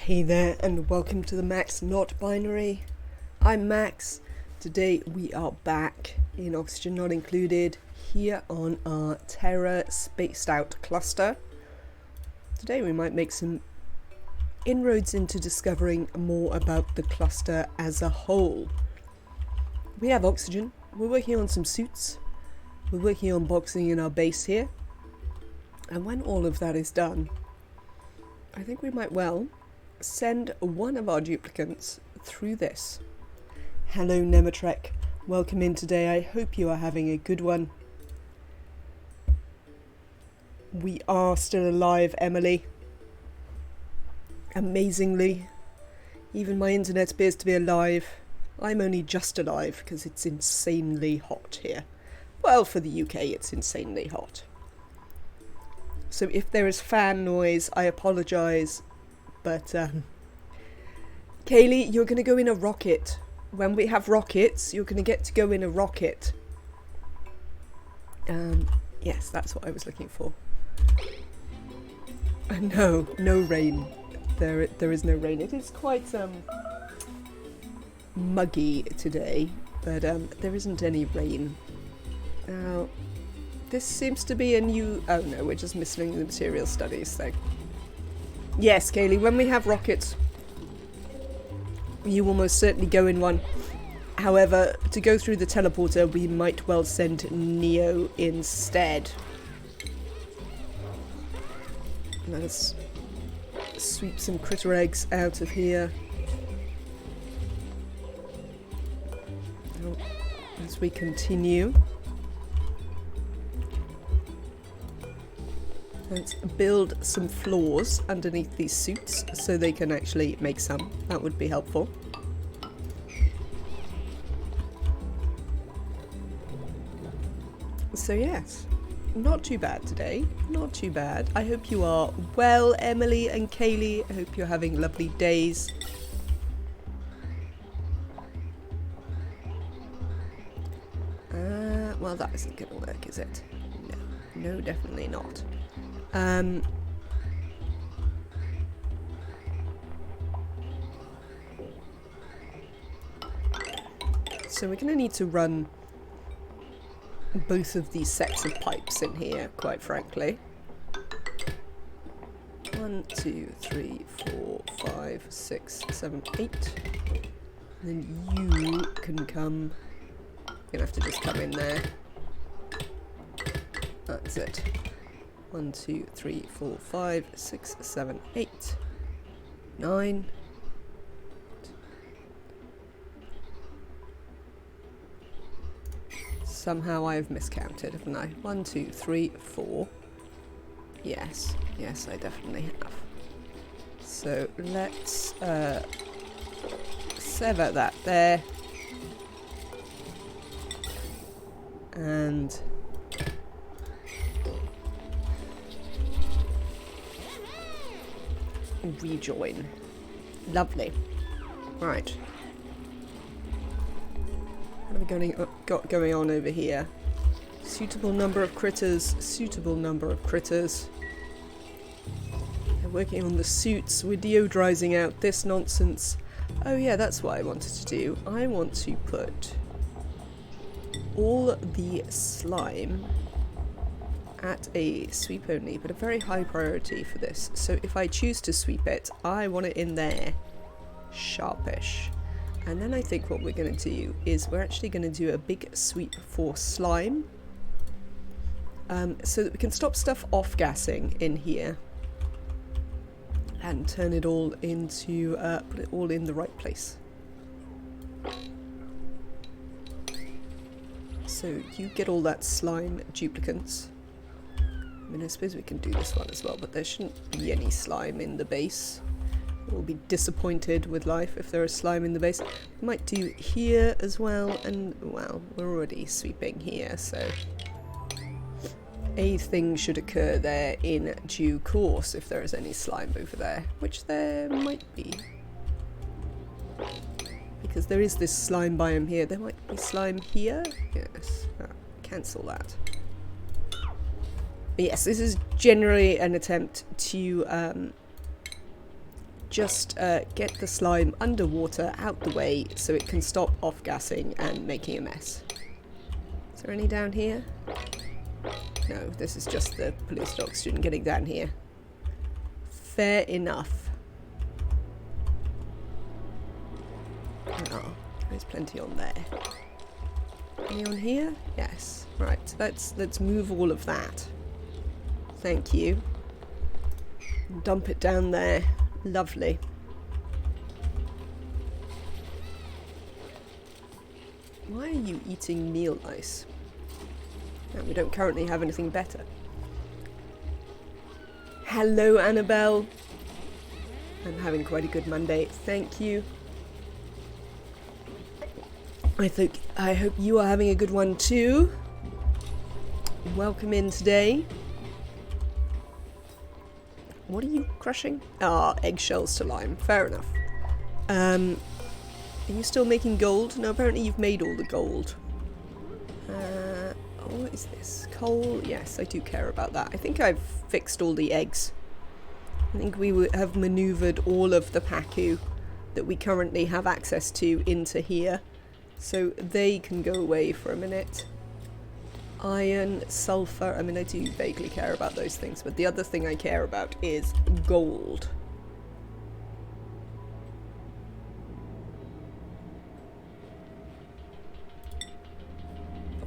Hey there, and welcome to the Max Not Binary. I'm Max. Today we are back in Oxygen Not Included here on our Terra spaced out cluster. Today we might make some inroads into discovering more about the cluster as a whole. We have oxygen, we're working on some suits, we're working on boxing in our base here, and when all of that is done, I think we might well send one of our duplicants through this. Hello Nematrek, welcome in today. I hope you are having a good one. We are still alive, Emily. Amazingly. Even my internet appears to be alive. I'm only just alive because it's insanely hot here. Well, for the UK it's insanely hot. So if there is fan noise, I apologise. But, Kaylee, you're going to go in a rocket. When we have rockets, you're going to get to go in a rocket. Yes, that's what I was looking for. No rain. There is no rain. It is quite, muggy today, but, there isn't any rain. Now, this seems to be a new... Oh no, we're just missing the material studies thing. Yes, Kaylee, when we have rockets, you will most certainly go in one. However, to go through the teleporter, we might well send Neo instead. Let's sweep some critter eggs out of here. As we continue. Let's build some floors underneath these suits so they can actually make some. That would be helpful. So yes, not too bad today. Not too bad. I hope you are well, Emily and Kaylee. I hope you're having lovely days. Well, that isn't going to work, is it? No, definitely not. So we're going to need to run both of these sets of pipes in here, quite frankly. 1, 2, 3, 4, 5, 6, 7, 8. And then you can come... You're going to have to just come in there. That's it. 1, 2, 3, 4, 5, 6, 7, 8, 9. Somehow I have miscounted, haven't I? 1, 2, 3, 4. Yes, I definitely have. So let's sever that there. And rejoin. Lovely. Right. What are we got going on over here? Suitable number of critters. Suitable number of critters. They're working on the suits. We're deodorizing out this nonsense. Oh yeah, that's what I wanted to do. I want to put all the slime at a sweep only, but a very high priority for this. So if I choose to sweep it, I want it in there sharpish. And then I think what we're going to do is we're actually going to do a big sweep for slime, so that we can stop stuff off-gassing in here and turn it all into, put it all in the right place. So you get all that slime duplicants. I mean, I suppose we can do this one as well, but there shouldn't be any slime in the base. We'll be disappointed with life if there is slime in the base. We might do here as well, and, well, we're already sweeping here, so a thing should occur there in due course if there is any slime over there, which there might be. Because there is this slime biome here. There might be slime here? Yes. Cancel that. But yes, this is generally an attempt to just get the slime underwater out the way so it can stop off-gassing and making a mess. Is there any down here? No, this is just the polluted oxygen getting down here. Fair enough. Oh, there's plenty on there. Any on here? Yes. Right, so let's move all of that. Thank you. Dump it down there. Lovely. Why are you eating meal ice? No, we don't currently have anything better. Hello, Annabelle. I'm having quite a good Monday. Thank you. I hope you are having a good one too. Welcome in today. What are you crushing? Ah, eggshells to lime. Fair enough. Are you still making gold? No, apparently you've made all the gold. What is this? Coal? Yes, I do care about that. I think I've fixed all the eggs. I think we have manoeuvred all of the Pacu that we currently have access to into here. So they can go away for a minute. Iron, sulfur, I mean I do vaguely care about those things, but the other thing I care about is gold.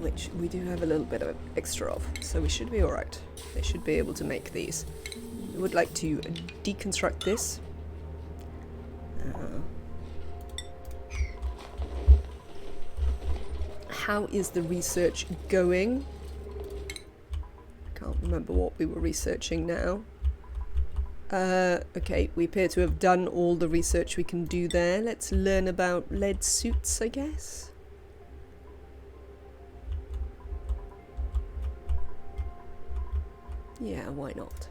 Which we do have a little bit of extra of, so we should be alright. They should be able to make these. I would like to deconstruct this. How is the research going? I can't remember what we were researching now. Okay, we appear to have done all the research we can do there. Let's learn about lead suits, I guess. Yeah, why not?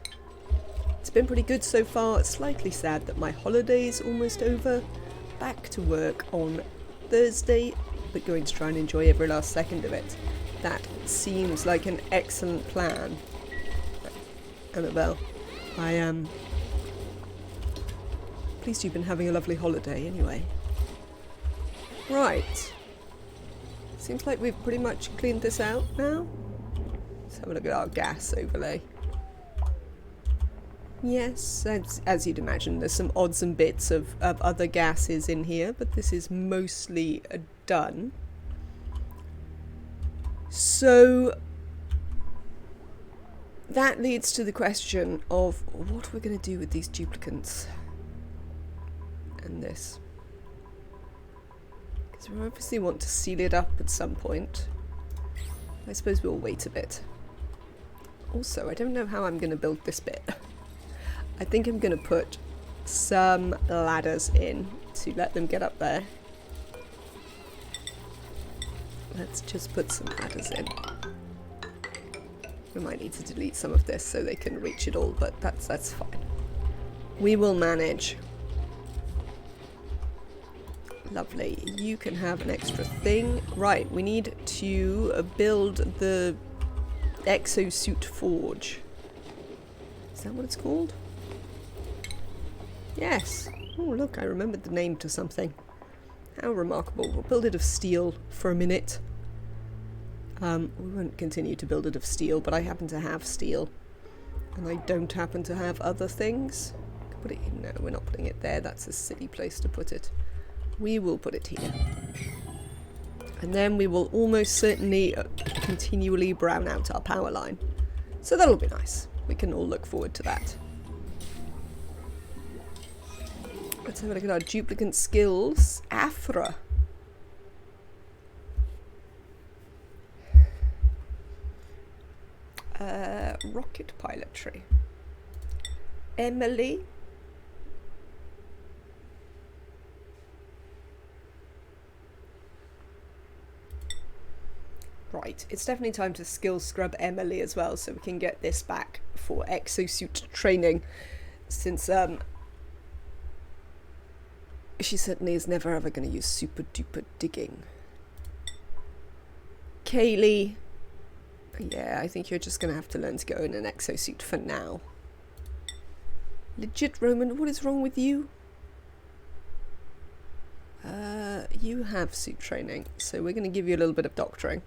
It's been pretty good so far. It's slightly sad that my holiday's almost over. Back to work on Thursday, but going to try and enjoy every last second of it. That seems like an excellent plan. Annabelle, I am pleased you've been having a lovely holiday anyway. Right. Seems like we've pretty much cleaned this out now. Let's have a look at our gas overlay. Yes, as you'd imagine, there's some odds and bits of other gases in here, but this is mostly done. So that leads to the question of what we're going to do with these duplicants and this. Because we obviously want to seal it up at some point. I suppose we'll wait a bit. Also, I don't know how I'm going to build this bit. I think I'm going to put some ladders in to let them get up there. Let's just put some ladders in. We might need to delete some of this so they can reach it all, but that's fine. We will manage. Lovely. You can have an extra thing. Right, we need to build the exosuit forge. Is that what it's called? Yes. Oh look, I remembered the name to something. How remarkable. We'll build it of steel for a minute. We won't continue to build it of steel, but I happen to have steel. And I don't happen to have other things. Put it in. No, we're not putting it there. That's a silly place to put it. We will put it here. And then we will almost certainly continually brown out our power line. So that'll be nice. We can all look forward to that. Let's have a look at our duplicant skills. Afra. Rocket pilotry. Emily. Right, it's definitely time to skill scrub Emily as well, so we can get this back for exosuit training, since she certainly is never ever going to use super duper digging. Kaylee, yeah, I think you're just going to have to learn to go in an exosuit for now. Legit, Roman, what is wrong with you? You have suit training, so we're going to give you a little bit of doctoring.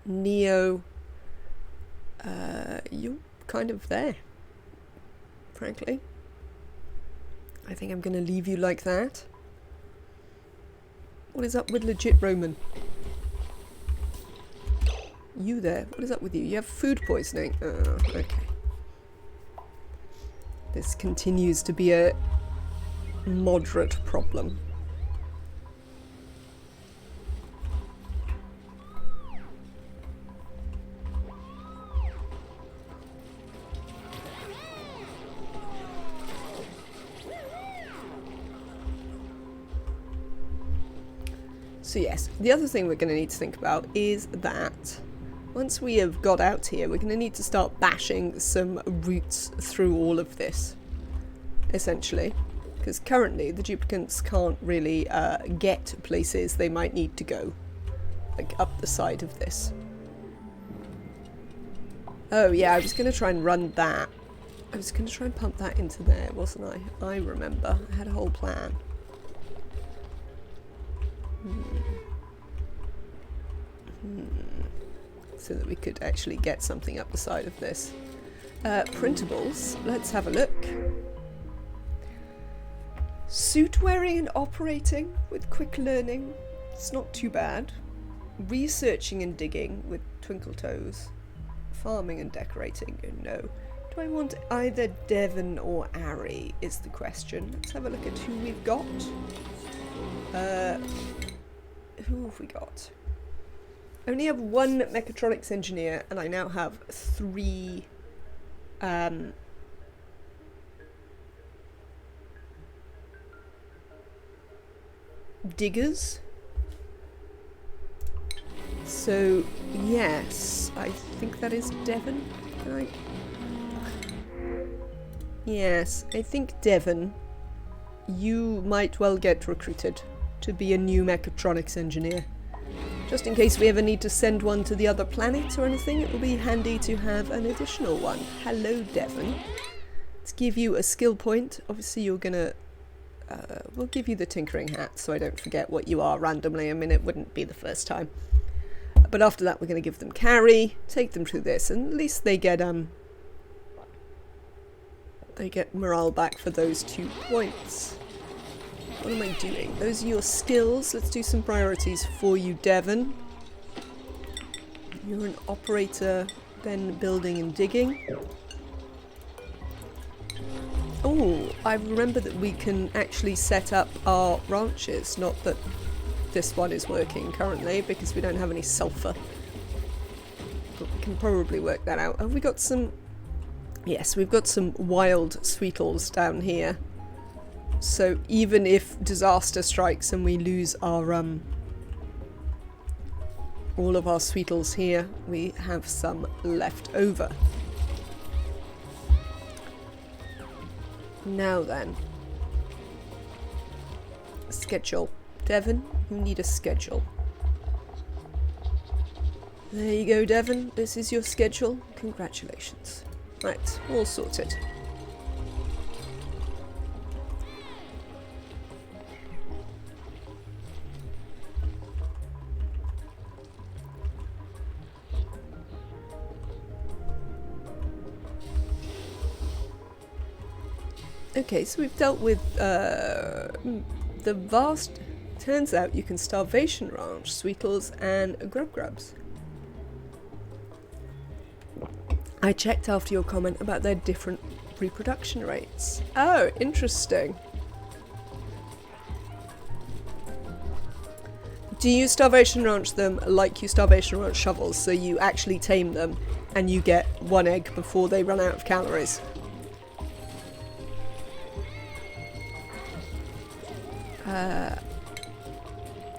Neo, you're kind of there, frankly. I think I'm going to leave you like that. What is up with legit Roman? You there? What is up with you? You have food poisoning. Oh, okay. This continues to be a moderate problem. So yes, the other thing we're going to need to think about is that once we have got out here, we're going to need to start bashing some routes through all of this, essentially. Because currently the duplicants can't really get places they might need to go, like up the side of this. Oh yeah, I was going to try and run that. I was going to try and pump that into there, wasn't I? I remember. I had a whole plan. So that we could actually get something up the side of this. Printables, let's have a look. Suit wearing and operating with quick learning, it's not too bad. Researching and digging with twinkle toes. Farming and decorating, no. Do I want either Devon or Ari is the question. Let's have a look at who we've got. Who have we got? I only have one mechatronics engineer, and I now have 3 diggers. So yes, I think that is Devon. Can I? Yes, I think Devon, you might well get recruited to be a new mechatronics engineer. Just in case we ever need to send one to the other planet or anything, it will be handy to have an additional one. Hello, Devon. Let's give you a skill point. Obviously, you're gonna... we'll give you the tinkering hat so I don't forget what you are randomly. I mean, it wouldn't be the first time. But after that, we're going to give them carry, take them through this, and at least they get morale back for those 2 points. What am I doing? Those are your skills. Let's do some priorities for you, Devon. You're an operator, then building and digging. Oh, I remember that we can actually set up our ranches. Not that this one is working currently because we don't have any sulfur. But we can probably work that out. Have we got some... Yes, we've got some wild sweetles down here. So even if disaster strikes and we lose our all of our sweetles here, we have some left over. Now then, schedule. Devon, you need a schedule. There you go, Devon. This is your schedule. Congratulations. Right, all sorted. Okay, so we've dealt with the vast... Turns out you can starvation ranch, sweetles, and grubs. I checked after your comment about their different reproduction rates. Oh, interesting. Do you starvation ranch them like you starvation ranch shovels, so you actually tame them and you get 1 egg before they run out of calories?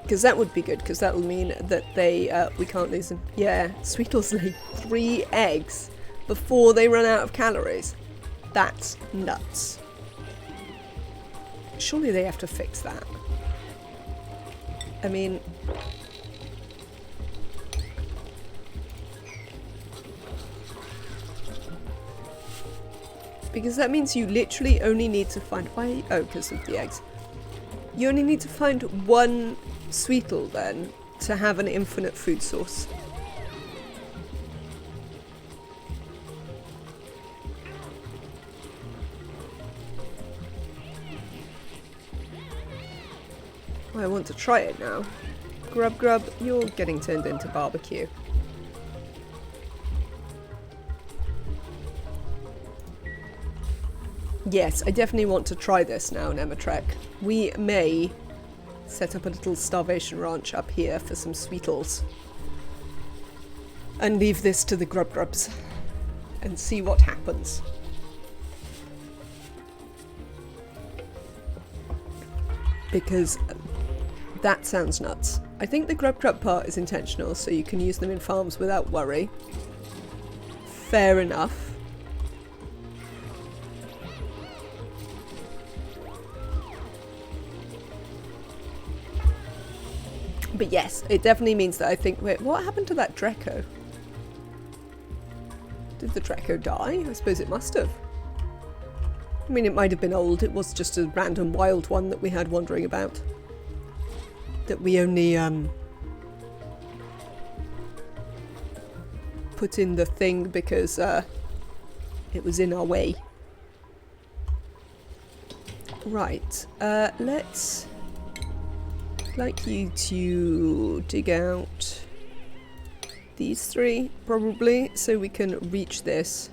Because that would be good, because that will mean that they we can't lose them. Yeah, sweetles lay 3 eggs before they run out of calories. That's nuts. Surely they have to fix that. I mean... Because that means you literally only need to find... Why? Oh, because of the eggs. You only need to find one sweetle then to have an infinite food source. I want to try it now. Grub Grub, you're getting turned into barbecue. Yes, I definitely want to try this now, Nematrek. We may set up a little starvation ranch up here for some sweetles. And leave this to the Grub Grubs. And see what happens. Because that sounds nuts. I think the Grub Grub part is intentional, so you can use them in farms without worry. Fair enough. But yes, it definitely means that I think... Wait, what happened to that Draco? Did the Draco die? I suppose it must have. I mean, it might have been old. It was just a random wild one that we had wandering about. That we only put in the thing because it was in our way. Right, let's... I'd like you to dig out these three, probably, so we can reach this.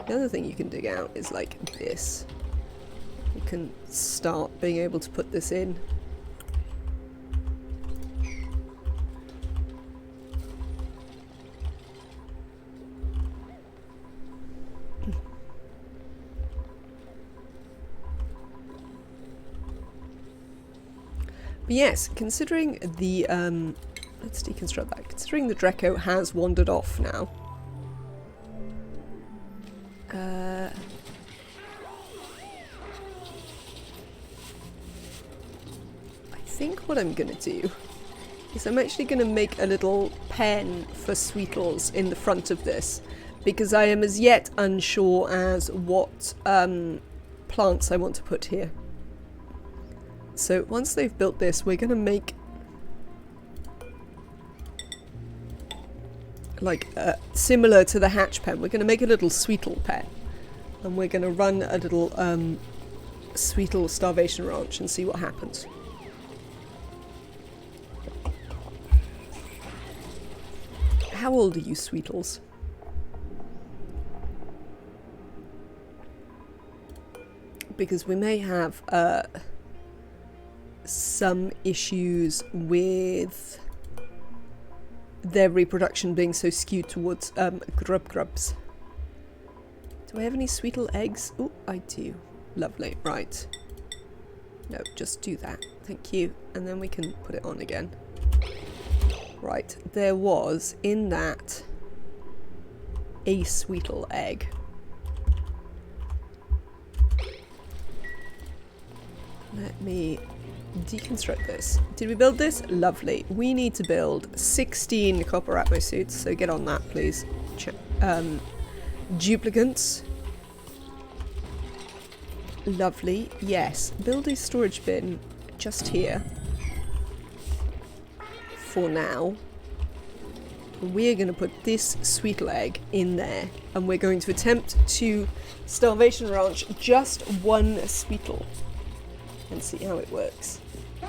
The other thing you can dig out is like this. You can start being able to put this in. But yes, considering the, let's deconstruct that. Considering the Draco has wandered off now. I think what I'm gonna do is I'm actually gonna make a little pen for sweetles in the front of this. Because I am as yet unsure as what plants I want to put here. So once they've built this, we're going to make like similar to the hatch pen. We're going to make a little sweetle pen, and we're going to run a little sweetle starvation ranch and see what happens. How old are you, sweetles? Because we may have some issues with their reproduction being so skewed towards grub grubs. Do I have any sweetle eggs? Oh, I do. Lovely. Right. No, just do that. Thank you. And then we can put it on again. Right. There was, in that, a sweetle egg. Let me deconstruct this. Did we build this? Lovely. We need to build 16 copper atmo suits, so get on that, please. Duplicants. Lovely. Yes. Build a storage bin just here. For now. We're going to put this sweetle egg in there, and we're going to attempt to starvation ranch just one sweetle. And see how it works. I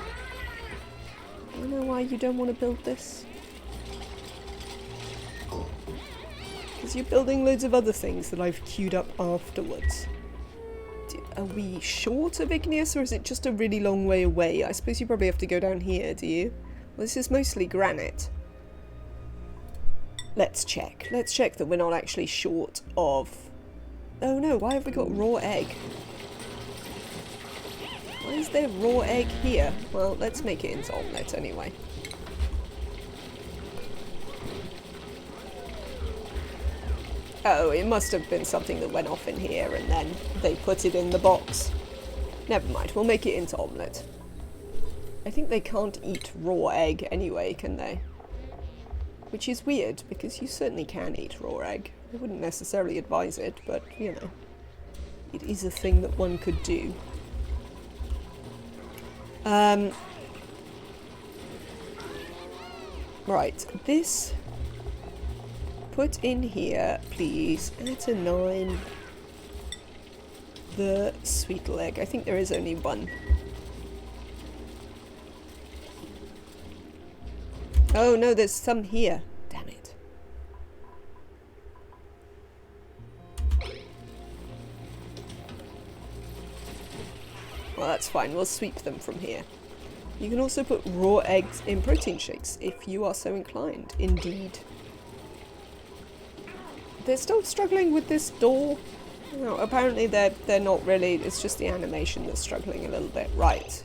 don't know why you don't want to build this. Because you're building loads of other things that I've queued up afterwards. Are we short of igneous, or is it just a really long way away? I suppose you probably have to go down here, do you? Well, this is mostly granite. Let's check. Let's check that we're not actually short of... Oh no, why have we got raw egg? Why is there raw egg here? Well, let's make it into omelette anyway. Oh, it must have been something that went off in here and then they put it in the box. Never mind, we'll make it into omelette. I think they can't eat raw egg anyway, can they? Which is weird, because you certainly can eat raw egg. I wouldn't necessarily advise it, but, you know, it is a thing that one could do. Right, this put in here, please, at a 9. The sweet leg. I think there is only one. Oh no, there's some here. Damn it. Well, that's fine. We'll sweep them from here. You can also put raw eggs in protein shakes if you are so inclined. Indeed. They're still struggling with this door. No, apparently they're not really. It's just the animation that's struggling a little bit. Right.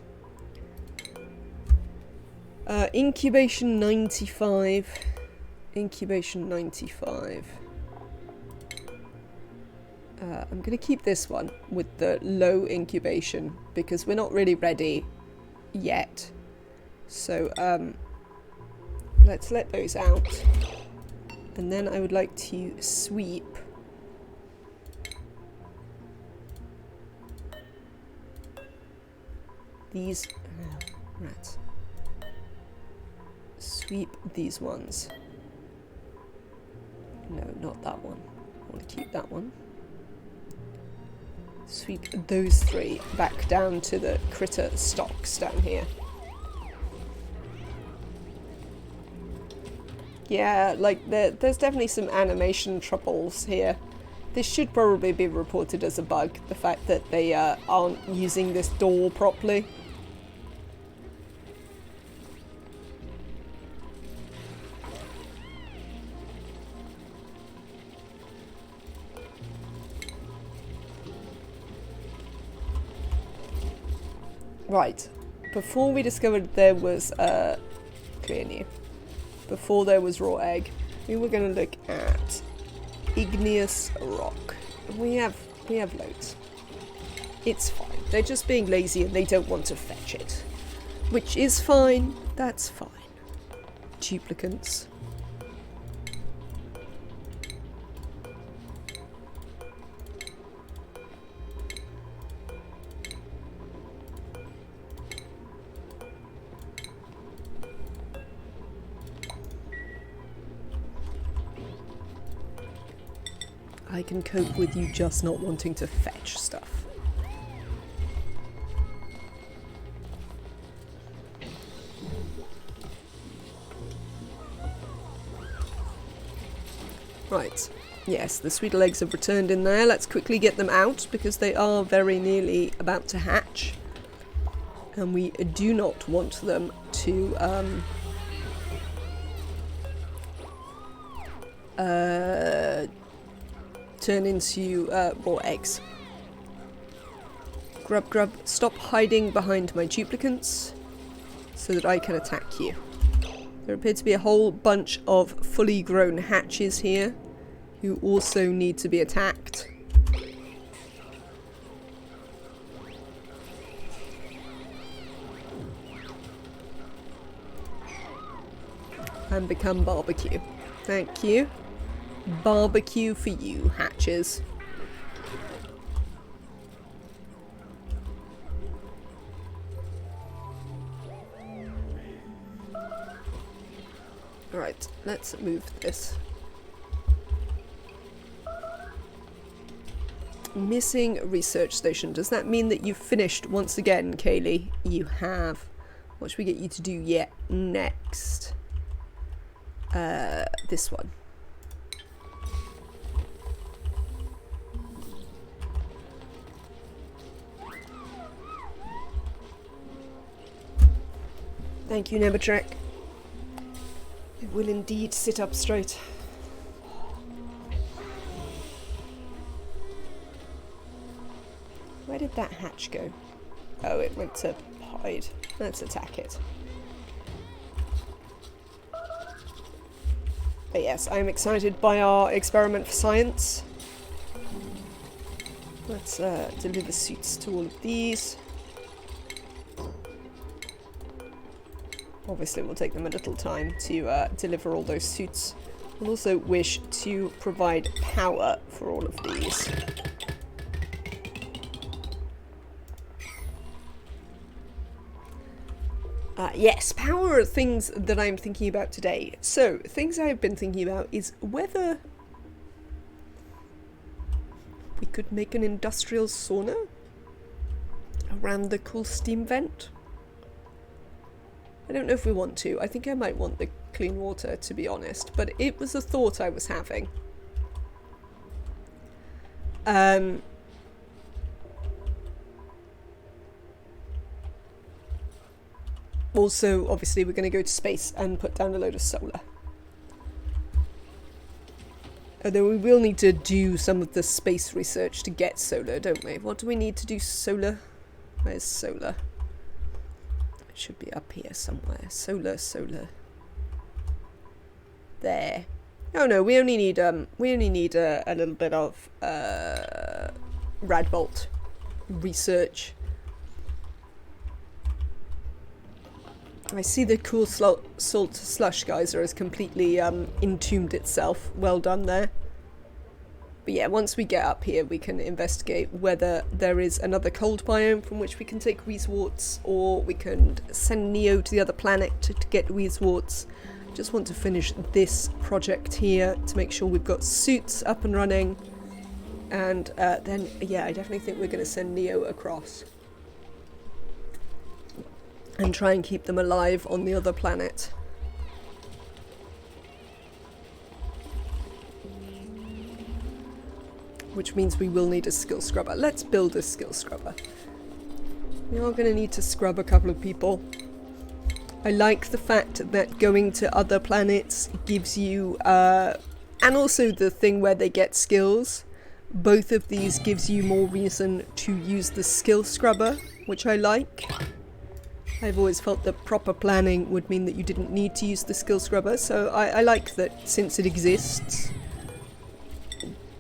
Incubation 95. Incubation 95. I'm going to keep this one with the low incubation because we're not really ready yet. So let's let those out. And then I would like to sweep these rats. Sweep these ones. No, not that one. I want to keep that one. Sweep those 3 back down to the critter stocks down here. Yeah, like there's definitely some animation troubles here. This should probably be reported as a bug, the fact that they aren't using this door properly. Right, before we discovered there was clear new. Before there was raw egg, we were going to look at igneous rock. We have loads. It's fine. They're just being lazy and they don't want to fetch it. Which is fine. That's fine. Duplicants. I can cope with you just not wanting to fetch stuff. Right. Yes, the sweet legs have returned in there. Let's quickly get them out because they are very nearly about to hatch. And we do not want them to turn into raw eggs. Grub grub, stop hiding behind my duplicants so that I can attack you. There appear to be a whole bunch of fully grown hatches here who also need to be attacked. And become barbecue. Thank you. Barbecue for you, hatches. Alright, let's move this. Missing research station. Does that mean that you've finished once again, Kaylee? You have. What should we get you to do yet next? This one. Thank you, Nebatrek. It will indeed sit up straight. Where did that hatch go? Oh, it went to hide. Let's attack it. But yes, I'm excited by our experiment for science. Let's deliver suits to all of these. Obviously, we'll take them a little time to deliver all those suits. We'll also wish to provide power for all of these. Yes, power are things that I'm thinking about today. So, things I've been thinking about is whether we could make an industrial sauna around the cool steam vent. I don't know if we want to. I think I might want the clean water, to be honest, but it was a thought I was having. Also, obviously, we're going to go to space and put down a load of solar. Although we will need to do some of the space research to get solar, don't we? What do we need to do solar? Where's solar? It should be up here somewhere. Solar. There. Oh no, we only need a little bit of Radbolt research. I see the cool salt slush geyser has completely entombed itself. Well done there. But yeah, once we get up here, we can investigate whether there is another cold biome from which we can take Wheezeworts, or we can send Neo to the other planet to get Wheezeworts. Just want to finish this project here to make sure we've got suits up and running. And then, yeah, I definitely think we're going to send Neo across and try and keep them alive on the other planet. Which means we will need a skill scrubber. Let's build a skill scrubber. We are going to need to scrub a couple of people. I like the fact that going to other planets gives you, and also the thing where they get skills, both of these gives you more reason to use the skill scrubber, which I like. I've always felt that proper planning would mean that you didn't need to use the skill scrubber, so I like that since it exists,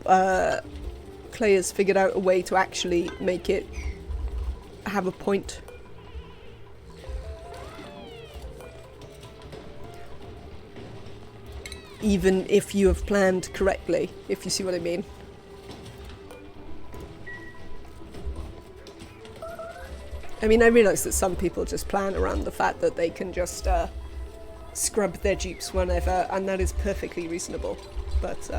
Clay has figured out a way to actually make it have a point. Even if you have planned correctly, if you see what I mean. I mean, I realise that some people just plan around the fact that they can just scrub their dupes whenever, and that is perfectly reasonable. But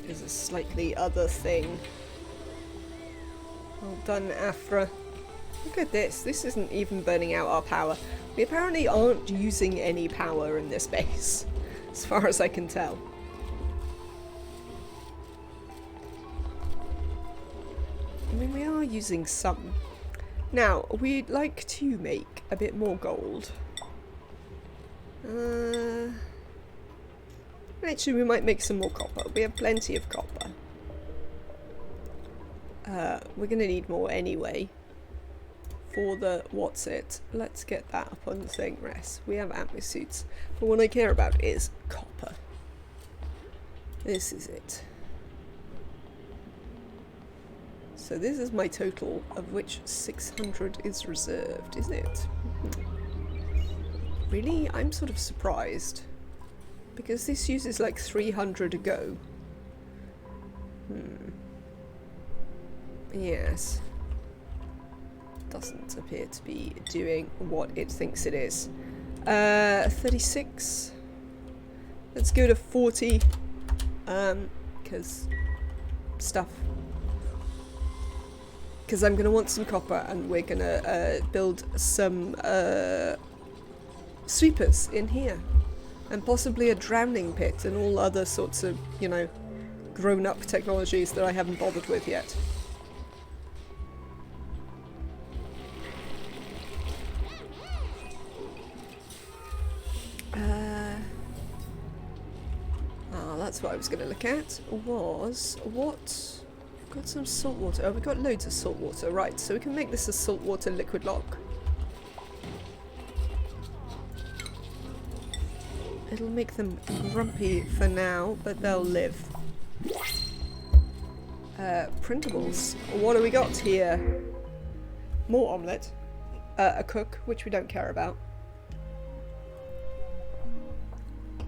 there's a slightly other thing. Well done, Afra. Look at this. This isn't even burning out our power. We apparently aren't using any power in this base, as far as I can tell. I mean, we are using some. Now, we'd like to make a bit more gold. Actually, we might make some more copper. We have plenty of copper. We're going to need more anyway. For the what's it. Let's get that up on the thing. Rest. We have ammo suits. But what I care about is copper. This is it. So this is my total, of which 600 is reserved, is it? Really? I'm sort of surprised. Because this uses like 300 a go. Yes. Doesn't appear to be doing what it thinks it is. 36. Let's go to 40. Because stuff. Because I'm going to want some copper, and we're going to build some sweepers in here. And possibly a drowning pit and all other sorts of, you know, grown-up technologies that I haven't bothered with yet. That's what I was going to look at, was what... Got some salt water. Oh, we got loads of salt water. Right, so we can make this a saltwater liquid lock. It'll make them grumpy for now, but they'll live. Printables. What do we got here? More omelette. A cook, which we don't care about.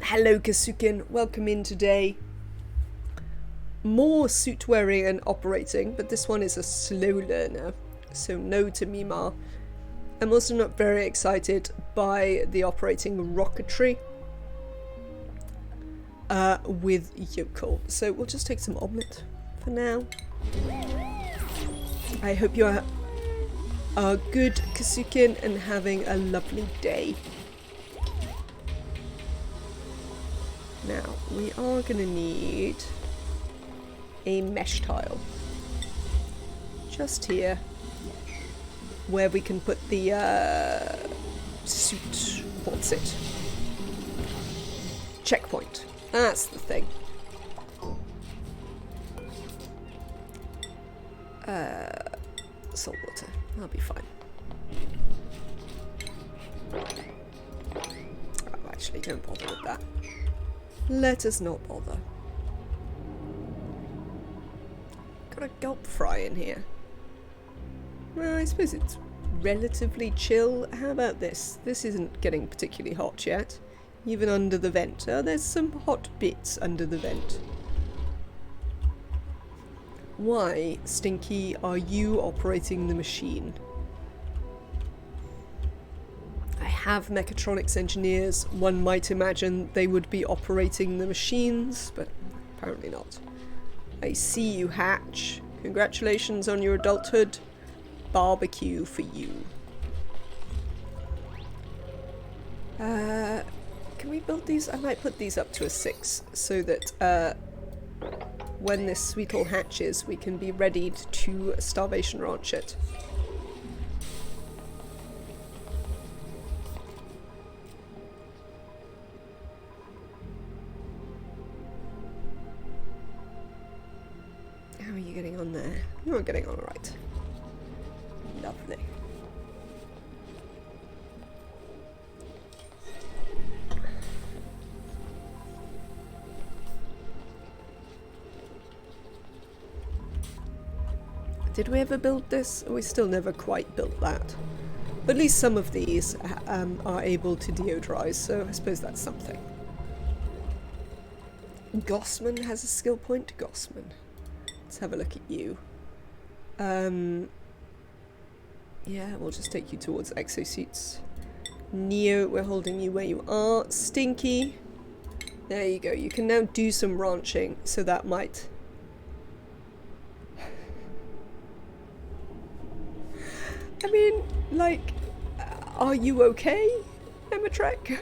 Hello, Kasukin. Welcome in today. more suit wearing and operating, but this one is a slow learner, so no to Mimar. I'm also not very excited by the operating rocketry with Yokel, so we'll just take some omelette for now. I hope you are good, Kasukin, and having a lovely day. Now, we are going to need a mesh tile. Just here. Where we can put the suit. What's it? Checkpoint. That's the thing. Salt water. That'll be fine. Oh, actually, don't bother with that. Let us not bother. Got a gulp fry in here. Well, I suppose it's relatively chill. How about this? This isn't getting particularly hot yet. Even under the vent. Oh, there's some hot bits under the vent. Why, Stinky, are you operating the machine? I have mechatronics engineers. One might imagine they would be operating the machines, but apparently not. I see you, Hatch. Congratulations on your adulthood. Barbecue for you. Can we build these? I might put these up to a 6 so that when this sweet all hatches, we can be ready to starvation ranch it. How are you getting on there? You're getting on alright. Lovely. Did we ever build this? We still never quite built that. But at least some of these are able to deodorize, so I suppose that's something. Gossman has a skill point. Gossman. Let's have a look at you. Yeah, we'll just take you towards exosuits. Neo, we're holding you where you are. Stinky. There you go. You can now do some ranching, so that might... I mean, like, are you okay, Nematrek?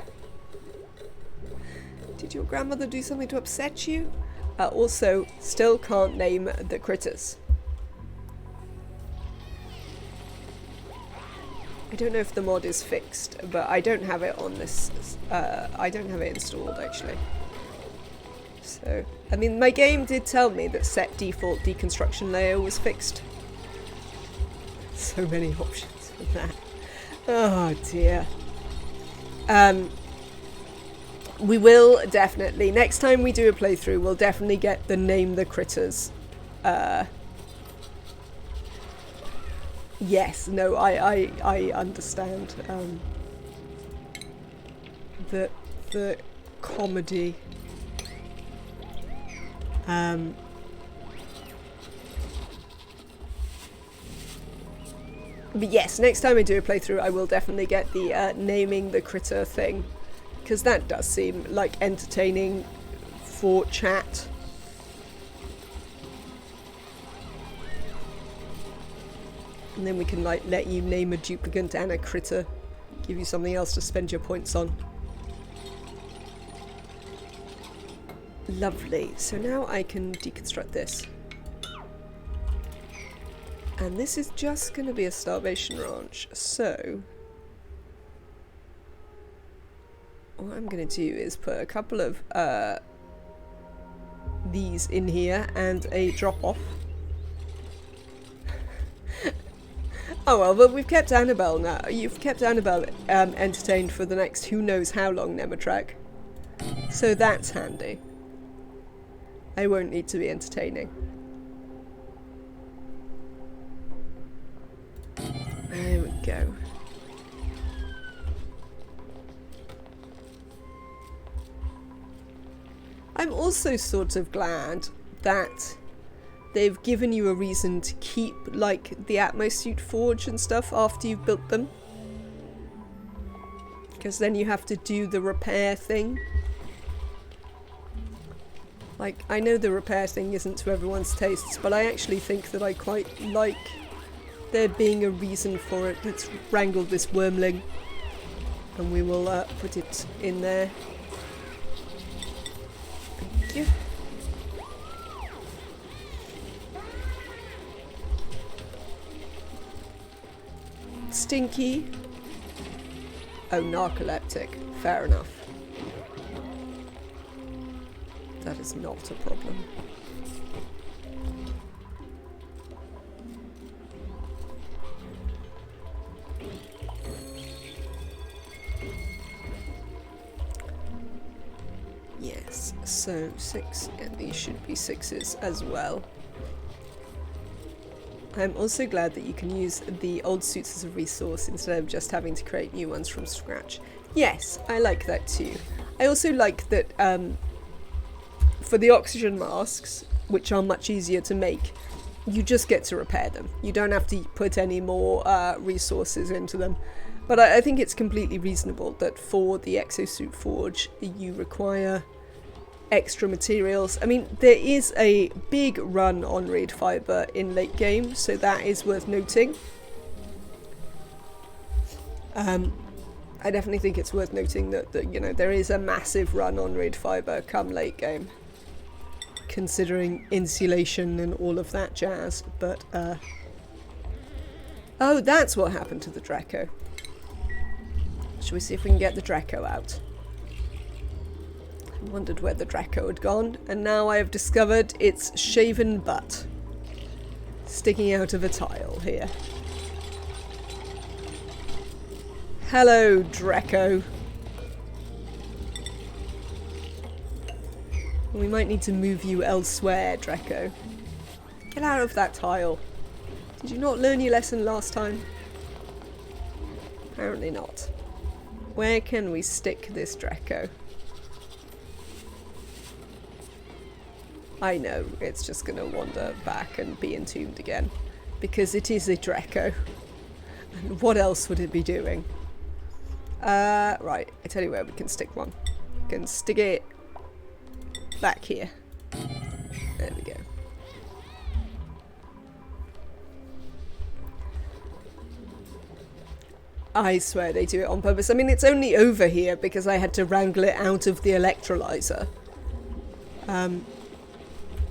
Did your grandmother do something to upset you? Also, still can't name the critters. I don't know if the mod is fixed, but I don't have it on this, I don't have it installed actually. So, I mean, my game did tell me that set default deconstruction layer was fixed. So many options for that. Oh dear. We will definitely, next time we do a playthrough, we'll definitely get the name the critters. Yes, no, I understand. The comedy. But yes, next time I do a playthrough, I will definitely get the naming the critter thing, because that does seem like entertaining for chat. And then we can like let you name a duplicant and a critter, give you something else to spend your points on. Lovely. So now I can deconstruct this. And this is just going to be a starvation ranch, so what I'm going to do is put a couple of these in here and a drop-off. Oh well, but we've kept Annabelle now. You've kept Annabelle entertained for the next who knows how long, Nematrek. So that's handy. I won't need to be entertaining. There we go. I'm also sort of glad that they've given you a reason to keep, like, the Atmosuit Forge and stuff after you've built them. Because then you have to do the repair thing. Like, I know the repair thing isn't to everyone's tastes, but I actually think that I quite like there being a reason for it. Let's wrangle this wormling. And we will put it in there. Thank you. Stinky. Oh, narcoleptic. Fair enough. That is not a problem. Yes, so 6, and these should be 6s as well. I'm also glad that you can use the old suits as a resource instead of just having to create new ones from scratch. Yes, I like that too. I also like that for the oxygen masks, which are much easier to make, you just get to repair them. You don't have to put any more resources into them. But I think it's completely reasonable that for the exosuit forge, you require extra materials. I mean, there is a big run on raid fiber in late game, so that is worth noting. I definitely think it's worth noting that you know, there is a massive run on raid fiber come late game, considering insulation and all of that jazz. But oh, that's what happened to the Draco. Shall we see if we can get the Draco out? I wondered where the Draco had gone, and now I have discovered its shaven butt sticking out of a tile here. Hello, Draco. We might need to move you elsewhere, Draco. Get out of that tile. Did you not learn your lesson last time? Apparently not. Where can we stick this Draco? I know, it's just going to wander back and be entombed again. Because it is a Draco. And what else would it be doing? Right, I tell you where we can stick one. We can stick it back here. There we go. I swear they do it on purpose. I mean, it's only over here because I had to wrangle it out of the electrolyzer. I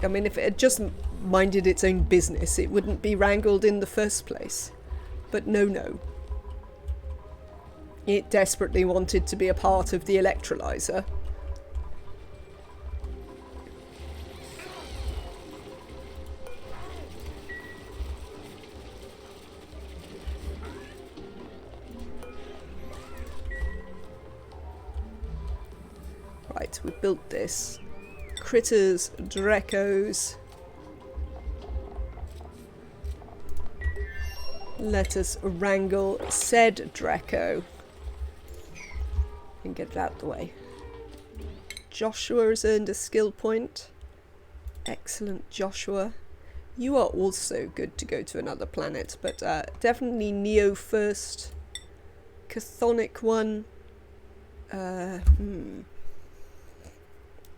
mean, if it had just minded its own business, it wouldn't be wrangled in the first place. But no. It desperately wanted to be a part of the electrolyzer. Right, we built this. Critters, Dracos. Let us wrangle said Draco and get it out the way. Joshua has earned a skill point. Excellent, Joshua. You are also good to go to another planet, but definitely Neo first. Chthonic one.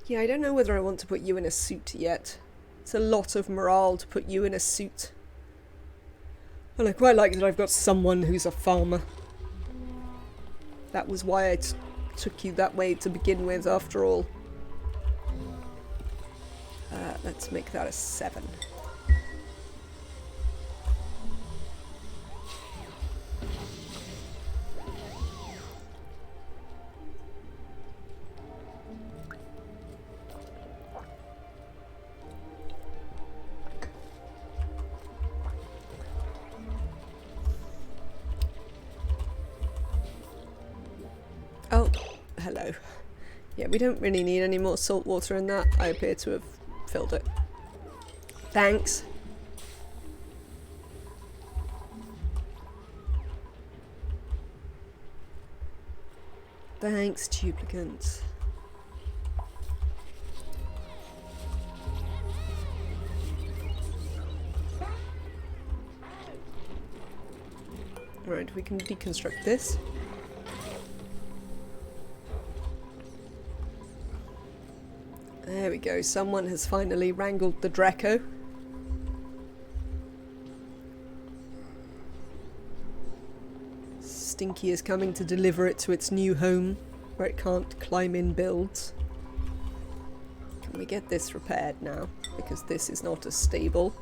Yeah, I don't know whether I want to put you in a suit yet. It's a lot of morale to put you in a suit. Well, I quite like that I've got someone who's a farmer. That was why I took you that way to begin with, after all. Let's make that a 7. Oh, hello. Yeah, we don't really need any more salt water in that. I appear to have filled it. Thanks. Thanks, duplicants. Right, we can deconstruct this. There we go, someone has finally wrangled the Draco. Stinky is coming to deliver it to its new home, where it can't climb in builds. Can we get this repaired now? Because this is not as stable.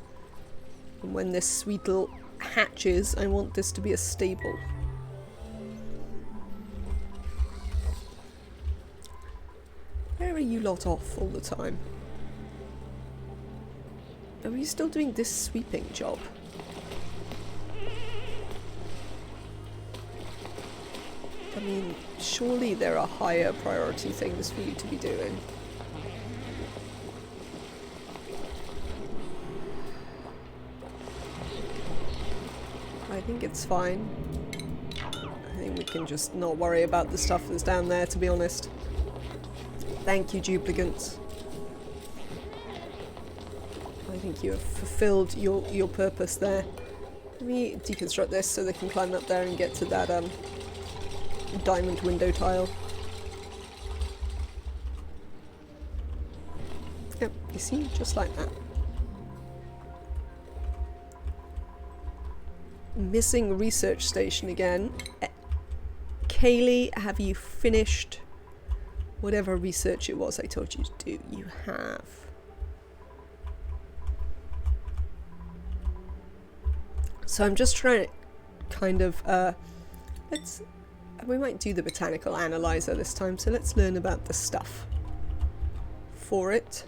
And when this Sweetle hatches, I want this to be a stable. Where are you lot off all the time? Are we still doing this sweeping job? I mean, surely there are higher priority things for you to be doing. I think it's fine. I think we can just not worry about the stuff that's down there, to be honest. Thank you, duplicants. I think you have fulfilled your purpose there. Let me deconstruct this so they can climb up there and get to that diamond window tile. Yep, you see, just like that. Missing research station again. Kaylee, have you finished whatever research it was I told you to do? You have. So I'm just trying to kind of we might do the botanical analyzer this time, so let's learn about the stuff for it.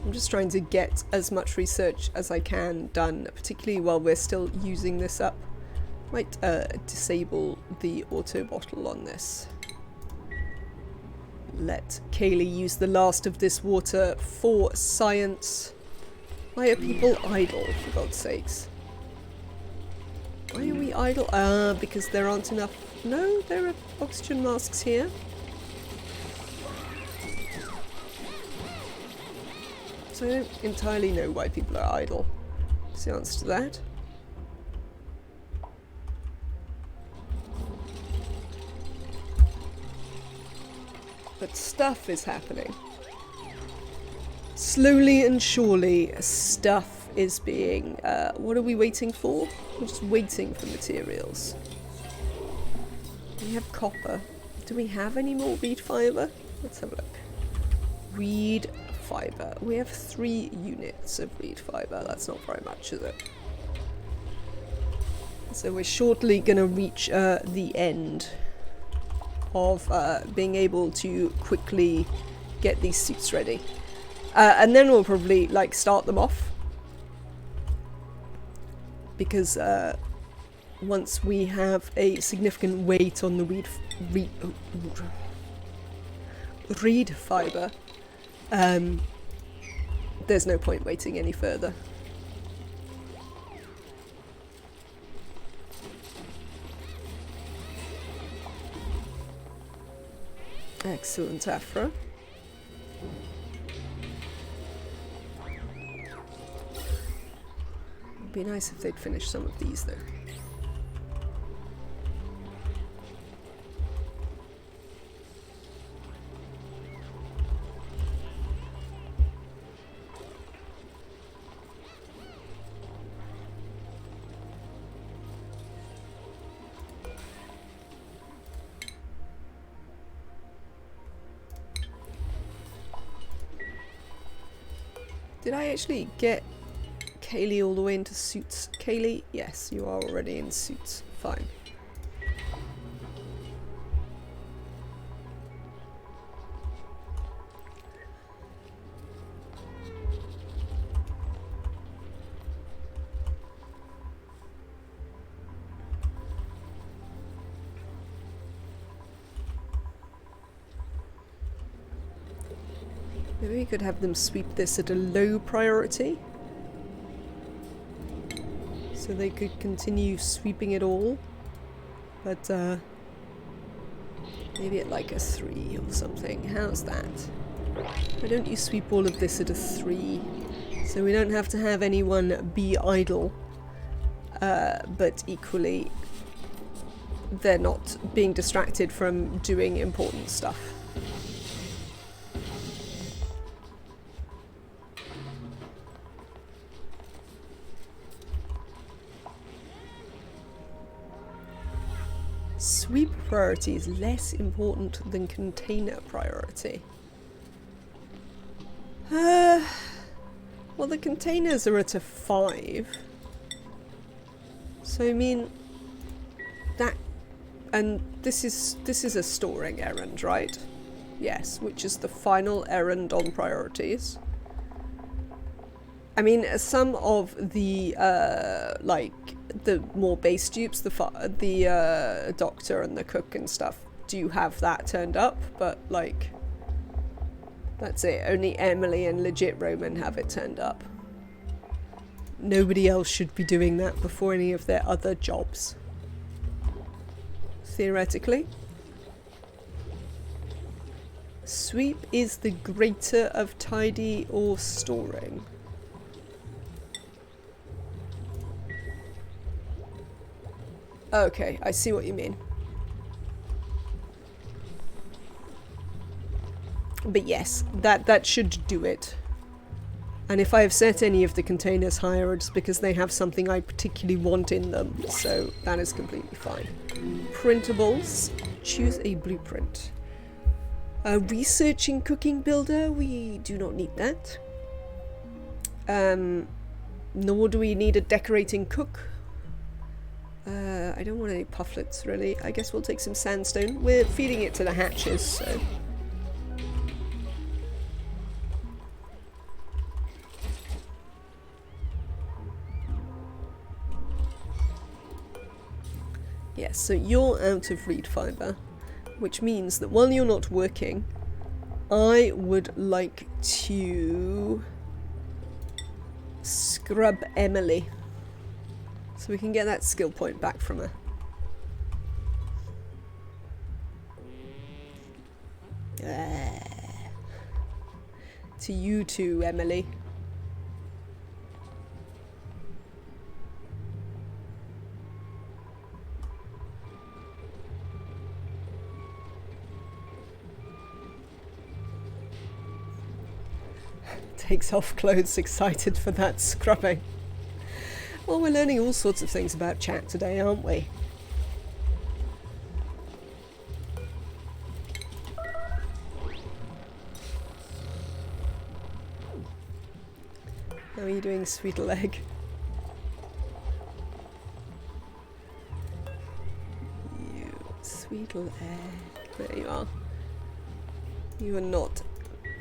I'm just trying to get as much research as I can done, particularly while we're still using this up. Might disable the auto bottle on this. Let Kaylee use the last of this water for science. Why are people idle, for God's sakes? Why are we idle? Because there aren't enough... No, there are oxygen masks here. So I don't entirely know why people are idle. What's the answer to that? But stuff is happening. Slowly and surely, stuff is being... what are we waiting for? We're just waiting for materials. We have copper. Do we have any more reed fibre? Let's have a look. Reed fibre. We have 3 units of reed fibre. That's not very much, is it? So we're shortly going to reach the end of being able to quickly get these suits ready. And then we'll probably like start them off. Because once we have a significant weight on the reed fibre, there's no point waiting any further. Excellent, Afra. It'd be nice if they'd finish some of these, though. Did I actually get Kaylee all the way into suits? Kaylee? Yes, you are already in suits. Fine. Maybe we could have them sweep this at a low priority. So they could continue sweeping it all. But maybe at like a 3 or something. How's that? Why don't you sweep all of this at a 3? So we don't have to have anyone be idle, but equally they're not being distracted from doing important stuff. Sweep priority is less important than container priority. Well, the containers are at a 5. So I mean that, and this is a storing errand, right? Yes, which is the final errand on priorities. I mean, some of the like the more base dupes, the doctor and the cook and stuff do have that turned up, but like that's it. Only Emily and legit Roman have it turned up. Nobody else should be doing that before any of their other jobs. Theoretically. Sweep is the greater of tidy or storing. Okay, I see what you mean. But yes, that should do it. And if I have set any of the containers higher, it's because they have something I particularly want in them, so that is completely fine. Printables. Choose a blueprint. Researching cooking builder, we do not need that. Nor do we need a decorating cook. I don't want any pufflets, really. I guess we'll take some sandstone. We're feeding it to the hatches, so... Yes, so you're out of reed fibre, which means that while you're not working, I would like to scrub Emily. So we can get that skill point back from her. To you too, Emily. Takes off clothes, excited for that scrubbing. Well, we're learning all sorts of things about chat today, aren't we? How are you doing, sweet leg? You sweet leg. There you are. You are not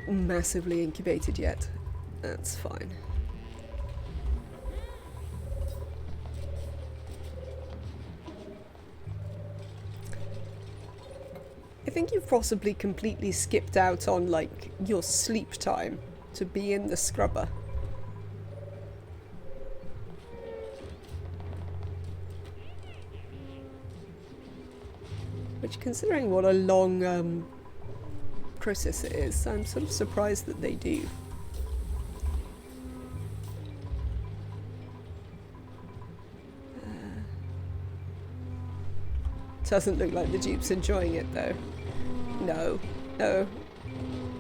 massively incubated yet. That's fine. I think you've possibly completely skipped out on like your sleep time to be in the scrubber. Which, considering what a long process it is, I'm sort of surprised that they do. Doesn't look like the dupe's enjoying it though. No, no.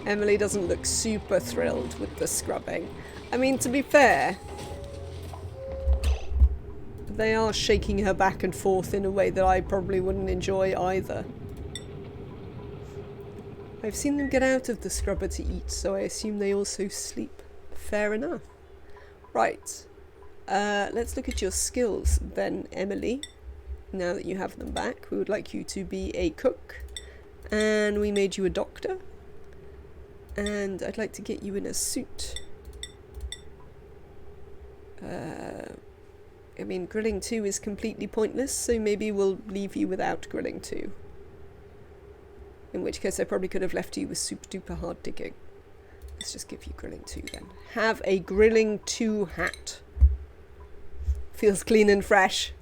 Emily doesn't look super thrilled with the scrubbing. I mean, to be fair, they are shaking her back and forth in a way that I probably wouldn't enjoy either. I've seen them get out of the scrubber to eat, so I assume they also sleep. Fair enough. Right. Let's look at your skills then, Emily. Now that you have them back, we would like you to be a cook. And we made you a doctor. And I'd like to get you in a suit. I mean, grilling 2 is completely pointless, so maybe we'll leave you without grilling 2. In which case I probably could have left you with super duper hard digging. Let's just give you grilling 2 then. Have a grilling 2 hat. Feels clean and fresh.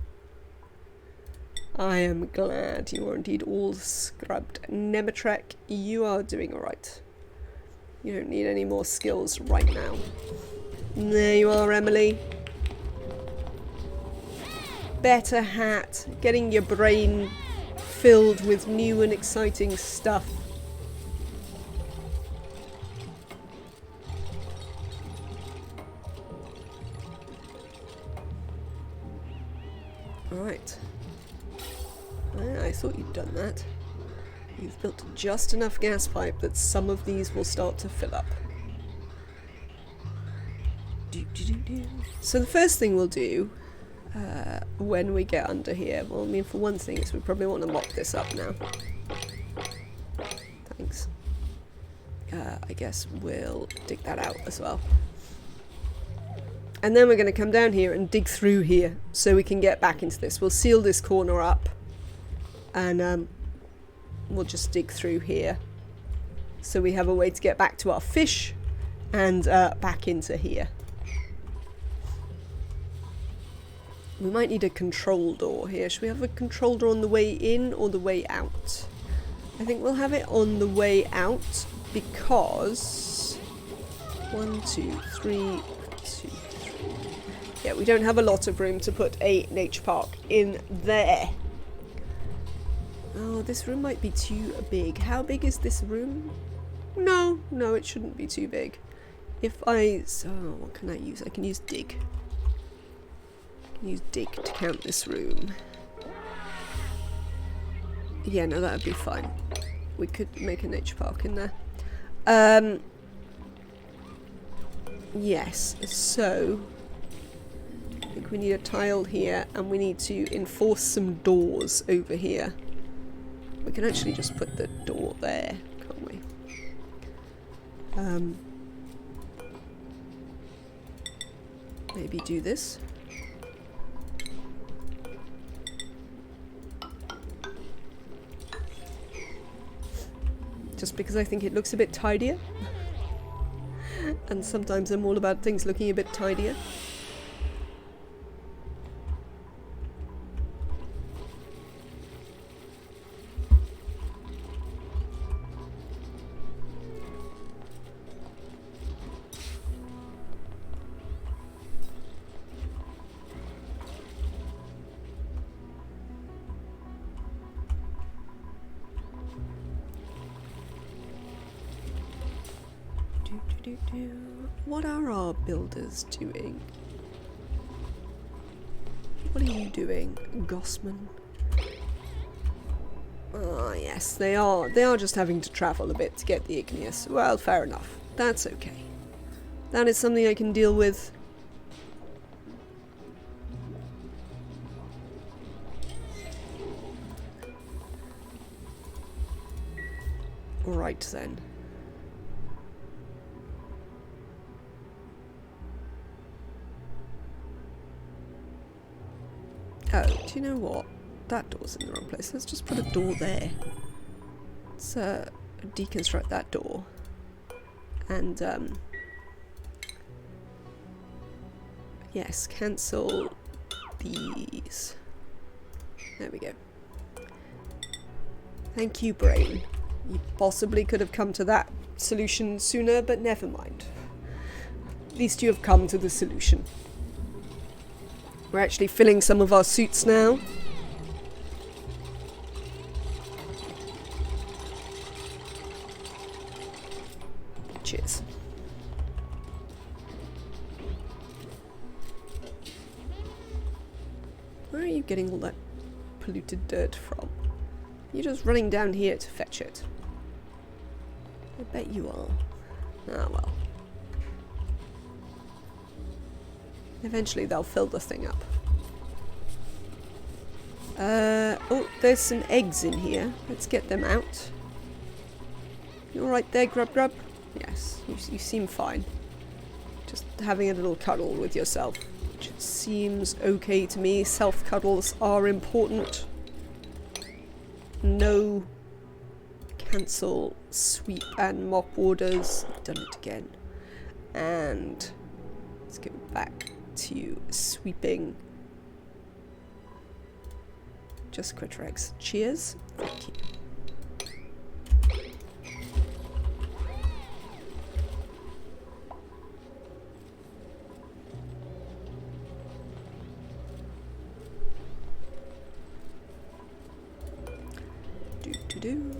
I am glad you are indeed all scrubbed. Nematrek, you are doing alright. You don't need any more skills right now. There you are, Emily. Better hat. Getting your brain filled with new and exciting stuff. Right. I thought you'd done that. You've built just enough gas pipe that some of these will start to fill up. So the first thing we'll do when we get under here, well, I mean, for one thing, is we probably want to mop this up now. Thanks. I guess we'll dig that out as well. And then we're going to come down here and dig through here so we can get back into this. We'll seal this corner up and we'll just dig through here so we have a way to get back to our fish and back into here. We might need a control door here. Should we have a control door on the way in or the way out? I think we'll have it on the way out because 1, 2, 3, 2, 3. Yeah, we don't have a lot of room to put a nature park in there. Oh, this room might be too big. How big is this room? No, it shouldn't be too big. If I... So, what can I use? I can use dig. I can use dig to count this room. Yeah, no, that would be fine. We could make a nature park in there. Yes, so... I think we need a tile here, and we need to enforce some doors over here. We can actually just put the door there, can't we? Maybe do this. Just because I think it looks a bit tidier. And sometimes I'm all about things looking a bit tidier. What are our builders doing? What are you doing, Gossman? Ah, yes, they are just having to travel a bit to get the igneous. Well, fair enough. That's okay. That is something I can deal with. Right then. Oh, do you know what? That door's in the wrong place. Let's just put a door there. Let's deconstruct that door. And, yes, cancel these. There we go. Thank you, brain. You possibly could have come to that solution sooner, but never mind. At least you have come to the solution. We're actually filling some of our suits now. Cheers. Where are you getting all that polluted dirt from? You're just running down here to fetch it. I bet you are. Ah, well. Eventually they'll fill the thing up. Oh, there's some eggs in here. Let's get them out. You alright there, Grub Grub? Yes, you seem fine. Just having a little cuddle with yourself, which seems okay to me. Self-cuddles are important. No cancel, sweep and mop orders. I've done it again. And let's go back to sweeping. Just critter eggs. Cheers. Thank you. do.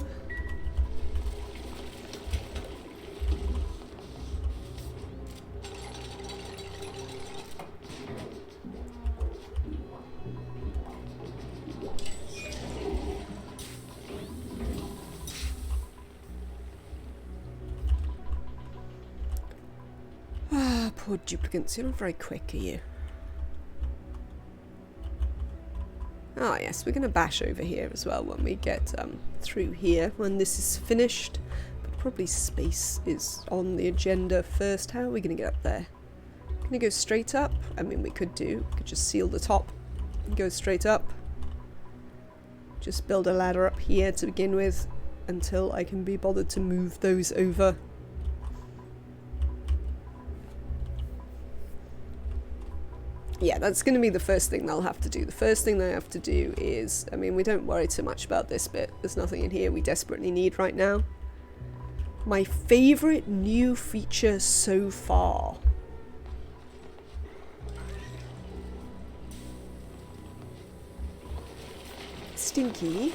Ah, poor duplicants. You're not very quick, are you? Ah yes, we're going to bash over here as well when we get through here, when this is finished. But probably space is on the agenda first. How are we going to get up there? Going to go straight up? I mean, we could just seal the top and go straight up. Just build a ladder up here to begin with until I can be bothered to move those over. Yeah, that's going to be the first thing they'll have to do. The first thing they have to do is, I mean, we don't worry too much about this bit. There's nothing in here we desperately need right now. My favourite new feature so far. Stinky,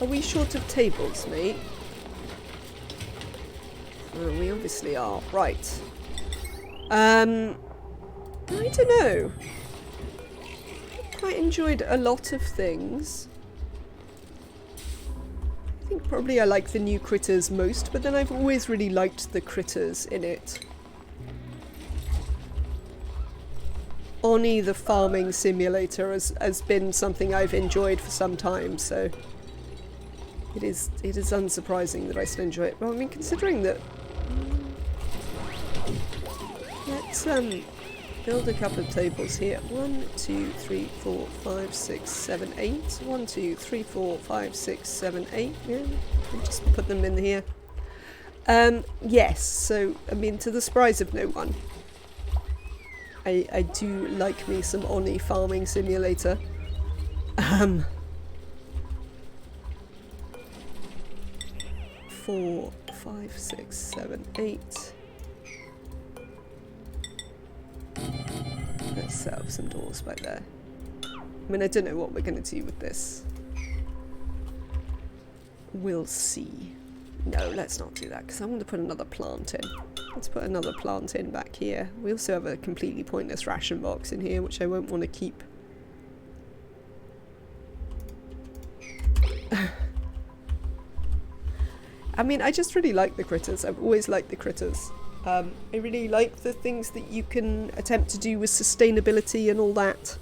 are we short of tables, mate? Oh, we obviously are. Right. I don't know. Quite enjoyed a lot of things. I think probably I like the new critters most, but then I've always really liked the critters in it. Oni the farming simulator has been something I've enjoyed for some time, so it is unsurprising that I still enjoy it. Well, I mean, considering that, let's build a couple of tables here. 1, 2, 3, 4, 5, 6, 7, 8. 1, 2, 3, 4, 5, 6, 7, 8. Yeah, we'll just put them in here. Yes, so, I mean, to the surprise of no one, I do like me some Oni farming simulator. 4, 5, 6, 7, 8. Let's set up some doors back there. I mean, I don't know what we're going to do with this. We'll see. No, let's not do that, because I want to put another plant in. Let's put another plant in back here. We also have a completely pointless ration box in here, which I won't want to keep. I mean, I just really like the critters. I've always liked the critters. I really like the things that you can attempt to do with sustainability and all that.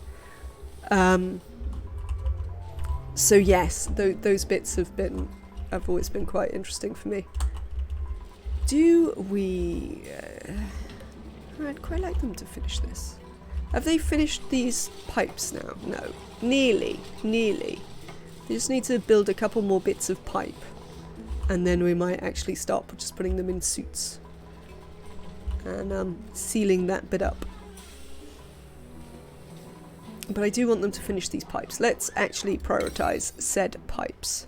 So yes, those bits have always been quite interesting for me. Do we... I'd quite like them to finish this. Have they finished these pipes now? No. Nearly. They just need to build a couple more bits of pipe. And then we might actually start just putting them in suits. And sealing that bit up. But I do want them to finish these pipes. Let's actually prioritize said pipes.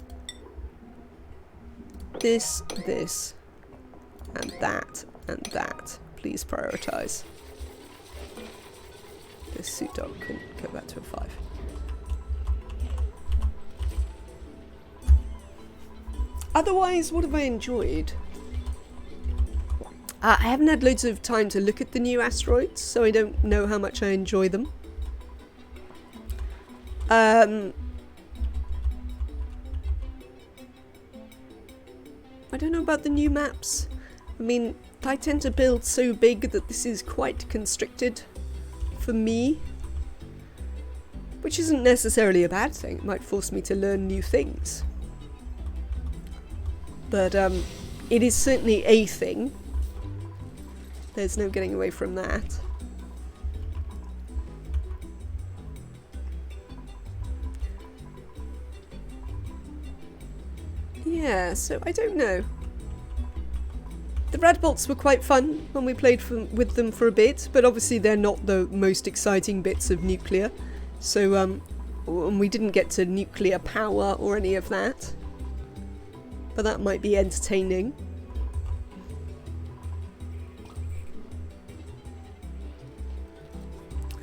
This, and that. Please prioritize. This suit dog can go back to a 5. Otherwise, what have I enjoyed? I haven't had loads of time to look at the new asteroids, so I don't know how much I enjoy them. I don't know about the new maps. I mean, I tend to build so big that this is quite constricted for me. Which isn't necessarily a bad thing. It might force me to learn new things. But it is certainly a thing. There's no getting away from that. Yeah, so I don't know. The rad bolts were quite fun when we played with them for a bit, but obviously they're not the most exciting bits of nuclear. So we didn't get to nuclear power or any of that. But that might be entertaining.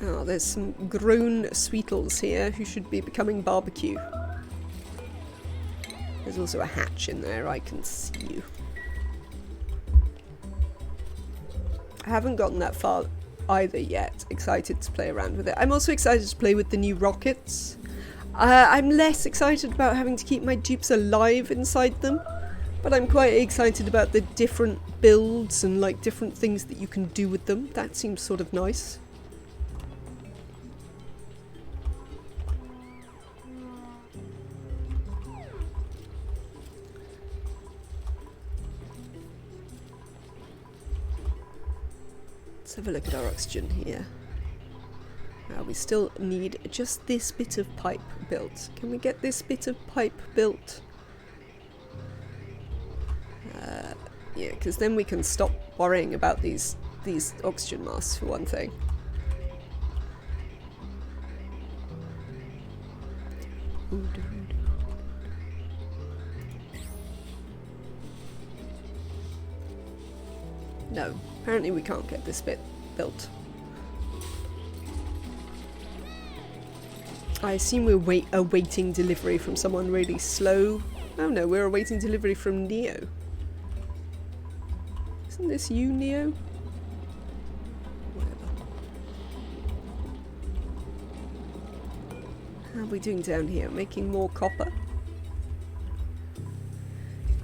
Oh, there's some grown sweetles here who should be becoming barbecue. There's also a hatch in there, I can see you. I haven't gotten that far either yet. Excited to play around with it. I'm also excited to play with the new rockets. I'm less excited about having to keep my dupes alive inside them, but I'm quite excited about the different builds and like different things that you can do with them. That seems sort of nice. Let's have a look at our oxygen here. We still need just this bit of pipe built. Can we get this bit of pipe built? Yeah, because then we can stop worrying about these oxygen masks for one thing. No, apparently we can't get this bit built. I assume we're awaiting delivery from someone really slow. Oh no, we're awaiting delivery from Neo. Isn't this you, Neo? Whatever. How are we doing down here? Making more copper?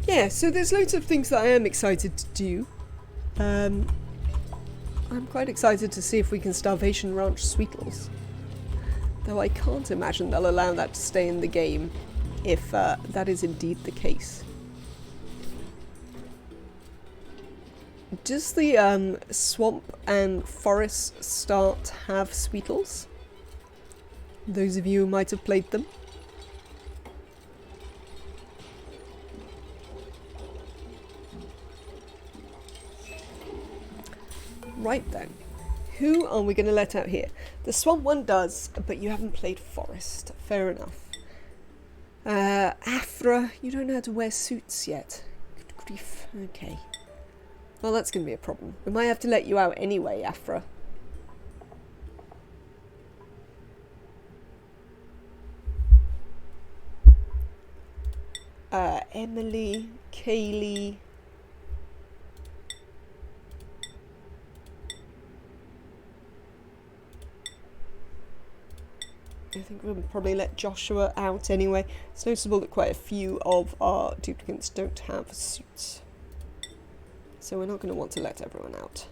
Yeah, so there's loads of things that I am excited to do. I'm quite excited to see if we can Starvation Ranch Sweetles. Though I can't imagine they'll allow that to stay in the game if that is indeed the case. Does the swamp and forest start have Sweetles? Those of you who might have played them. Right then. Who are we going to let out here? The swamp one does, but you haven't played forest. Fair enough. Afra, you don't know how to wear suits yet. Good grief. Okay. Well, that's going to be a problem. We might have to let you out anyway, Afra. Emily, Kaylee. I think we'll probably let Joshua out anyway. It's noticeable that quite a few of our duplicants don't have suits. So we're not going to want to let everyone out.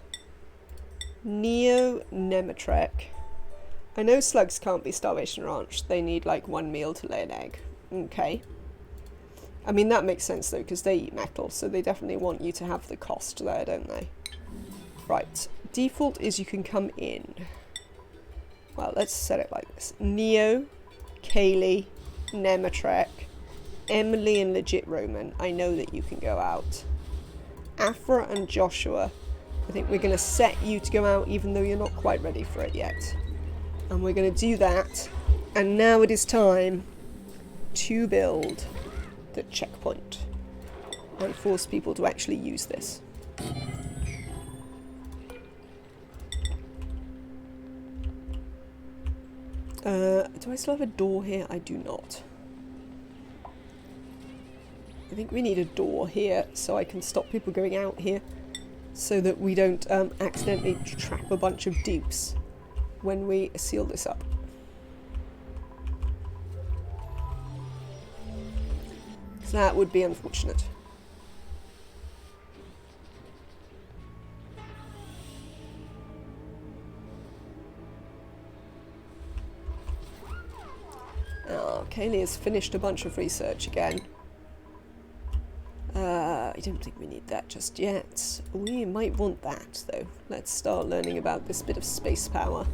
Neo Nematrek. I know slugs can't be Starvation Ranch. They need like one meal to lay an egg. Okay. I mean, that makes sense though, because they eat metal, so they definitely want you to have the cost there, don't they? Right. Default is you can come in. Well, let's set it like this. Neo, Kaylee, Nematrek, Emily and Legit Roman. I know that you can go out. Afra and Joshua. I think we're going to set you to go out even though you're not quite ready for it yet. And we're going to do that. And now it is time to build the checkpoint. And force people to actually use this. Do I still have a door here? I do not. I think we need a door here so I can stop people going out here so that we don't accidentally trap a bunch of dupes when we seal this up. So that would be unfortunate. Oh, Kaylee has finished a bunch of research again. I don't think we need that just yet. We might want that, though. Let's start learning about this bit of space power.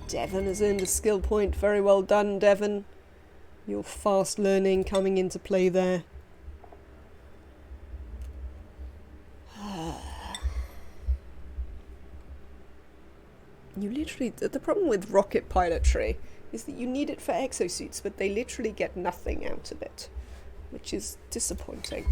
Devon has earned a skill point. Very well done, Devon. Your fast learning coming into play there. You literally... The problem with rocket pilotry is that you need it for exosuits, but they literally get nothing out of it, which is disappointing.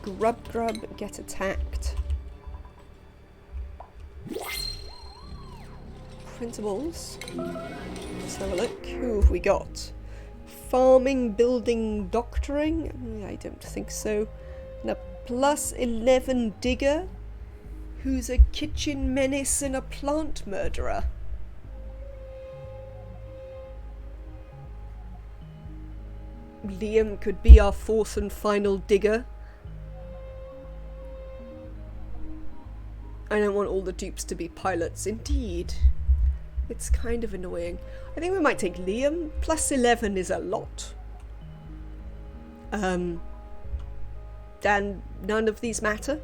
Grub get attacked. Printables. Let's have a look. Who have we got? Farming, building, doctoring? I don't think so. And a +11 digger, who's a kitchen menace and a plant murderer. Liam could be our 4th and final digger. I don't want all the dupes to be pilots. Indeed. It's kind of annoying. I think we might take Liam. +11 is a lot. And none of these matter.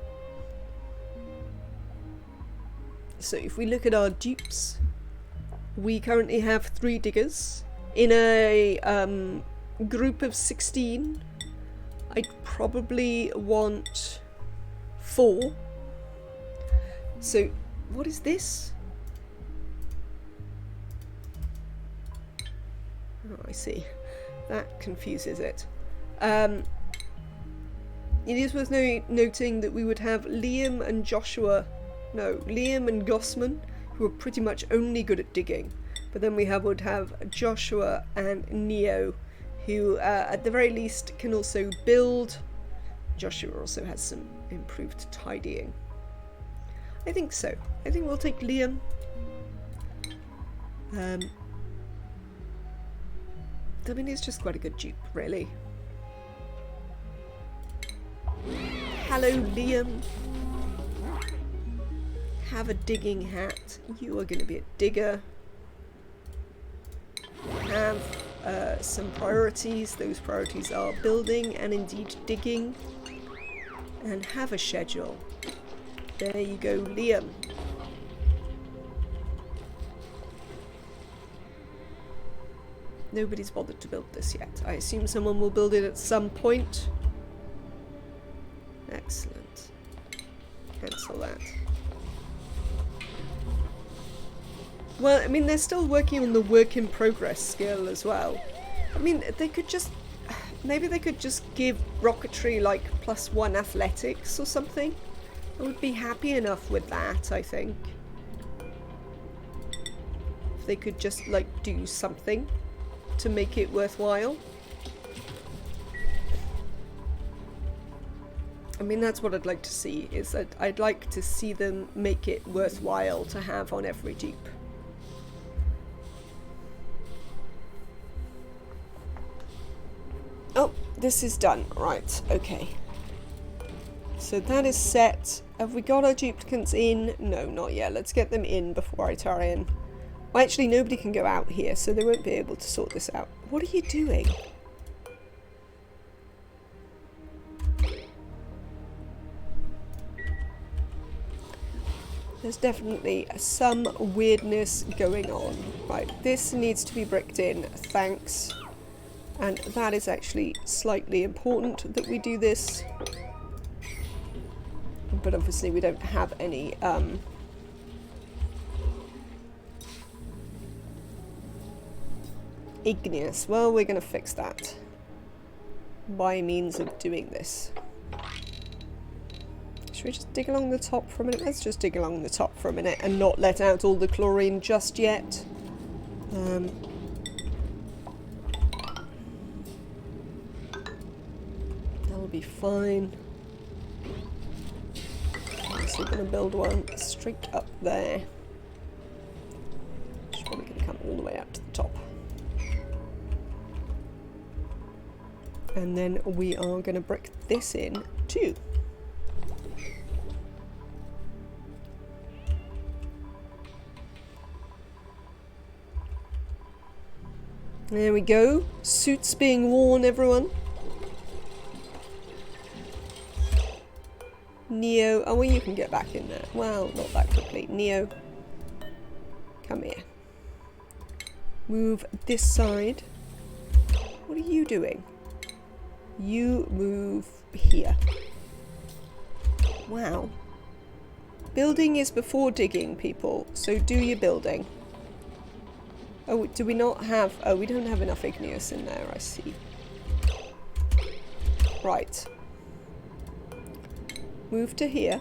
So if we look at our dupes, we currently have 3 diggers. In a group of 16, I'd probably want 4. So, what is this? Oh, I see. That confuses it. It is worth noting that we would have Liam and Liam and Gossman, who are pretty much only good at digging. But then we would have Joshua and Neo, who at the very least can also build. Joshua also has some improved tidying. I think so. I think we'll take Liam. I mean, he's just quite a good dupe, really. Hello, Liam. Have a digging hat. You are going to be a digger. Have some priorities. Those priorities are building and indeed digging. And have a schedule. There you go, Liam. Nobody's bothered to build this yet. I assume someone will build it at some point. Excellent. Cancel that. Well, I mean, they're still working on the work in progress skill as well. I mean, they could just... Maybe they could just give rocketry like +1 athletics or something. I would be happy enough with that, I think. If they could just, like, do something to make it worthwhile. I mean, that's what I'd like to see, is that I'd like to see them make it worthwhile to have on every dupe. Oh, this is done. Right, okay. So that is set. Have we got our duplicates in? No, not yet. Let's get them in before I tie in. Well, actually, nobody can go out here, so they won't be able to sort this out. What are you doing? There's definitely some weirdness going on. Right, this needs to be bricked in. Thanks. And that is actually slightly important that we do this. But obviously we don't have any igneous. Well, we're going to fix that by means of doing this. Should we just dig along the top for a minute? Let's just dig along the top for a minute and not let out all the chlorine just yet. That'll be fine. So we're going to build one straight up there. It's probably going to come all the way up to the top. And then we are going to brick this in too. There we go. Suits being worn, everyone. Neo, oh well, you can get back in there. Well, not that quickly. Neo, come here. Move this side. What are you doing? You move here. Wow. Building is before digging, people, so do your building. Oh, do we not have... Oh, we don't have enough igneous in there, I see. Right. Move to here.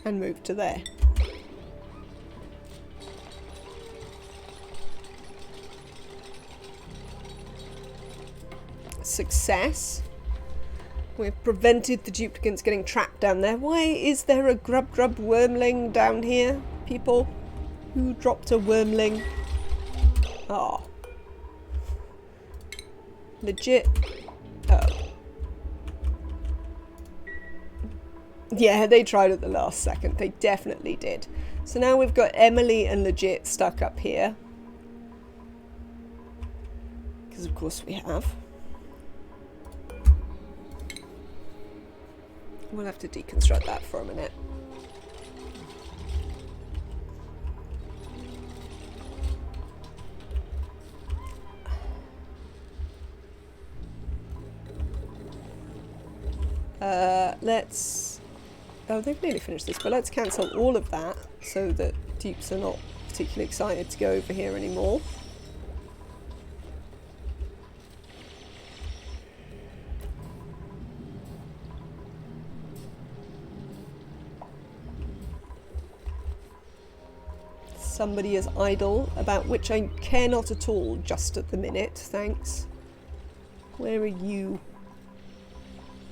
And move to there. Success. We've prevented the duplicants getting trapped down there. Why is there a grub wormling down here, people? Who dropped a wormling? Oh. Legit. Oh. Yeah, they tried at the last second. They definitely did. So now we've got Emily and Legit stuck up here. Because of course we have. We'll have to deconstruct that for a minute. Let's... Oh, they've nearly finished this, but let's cancel all of that so that dupes are not particularly excited to go over here anymore. Somebody is idle, about which I care not at all just at the minute, thanks. Where are you?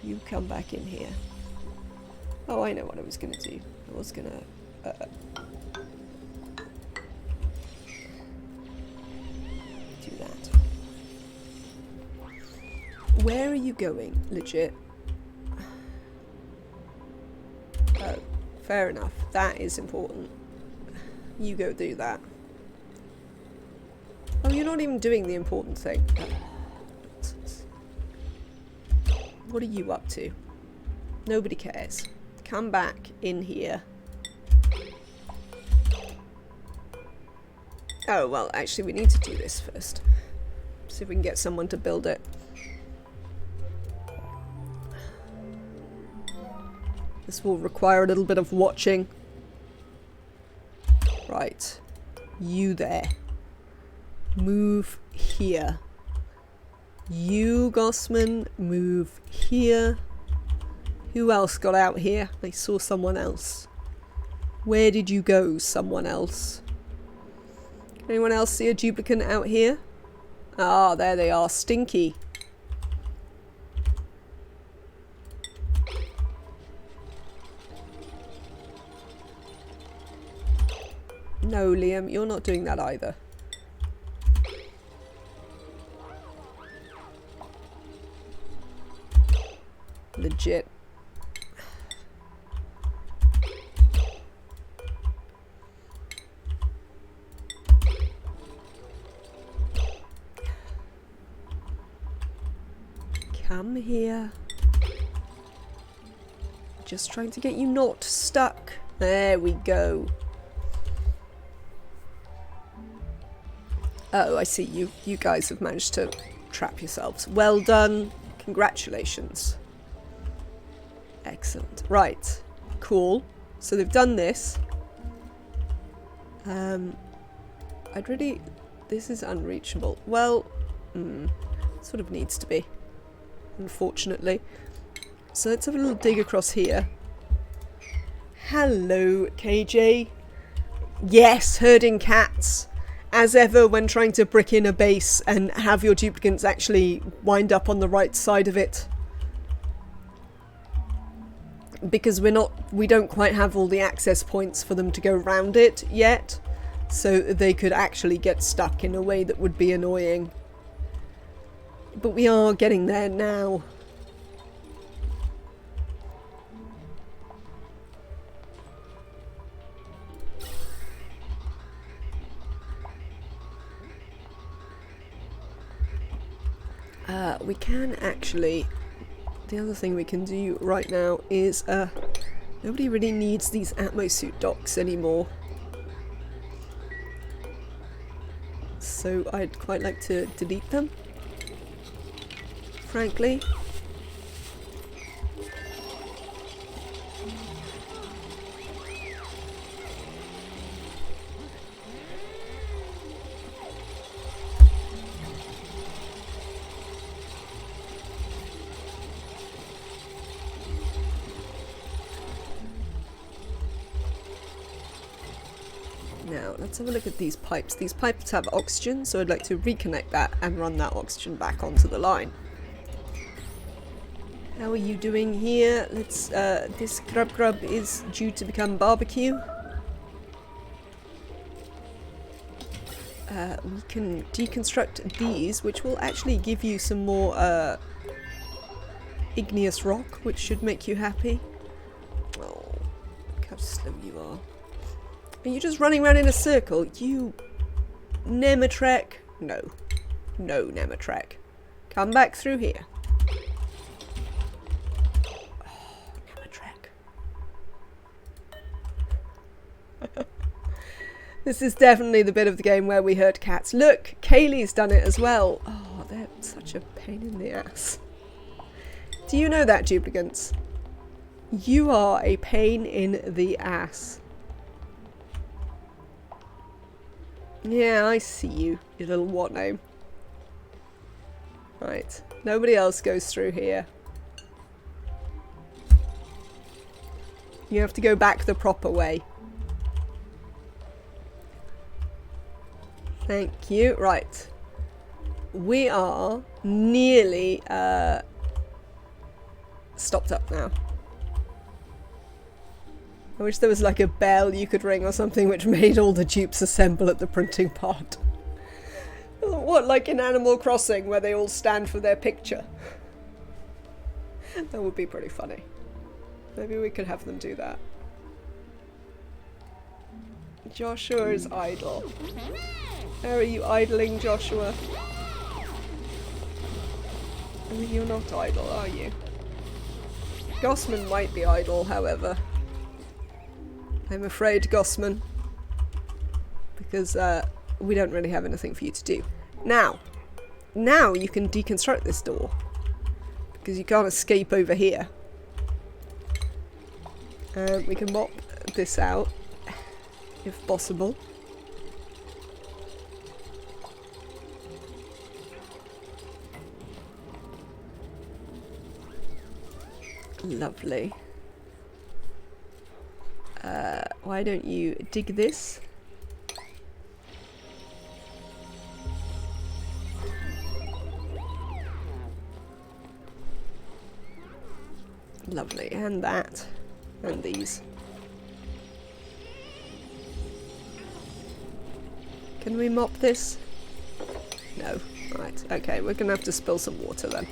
You come back in here. Oh, I know what I was going to do. I was going to... do that. Where are you going, Legit? Oh, fair enough. That is important. You go do that. Oh, you're not even doing the important thing. Oh, nonsense. What are you up to? Nobody cares. Come back in here. Oh, well, actually we need to do this first. See if we can get someone to build it. This will require a little bit of watching. Right. You there. Move here. You, Gossman, move here. Who else got out here? I saw someone else. Where did you go, someone else? Anyone else see a duplicant out here? Ah, there they are. Stinky. No, Liam, you're not doing that either. Legit. Come here. Just trying to get you not stuck. There we go. Oh, I see. You guys have managed to trap yourselves. Well done. Congratulations. Excellent. Right. Cool. So they've done this. I'd really... This is unreachable. Well, sort of needs to be. Unfortunately. So let's have a little dig across here. Hello, KJ. Yes, herding cats. As ever, when trying to brick in a base and have your duplicants actually wind up on the right side of it. Because we don't quite have all the access points for them to go round it yet. So they could actually get stuck in a way that would be annoying. But we are getting there now. We can actually... The other thing we can do right now is... nobody really needs these atmosuit docks anymore. So I'd quite like to delete them. Frankly. let's have a look at these pipes. These pipes have oxygen, so I'd like to reconnect that and run that oxygen back onto the line. How are you doing here? Let's, this grub is due to become barbecue. We can deconstruct these, which will actually give you some more, igneous rock, which should make you happy. Oh, look how slow you are. Are you just running around in a circle? You... Nemetrek? No. No, Nemetrek. Come back through here. Oh, Nemetrek. This is definitely the bit of the game where we hurt cats. Look! Kaylee's done it as well. Oh, they're such a pain in the ass. Do you know that, duplicants? You are a pain in the ass. Yeah, I see you, you little what name. Right, nobody else goes through here. You have to go back the proper way. Thank you. Right. We are nearly, stopped up now. I wish there was like a bell you could ring or something which made all the dupes assemble at the printing part. What, like in Animal Crossing where they all stand for their picture? That would be pretty funny. Maybe we could have them do that. Joshua is idle. Where are you idling, Joshua? I mean, you're not idle, are you? Gossman might be idle, however. I'm afraid, Gossman. Because we don't really have anything for you to do. Now you can deconstruct this door. Because you can't escape over here. We can mop this out, if possible. Lovely. Why don't you dig this? Lovely, and that, and these. Can we mop this? No. Right, okay, we're gonna have to spill some water then.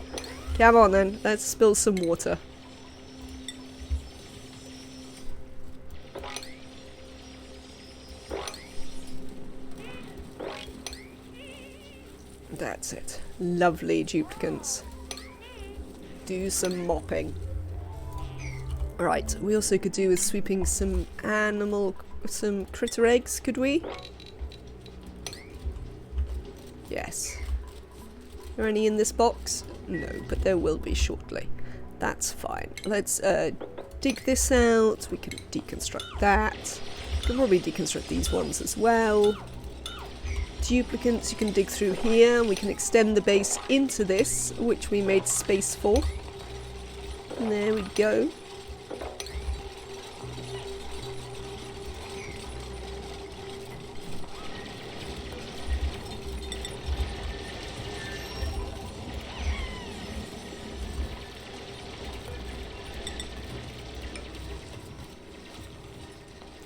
Come on then, let's spill some water. That's it. Lovely duplicants. Do some mopping. Right, we also could do with sweeping some some critter eggs, could we? Yes. Are there any in this box? No, but there will be shortly. That's fine. Let's dig this out. We can deconstruct that. We can probably deconstruct these ones as well. Duplicants, you can dig through here. We can extend the base into this, which we made space for. And there we go.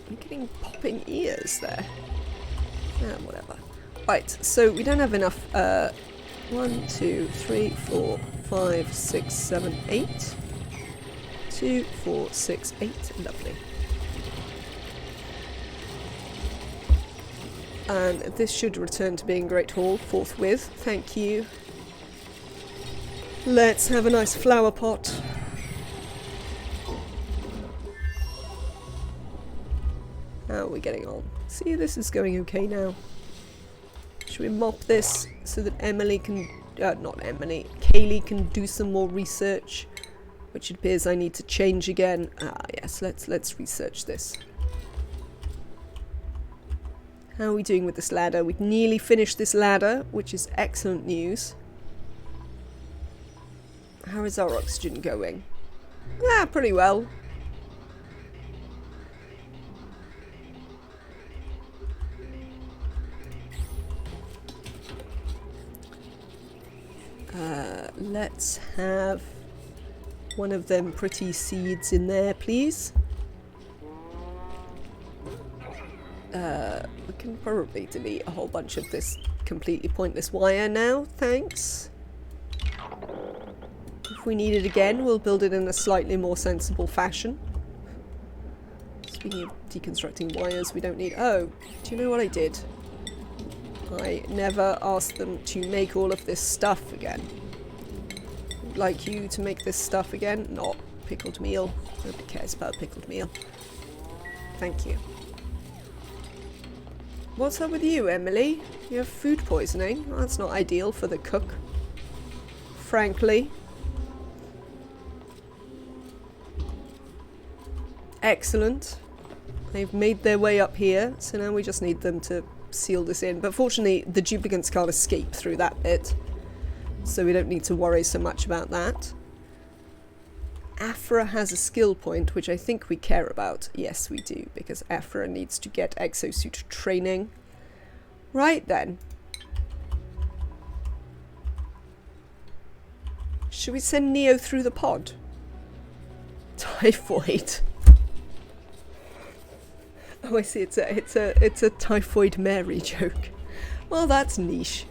I'm getting popping ears there. Whatever. Right, so we don't have enough. 1, 2, 3, 4, 5, 6, 7, 8. 2, 4, 6, 8. Lovely. And this should return to being Great Hall forthwith. Thank you. Let's have a nice flower pot. How are we getting on? See, this is going okay now. Should we mop this so that Emily can... not Emily. Kaylee can do some more research. Which it appears I need to change again. Ah, yes, let's research this. How are we doing with this ladder? We've nearly finished this ladder, which is excellent news. How is our oxygen going? Ah, pretty well. Let's have one of them pretty seeds in there, please. We can probably delete a whole bunch of this completely pointless wire now, thanks. If we need it again, we'll build it in a slightly more sensible fashion. Speaking of deconstructing wires, we don't need... Oh, do you know what I did? I never asked them to make all of this stuff again. I'd like you to make this stuff again, not pickled meal. Nobody cares about pickled meal. Thank you. What's up with you, Emily? You have food poisoning? Well, that's not ideal for the cook. Frankly. Excellent. They've made their way up here, so now we just need them to seal this in. But fortunately, the duplicates can't escape through that bit, so we don't need to worry so much about that. Afra has a skill point, which I think we care about. Yes, we do, because Afra needs to get exosuit training. Right then. Should we send Neo through the pod? Typhoid. Oh, I see. It's a Typhoid Mary joke. Well, that's niche.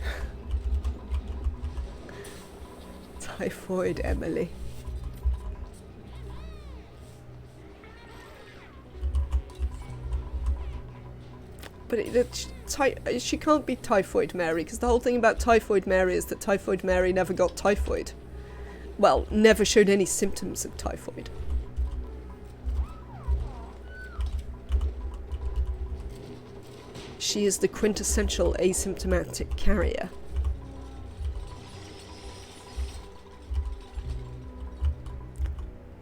Typhoid Emily. But she can't be Typhoid Mary, because the whole thing about Typhoid Mary is that Typhoid Mary never got typhoid. Well, never showed any symptoms of typhoid. She is the quintessential asymptomatic carrier.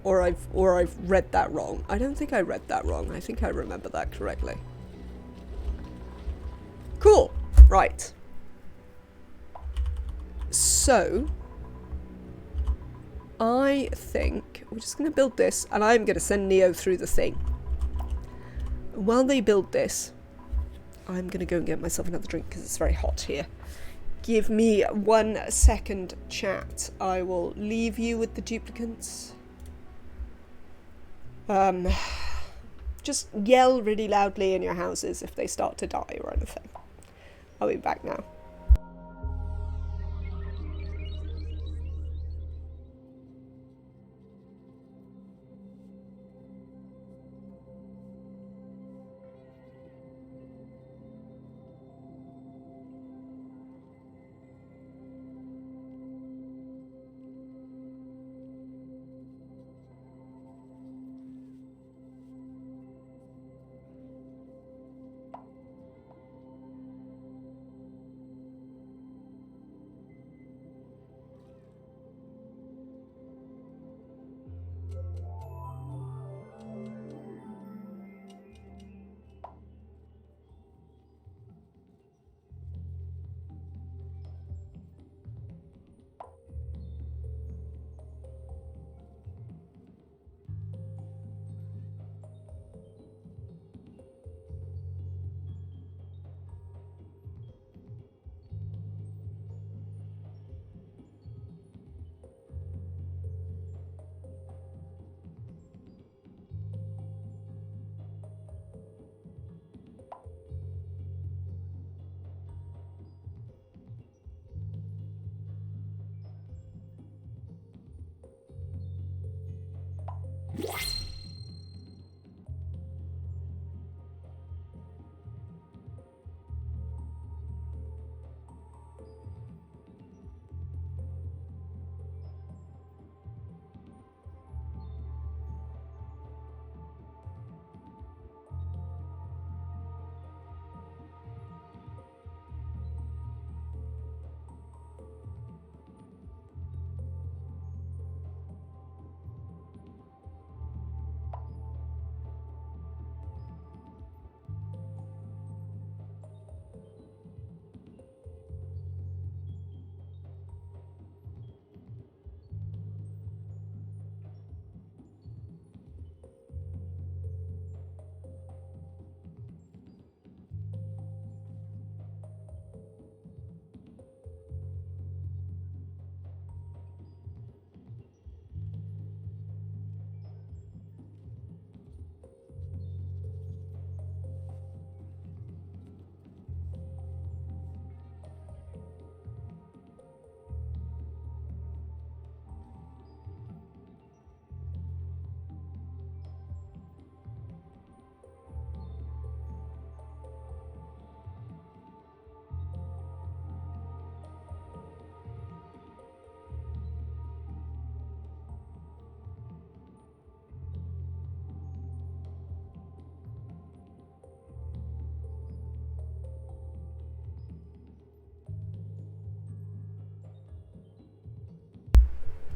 Or I've read that wrong. I don't think I read that wrong. I think I remember that correctly. Cool. Right. So, I think we're just going to build this, and I'm going to send Neo through the thing. While they build this, I'm going to go and get myself another drink because it's very hot here. Give me 1 second, chat. I will leave you with the duplicates. Just yell really loudly in your houses if they start to die or anything. I'll be back now.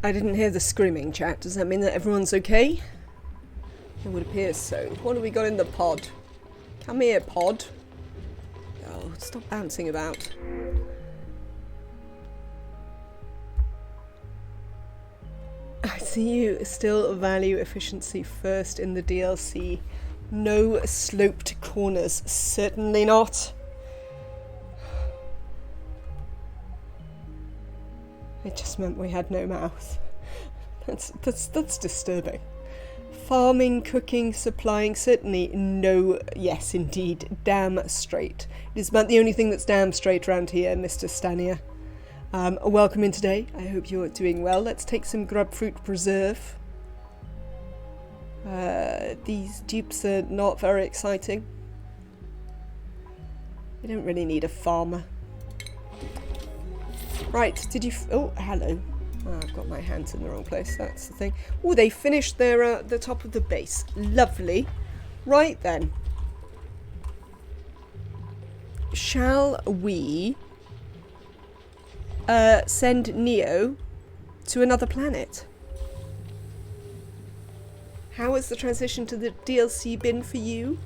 I didn't hear the screaming, chat. Does that mean that everyone's okay? It would appear so. What have we got in the pod? Come here, pod. Oh, stop bouncing about. I see you still value efficiency first in the DLC. No sloped corners. Certainly not. It just meant we had no mouth. That's disturbing. Farming, cooking, supplying, certainly no, yes indeed, damn straight. It is about the only thing that's damn straight around here, Mr. Stanier. Welcome in today. I hope you're doing well. Let's take some grub fruit preserve. These dupes are not very exciting. We don't really need a farmer. Right, did you... oh, hello. Oh, I've got my hands in the wrong place, that's the thing. Oh, they finished their the top of the base. Lovely. Right then. Shall we send Neo to another planet? How has the transition to the DLC been for you?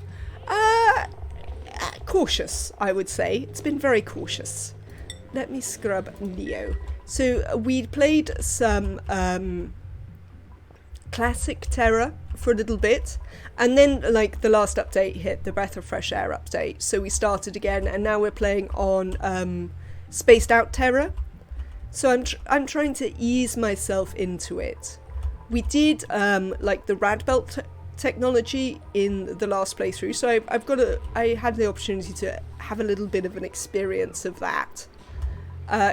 Cautious, I would say. It's been very cautious. Let me scrub Neo. So we'd played some classic Terra for a little bit, and then like the last update hit, the Breath of Fresh Air update, so we started again, and now we're playing on spaced out Terra. So I'm trying to ease myself into it. We did like the rad belt technology in the last playthrough, so I had the opportunity to have a little bit of an experience of that.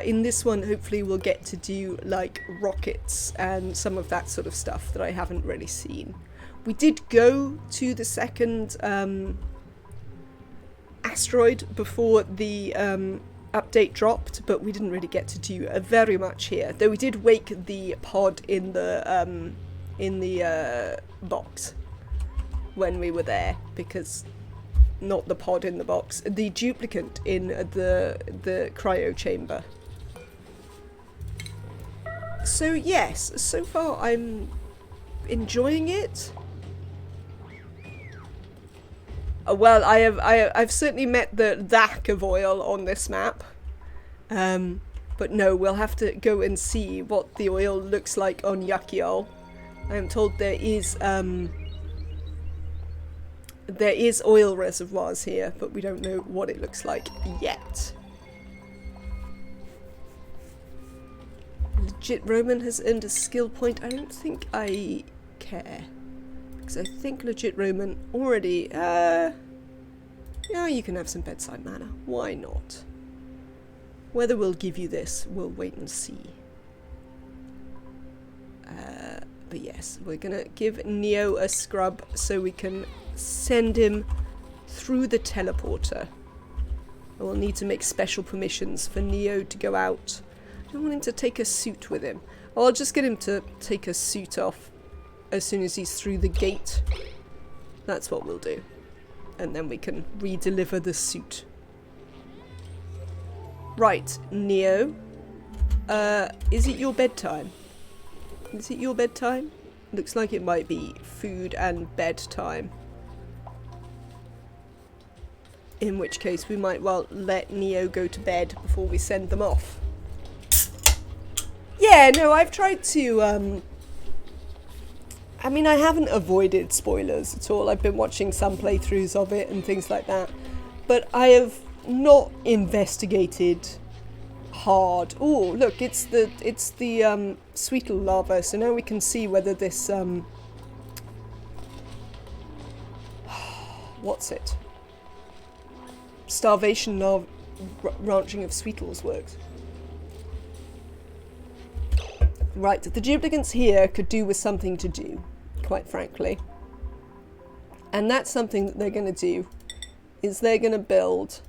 In this one, hopefully we'll get to do like rockets and some of that sort of stuff that I haven't really seen. We did go to the second asteroid before the update dropped, but we didn't really get to do very much here. Though we did wake the pod in the box when we were there, because not the pod in the box, the duplicate in the cryo chamber. So yes, so far I'm enjoying it. Well, I've certainly met the lack of oil on this map, but no, we'll have to go and see what the oil looks like on Yakiol. I am told there is oil reservoirs here, but we don't know what it looks like yet. Legit Roman has earned a skill point. I don't think I care, because I think Legit Roman already... yeah, you can have some bedside manner. Why not? Whether we'll give you this, we'll wait and see. But yes, we're gonna give Neo a scrub so we can send him through the teleporter. I will need to make special permissions for Neo to go out. I don't want him to take a suit with him. I'll just get him to take a suit off as soon as he's through the gate. That's what we'll do. And then we can re-deliver the suit. Right, Neo. Is it your bedtime? Is it your bedtime? Looks like it might be food and bedtime. In which case we might well let Neo go to bed before we send them off. Yeah, no, I've tried to, I mean, I haven't avoided spoilers at all. I've been watching some playthroughs of it and things like that. But I have not investigated hard. Oh, look, it's the Sweetle lava, so now we can see whether this, what's it? Starvation ranching of Sweetles works. Right, the duplicates here could do with something to do, quite frankly. And that's something that they're going to do, is they're going to build...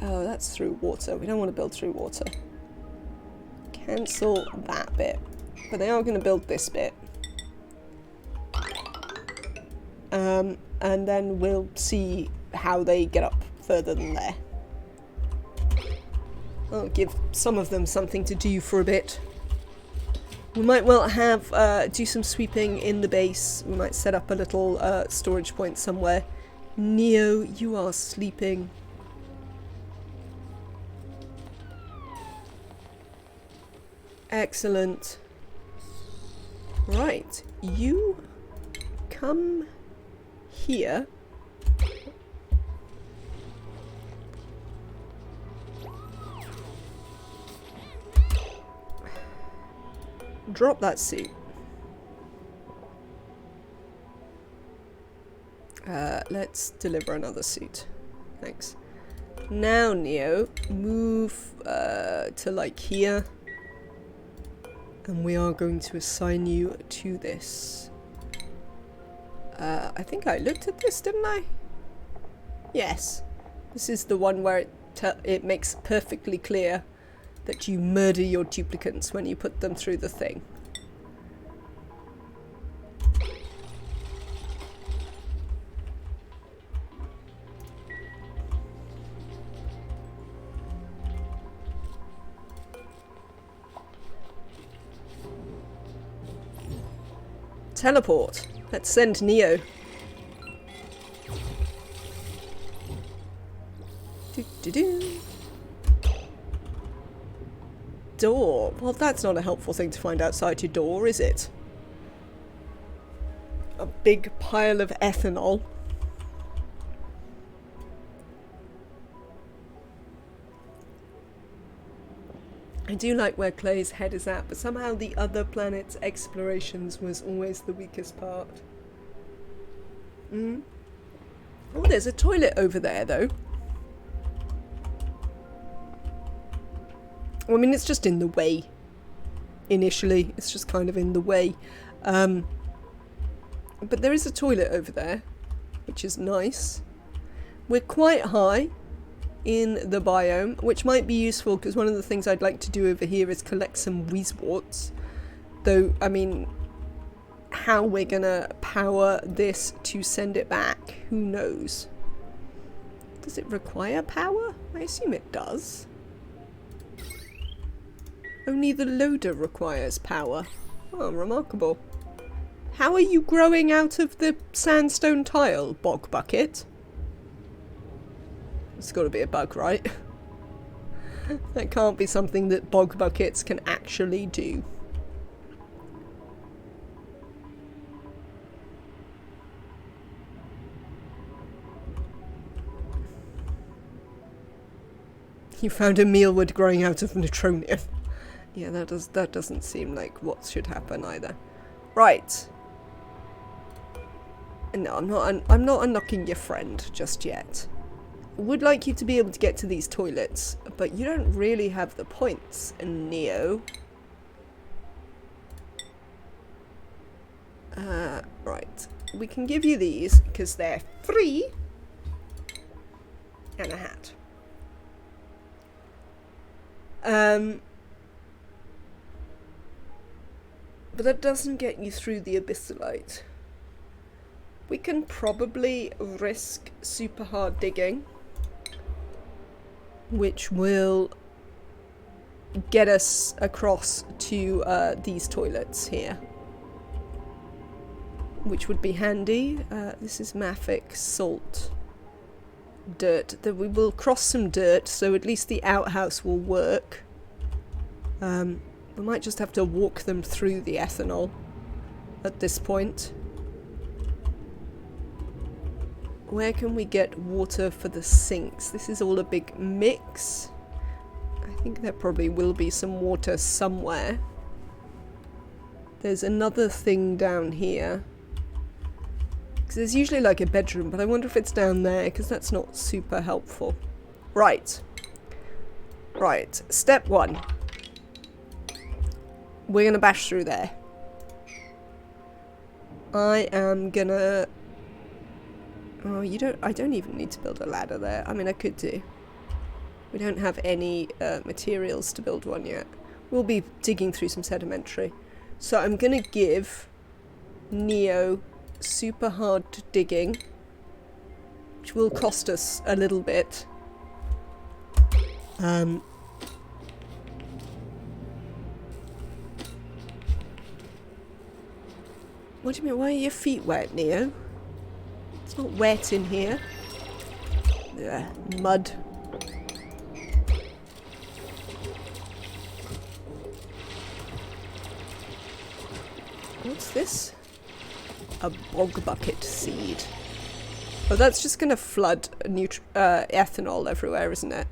Oh, that's through water. We don't want to build through water. Cancel that bit. But they are going to build this bit. And then we'll see how they get up further than there. I'll give some of them something to do for a bit. We might well have do some sweeping in the base. We might set up a little storage point somewhere. Neo, you are sleeping. Excellent. Right, you come here. Drop that suit. Let's deliver another suit. Thanks. Now, Neo, move to like here. And we are going to assign you to this. I think I looked at this, didn't I? Yes. This is the one where it makes perfectly clear that you murder your duplicants when you put them through the thing. Teleport. Let's send Neo. Do-do-do. Door. Well, that's not a helpful thing to find outside your door, is it? A big pile of ethanol. I do like where Clay's head is at, but somehow the other planet's explorations was always the weakest part. Oh, there's a toilet over there, though. Well, I mean, it's just in the way. Initially, it's just kind of in the way. But there is a toilet over there, which is nice. We're quite high in the biome, which might be useful because one of the things I'd like to do over here is collect some Weezwarts. Though, I mean, how we're gonna power this to send it back, who knows? Does it require power? I assume it does. Only the loader requires power. Oh, remarkable. How are you growing out of the sandstone tile, Bog Bucket? It's got to be a bug, right? That can't be something that bog buckets can actually do. You found a mealwood growing out of neutronium. Yeah, that doesn't seem like what should happen either. Right. No, I'm not unlocking your friend just yet. Would like you to be able to get to these toilets, but you don't really have the points, Neo. Right. We can give you these, because they're free. And a hat. But that doesn't get you through the abyssalite. We can probably risk super hard digging, which will get us across to these toilets here, which would be handy. This is mafic salt dirt. That we will cross some dirt, so at least the outhouse will work. We might just have to walk them through the ethanol at this point. Where can we get water for the sinks? This is all a big mix. I think there probably will be some water somewhere. There's another thing down here. Because there's usually like a bedroom, but I wonder if it's down there, because that's not super helpful. Right. Right. Step one. We're going to bash through there. I am gonna... Oh, I don't even need to build a ladder there. I mean, I could do. We don't have any materials to build one yet. We'll be digging through some sedimentary. So I'm gonna give Neo super hard digging, which will cost us a little bit. What do you mean? Why are your feet wet, Neo? It's not wet in here. Ugh, mud. What's this? A bog bucket seed. Oh, that's just gonna flood ethanol everywhere, isn't it?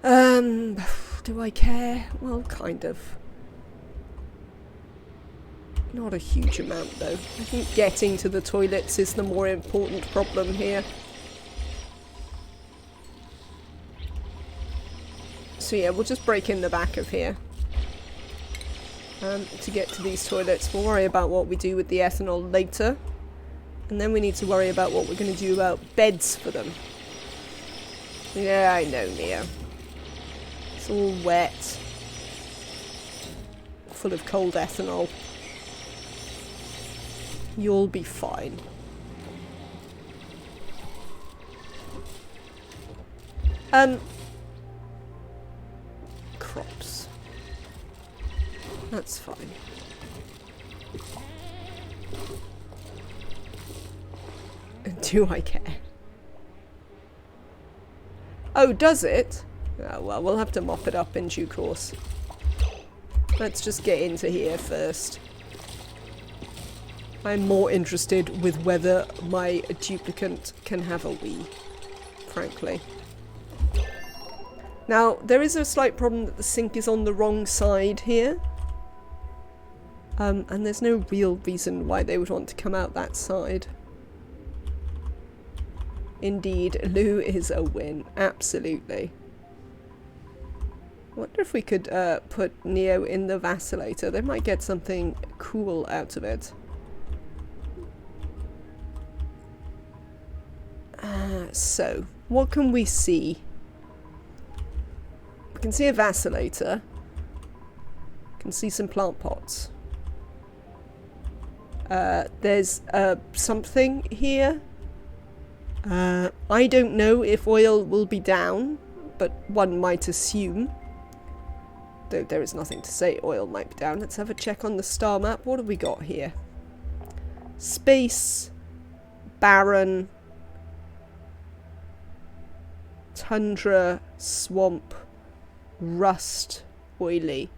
Do I care? Well, kind of. Not a huge amount, though. I think getting to the toilets is the more important problem here. So yeah, we'll just break in the back of here. To get to these toilets. We'll worry about what we do with the ethanol later. And then we need to worry about what we're going to do about beds for them. Yeah, I know, Neo. It's all wet. Full of cold ethanol. You'll be fine. Crops. That's fine. Do I care? Oh, does it? Oh, well, we'll have to mop it up in due course. Let's just get into here first. I'm more interested with whether my duplicant can have a wee, frankly. Now, there is a slight problem that the sink is on the wrong side here. And there's no real reason why they would want to come out that side. Indeed, Lou is a win. Absolutely. Wonder if we could put Neo in the vacillator. They might get something cool out of it. So, what can we see? We can see a vacillator. We can see some plant pots. There's something here. I don't know if oil will be down, but one might assume. Though there is nothing to say oil might be down. Let's have a check on the star map. What have we got here? Space, barren, tundra, swamp, rust, oily.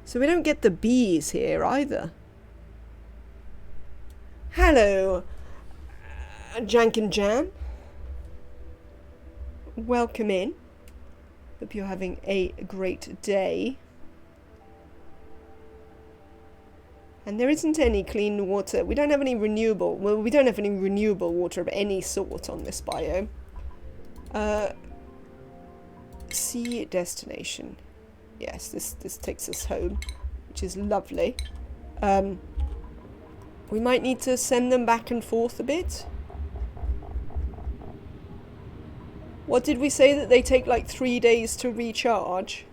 So we don't get the bees here either. Hello, Jank and Jam. Welcome in. Hope you're having a great day. And there isn't any clean water. We don't have any renewable. Well, we don't have any renewable water of any sort on this biome. Sea destination. Yes, this takes us home, which is lovely. We might need to send them back and forth a bit. What did we say that they take like 3 days to recharge?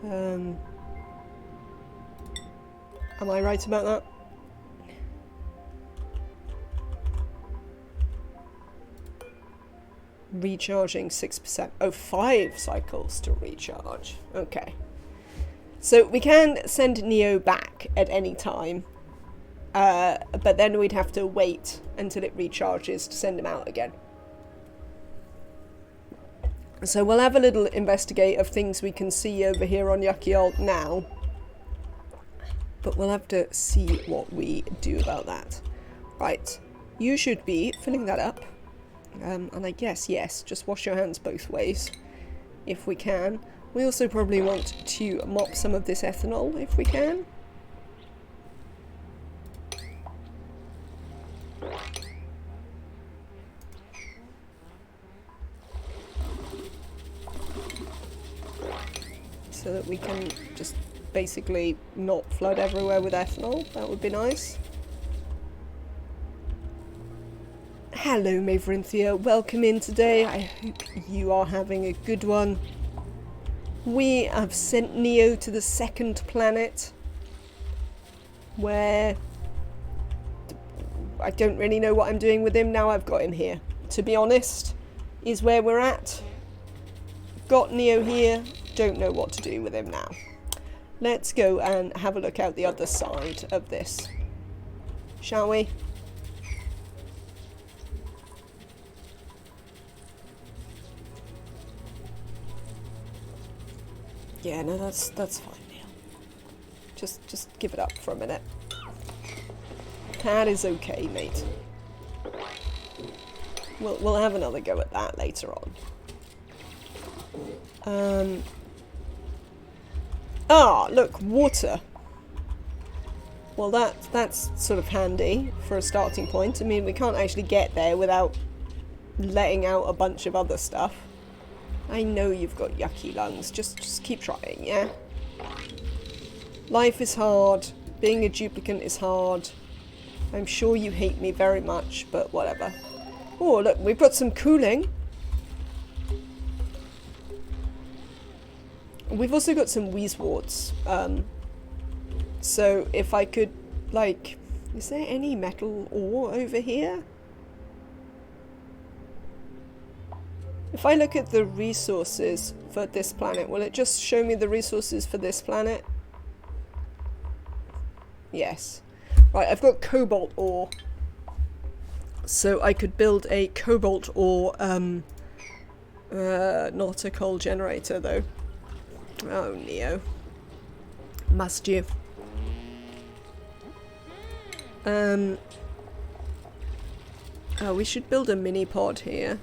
Am I right about that? Recharging 6%. Oh, 5 cycles to recharge. Okay. So we can send Neo back at any time. But then we'd have to wait until it recharges to send him out again. So we'll have a little investigate of things we can see over here on Yucky Old now. But we'll have to see what we do about that. Right. You should be filling that up. And I guess, yes, just wash your hands both ways, if we can. We also probably want to mop some of this ethanol, if we can. So that we can just basically not flood everywhere with ethanol. That would be nice. Hello, Maverinthia. Welcome in today. I hope you are having a good one. We have sent Neo to the second planet, where I don't really know what I'm doing with him now I've got him here. To be honest, is where we're at. Got Neo here. don't know what to do with him now. Let's go and have a look out the other side of this, shall we? Yeah, no, that's fine, Neil. Just give it up for a minute. That is okay, mate. We'll have another go at that later on. Ah, look, water. Well, that's sort of handy for a starting point. I mean, we can't actually get there without letting out a bunch of other stuff. I know you've got yucky lungs. Just keep trying, yeah? Life is hard. Being a duplicant is hard. I'm sure you hate me very much, but whatever. Oh, look, we've got some cooling. We've also got some wheezeworts. So if I could, like... Is there any metal ore over here? If I look at the resources for this planet, will it just show me the resources for this planet? Yes. Right, I've got cobalt ore. So I could build a cobalt ore, not a coal generator though. Oh, Neo. Must you? Oh, we should build a mini pod here.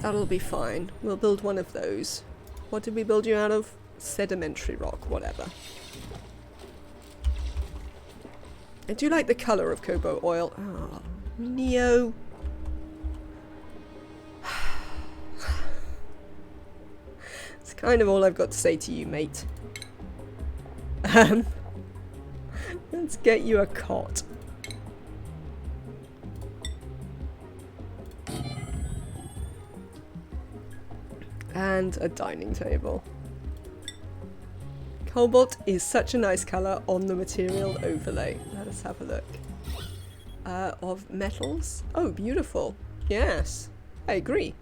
That'll be fine. We'll build one of those. What did we build you out of? Sedimentary rock, whatever. I do like the colour of cobalt oil. Oh, Neo. It's kind of all I've got to say to you, mate. Let's get you a cot. And a dining table. Cobalt is such a nice colour on the material overlay. Let us have a look. Of metals? Oh, beautiful. Yes, I agree.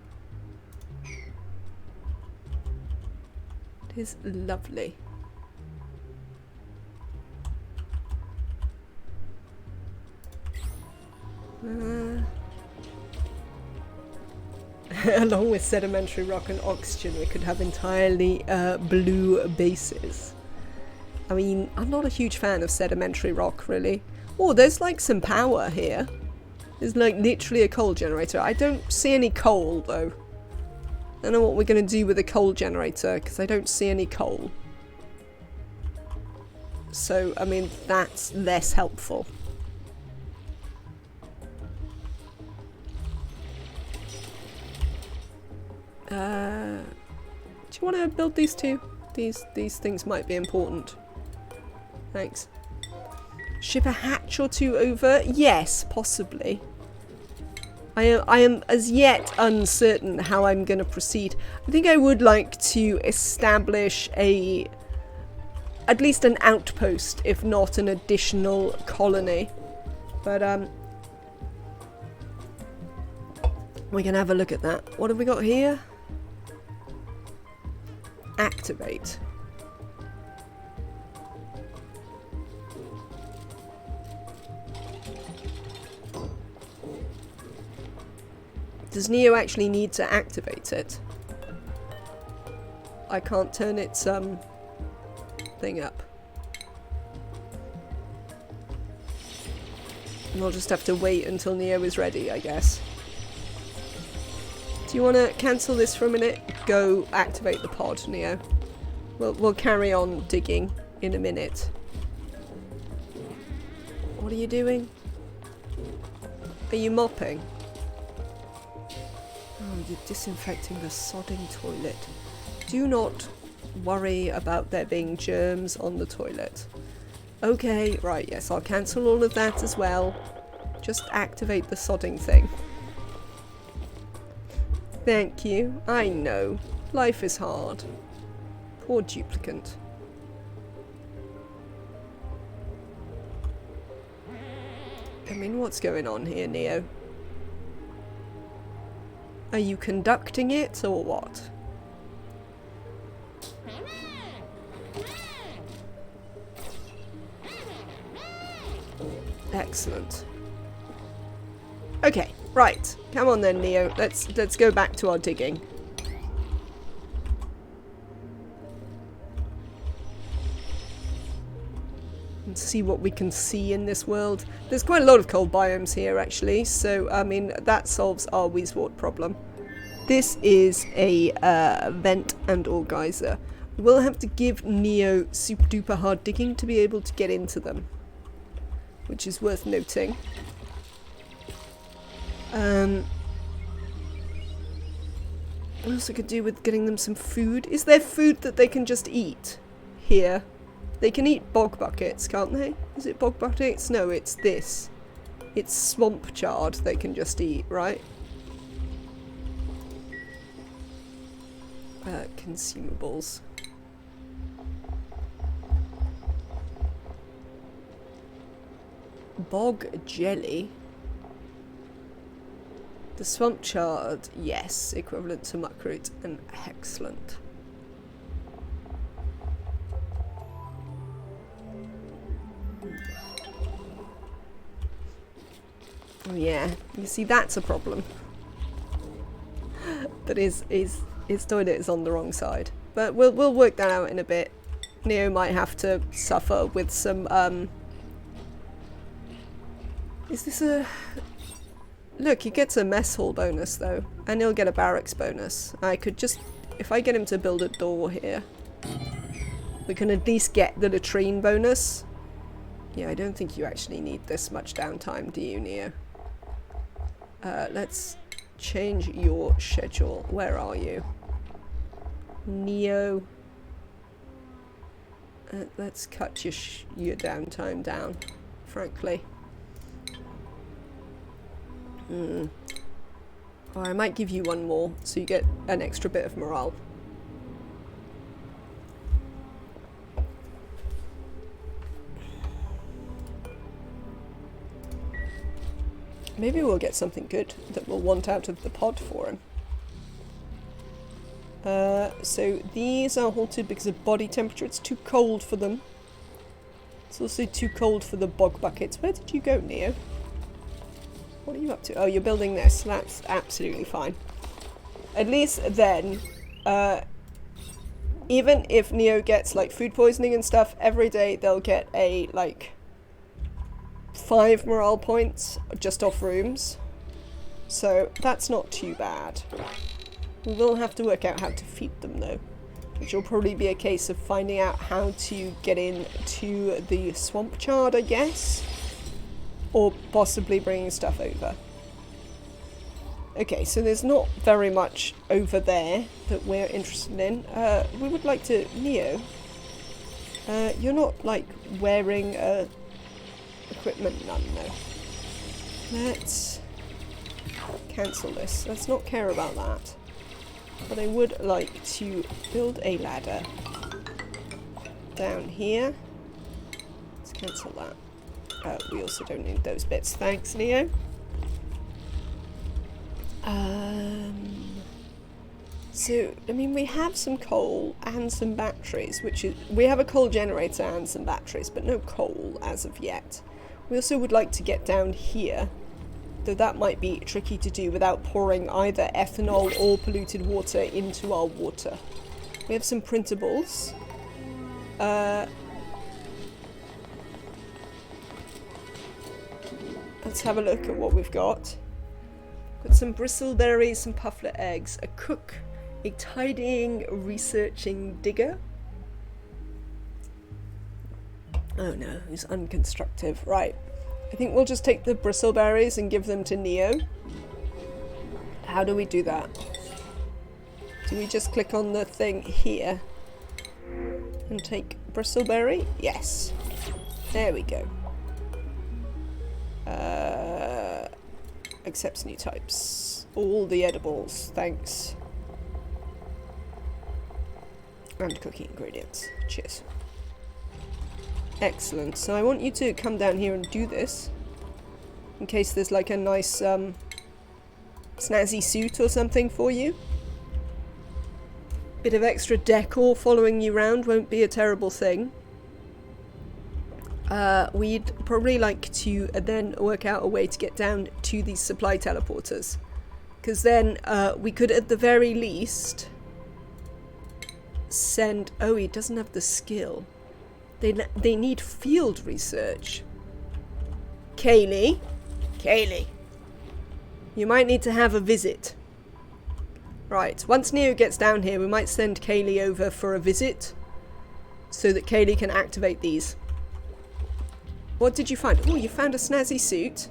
It is lovely. Along with sedimentary rock and oxygen, we could have entirely blue bases. I mean, I'm not a huge fan of sedimentary rock, really. Oh, there's like some power here. There's like literally a coal generator. I don't see any coal, though. I don't know what we're going to do with a coal generator, because I don't see any coal. So, I mean, that's less helpful. Do you want to build these two? These things might be important. Thanks. Ship a hatch or two over? Yes, possibly. I am as yet uncertain how I'm going to proceed. I think I would like to establish at least an outpost, if not an additional colony. But we can have a look at that. What have we got here? Activate. Does Neo actually need to activate it? I can't turn its thing up. And I'll just have to wait until Neo is ready, I guess. Do you want to cancel this for a minute? Go activate the pod, Neo. We'll carry on digging in a minute. What are you doing? Are you mopping? Oh, you're disinfecting the sodding toilet. Do not worry about there being germs on the toilet. Okay, right, yes, I'll cancel all of that as well. Just activate the sodding thing. Thank you. I know. Life is hard. Poor duplicant. I mean, what's going on here, Neo? Are you conducting it, or what? Excellent. Okay, right. Come on then, Neo. Let's go back to our digging. And see what we can see in this world. There's quite a lot of cold biomes here, actually. So, I mean, that solves our Weezwort problem. This is a vent and or geyser. We'll have to give Neo super duper hard digging to be able to get into them, which is worth noting. What else I could do with getting them some food? Is there food that they can just eat here? They can eat bog buckets, can't they? Is it bog buckets? No, it's this. It's swamp chard they can just eat, right? Consumables. Bog jelly. The swamp chard, yes, equivalent to muckroot, and excellent. Oh yeah, you see that's a problem. That his toilet is on the wrong side. But we'll work that out in a bit. Neo might have to suffer with some is this a... Look, he gets a mess hall bonus though, and he'll get a barracks bonus. I could just, if I get him to build a door here, we can at least get the latrine bonus. Yeah, I don't think you actually need this much downtime, do you, Neo? Let's change your schedule. Where are you? Neo. Let's cut your downtime down, frankly. Or I might give you one more, so you get an extra bit of morale. Maybe we'll get something good that we'll want out of the pod for him. So these are halted because of body temperature. It's too cold for them. It's also too cold for the bog buckets. Where did you go, Neo? What are you up to? Oh, you're building this. That's absolutely fine. At least then, even if Neo gets like food poisoning and stuff, every day they'll get a like 5 morale points just off rooms. So that's not too bad. We will have to work out how to feed them though, which will probably be a case of finding out how to get into the swamp chard, I guess. Or possibly bringing stuff over. Okay, so there's not very much over there that we're interested in. We would like to... Neo, you're not, like, wearing equipment? None, no. Let's cancel this. Let's not care about that. But I would like to build a ladder down here. Let's cancel that. We also don't need those bits. Thanks, Neo. So, I mean, we have some coal and some batteries, which is... We have a coal generator and some batteries, but no coal as of yet. We also would like to get down here, though that might be tricky to do without pouring either ethanol or polluted water into our water. We have some printables. Let's have a look at what we've got. Got some bristleberries, some pufflet eggs, a cook, a tidying, researching digger. Oh no, he's unconstructive. Right. I think we'll just take the bristleberries and give them to Neo. How do we do that? Do we just click on the thing here and take bristleberry? Yes. There we go. Accepts new types. All the edibles, thanks. And cooking ingredients. Cheers. Excellent. So I want you to come down here and do this. In case there's like a nice snazzy suit or something for you. Bit of extra decor following you round won't be a terrible thing. we'd probably like to then work out a way to get down to these supply teleporters. Because then we could at the very least send... Oh, he doesn't have the skill. They need field research. Kaylee. Kaylee. You might need to have a visit. Right, once Neo gets down here, we might send Kaylee over for a visit. So that Kaylee can activate these. What did you find? Oh, you found a snazzy suit.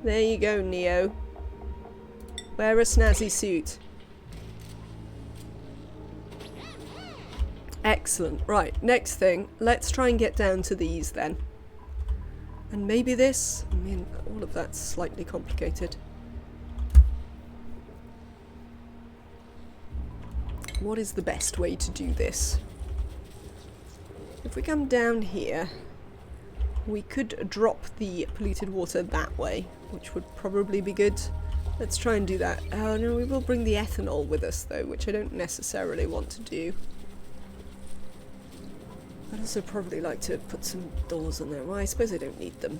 There you go, Neo. Wear a snazzy suit. Excellent. Right, next thing. Let's try and get down to these then. And maybe this? I mean, all of that's slightly complicated. What is the best way to do this? If we come down here, we could drop the polluted water that way, which would probably be good. Let's try and do that. Oh no, we will bring the ethanol with us though, which I don't necessarily want to do. I'd also probably like to put some doors on there. Well, I suppose I don't need them.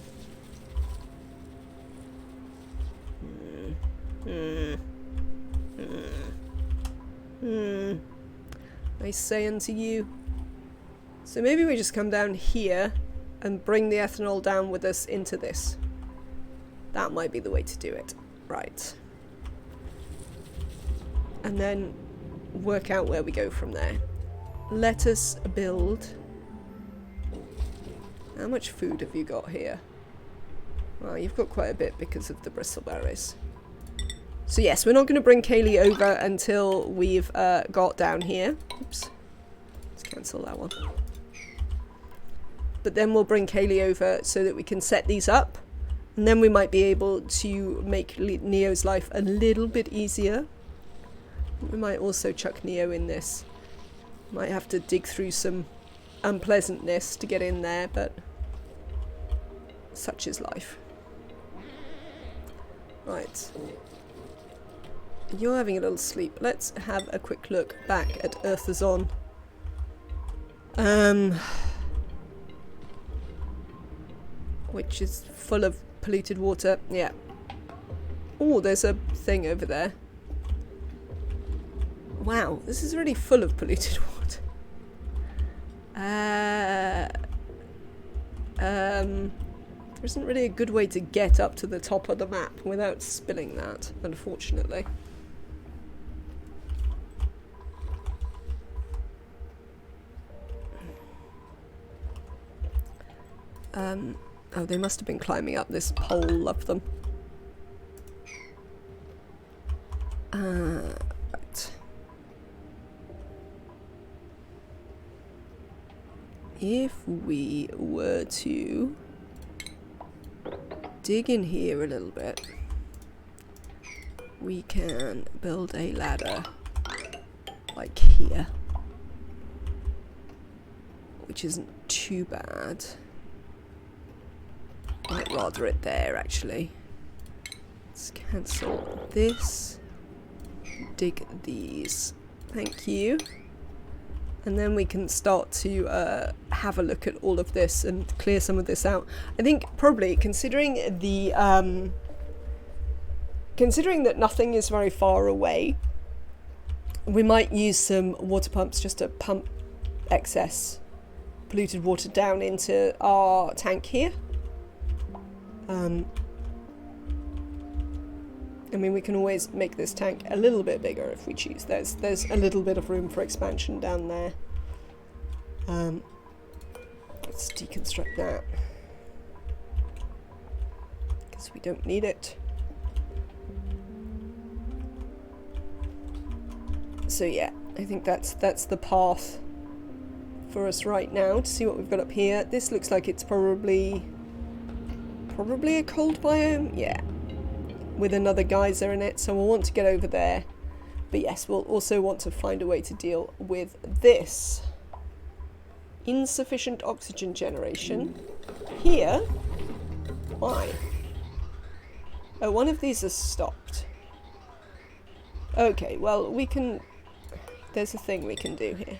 I say unto you. So maybe we just come down here and bring the ethanol down with us into this. That might be the way to do it. Right. And then work out where we go from there. Let us build... How much food have you got here? Well, you've got quite a bit because of the bristleberries. So yes, we're not going to bring Kaylee over until we've got down here. Oops. Let's cancel that one. But then we'll bring Kaylee over so that we can set these up. And then we might be able to make Neo's life a little bit easier. We might also chuck Neo in this. Might have to dig through some unpleasantness to get in there, but such is life. Right. You're having a little sleep. Let's have a quick look back at Earth is On. Which is full of polluted water. Yeah. Oh, there's a thing over there. Wow, this is really full of polluted water. There isn't really a good way to get up to the top of the map without spilling that, unfortunately. Oh, they must have been climbing up this pole of them. Right. If we were to dig in here a little bit, we can build a ladder like here, which isn't too bad. I'd rather it there actually. Let's cancel this. Dig these. Thank you. And then we can start to have a look at all of this and clear some of this out. I think probably considering the considering that nothing is very far away, we might use some water pumps just to pump excess polluted water down into our tank here. I mean, we can always make this tank a little bit bigger if we choose. There's a little bit of room for expansion down there. Let's deconstruct that, because we don't need it. So yeah, I think that's the path for us right now to see what we've got up here. This looks like it's probably a cold biome, yeah, with another geyser in it, so we'll want to get over there. But yes, we'll also want to find a way to deal with this. Insufficient oxygen generation. Here? Why? Oh, one of these has stopped. Okay, well, we can... There's a thing we can do here,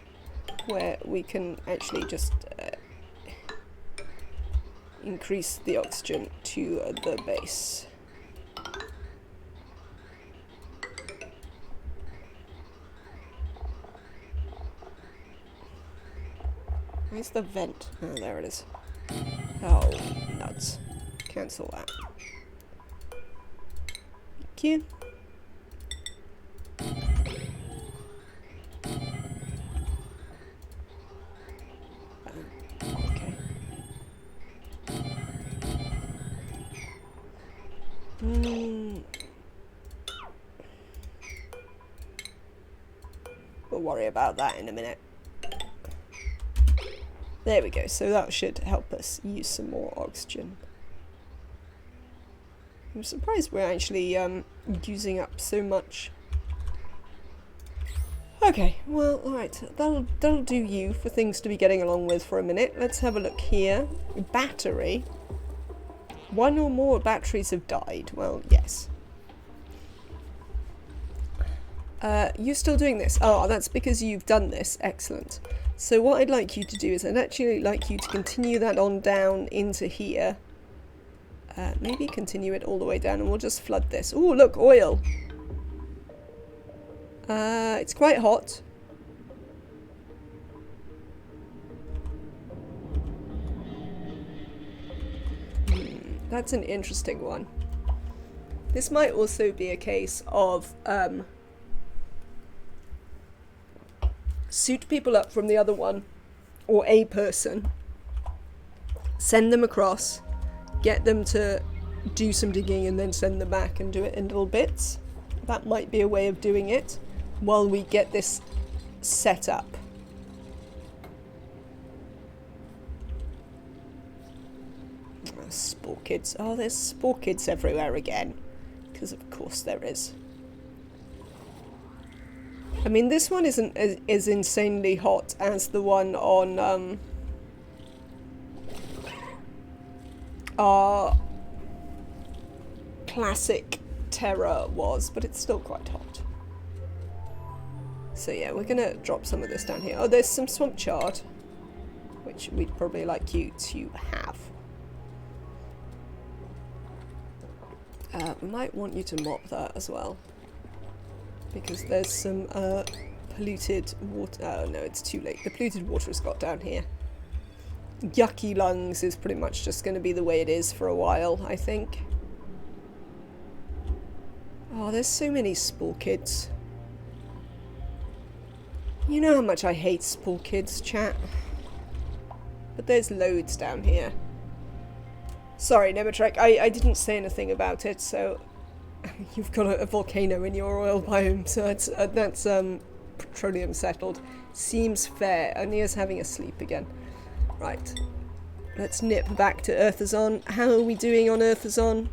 where we can actually just increase the oxygen to the base. Where's the vent? Oh, there it is. Oh, nuts. Cancel that. Thank you. Okay. We'll worry about that in a minute. There we go, so that should help us use some more oxygen. I'm surprised we're actually using up so much. Okay, well, alright, that'll do you for things to be getting along with for a minute. Let's have a look here. Battery. One or more batteries have died. Well, yes. You're still doing this? Oh, that's because you've done this. Excellent. So what I'd like you to do is I'd actually like you to continue that on down into here. Maybe continue it all the way down and we'll just flood this. Ooh, look, oil! It's quite hot. That's an interesting one. This might also be a case of suit people up from the other one, or a person, send them across, get them to do some digging and then send them back and do it in little bits. That might be a way of doing it while we get this set up. Spore kids. Oh, there's spore kids everywhere again. Because of course there is. I mean, this one isn't as insanely hot as the one on our classic Terra was, but it's still quite hot. So yeah, we're gonna drop some of this down here. Oh, there's some swamp chard, which we'd probably like you to have. We might want you to mop that as well, because there's some polluted water. Oh no, it's too late. The polluted water has got down here. Yucky lungs is pretty much just going to be the way it is for a while, I think. Oh, there's so many spore kids. You know how much I hate spore kids, chat. But there's loads down here. Sorry, Nemetrek, I didn't say anything about it, so you've got a volcano in your oil biome, so that's petroleum settled. Seems fair. Onia's having a sleep again. Right. Let's nip back to Earthazon. How are we doing on Earthazon?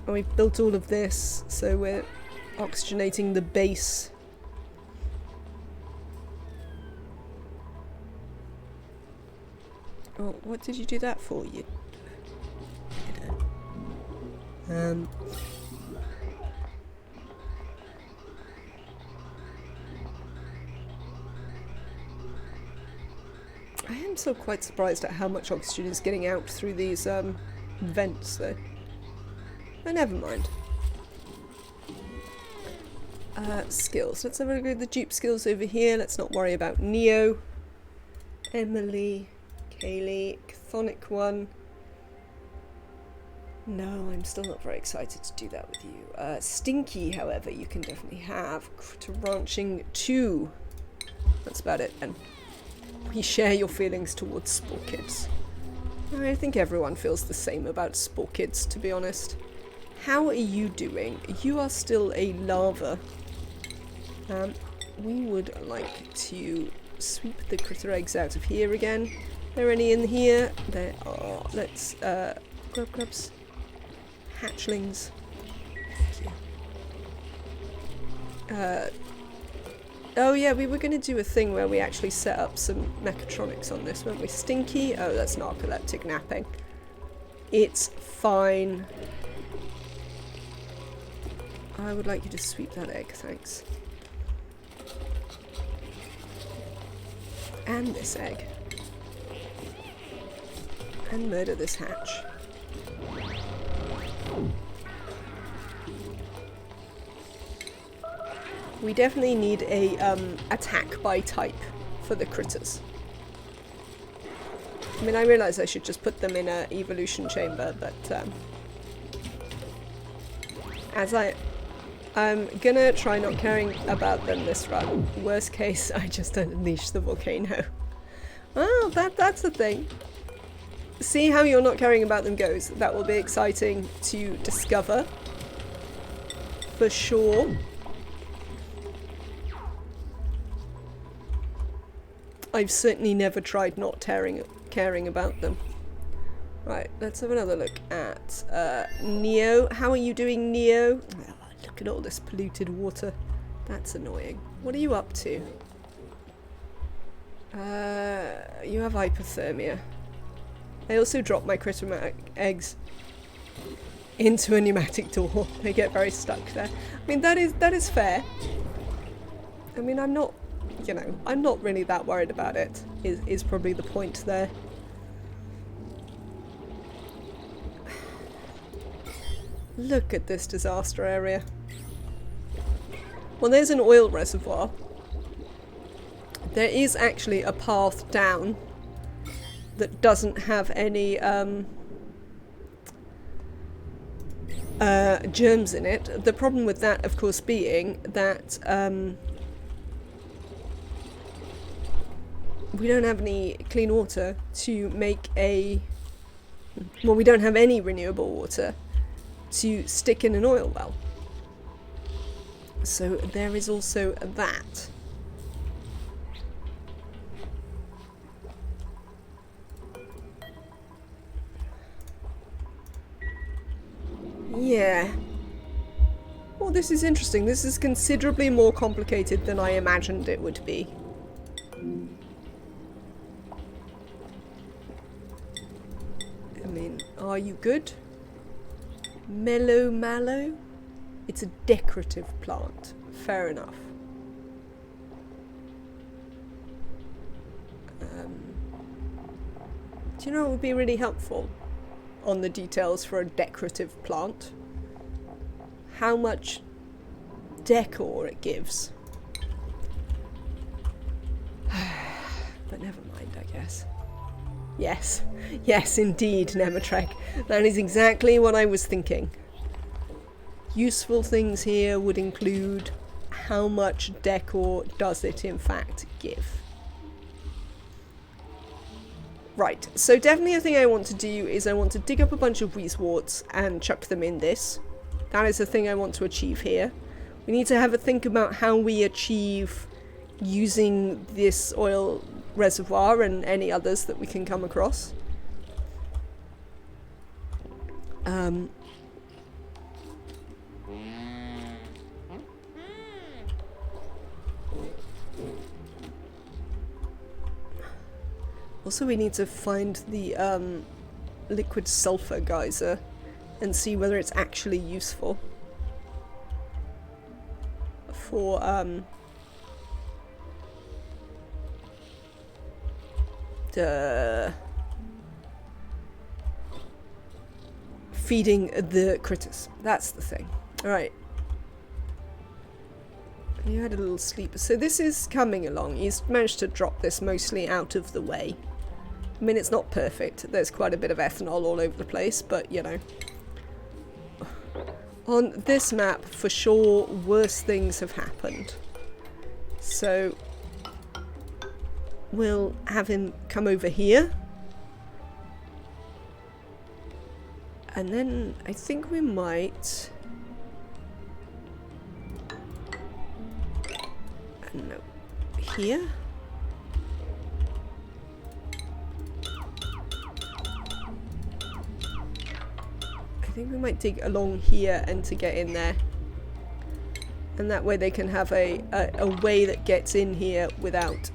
Oh, we've built all of this, so we're oxygenating the base. Oh, what did you do that for, you? I am still quite surprised at how much oxygen is getting out through these vents, though. But never mind. Skills. Let's have a look at the dupe skills over here. Let's not worry about Neo. Emily. Kaylee. Chthonic one. No, I'm still not very excited to do that with you. Stinky, however, you can definitely have. Critter Ranching 2. That's about it, and we share your feelings towards spore kids. I think everyone feels the same about spore kids, to be honest. How are you doing? You are still a larva. We would like to sweep the critter eggs out of here again. Are there any in here? There are. Let's, grubs. Hatchlings. Thank you. Oh yeah, we were going to do a thing where we actually set up some mechatronics on this, weren't we? Stinky? Oh, that's narcoleptic napping. It's fine. I would like you to sweep that egg, thanks. And this egg. And murder this hatch. We definitely need a attack by type for the critters. I mean, I realise I should just put them in an evolution chamber, but as I'm gonna try not caring about them this run. Worst case, I just unleash the volcano. Oh, that's the thing. See how you're not caring about them goes. That will be exciting to discover. For sure. I've certainly never tried not caring about them. Right, let's have another look at Neo. How are you doing, Neo? Oh, look at all this polluted water. That's annoying. What are you up to? You have hypothermia. I also dropped my critter eggs into a pneumatic door. They get very stuck there. I mean, that is fair. I mean, I'm not, you know, I'm not really that worried about it, is probably the point there. Look at this disaster area. Well, there's an oil reservoir. There is actually a path down that doesn't have any germs in it. The problem with that, of course, being that we don't have any clean water to make a... Well, we don't have any renewable water to stick in an oil well. So there is also that. Yeah. Well, this is interesting. This is considerably more complicated than I imagined it would be. I mean, are you good? Mellow mallow? It's a decorative plant. Fair enough. Do you know what would be really helpful on the details for a decorative plant? How much decor it gives. But never mind, I guess. Yes. Yes, indeed, Nematrek. That is exactly what I was thinking. Useful things here would include how much decor does it in fact give. Right, so definitely a thing I want to do is I want to dig up a bunch of wheezeworts and chuck them in this. That is the thing I want to achieve here. We need to have a think about how we achieve using this oil reservoir and any others that we can come across. Also, we need to find the liquid sulfur geyser and see whether it's actually useful for feeding the critters. That's the thing. Alright. You had a little sleep. So this is coming along. He's managed to drop this mostly out of the way. I mean, it's not perfect. There's quite a bit of ethanol all over the place, but, you know. On this map, for sure, worse things have happened. So, we'll have him come over here. And then, I think we might... No. Here? I think we might dig along here and to get in there. And that way they can have a way that gets in here without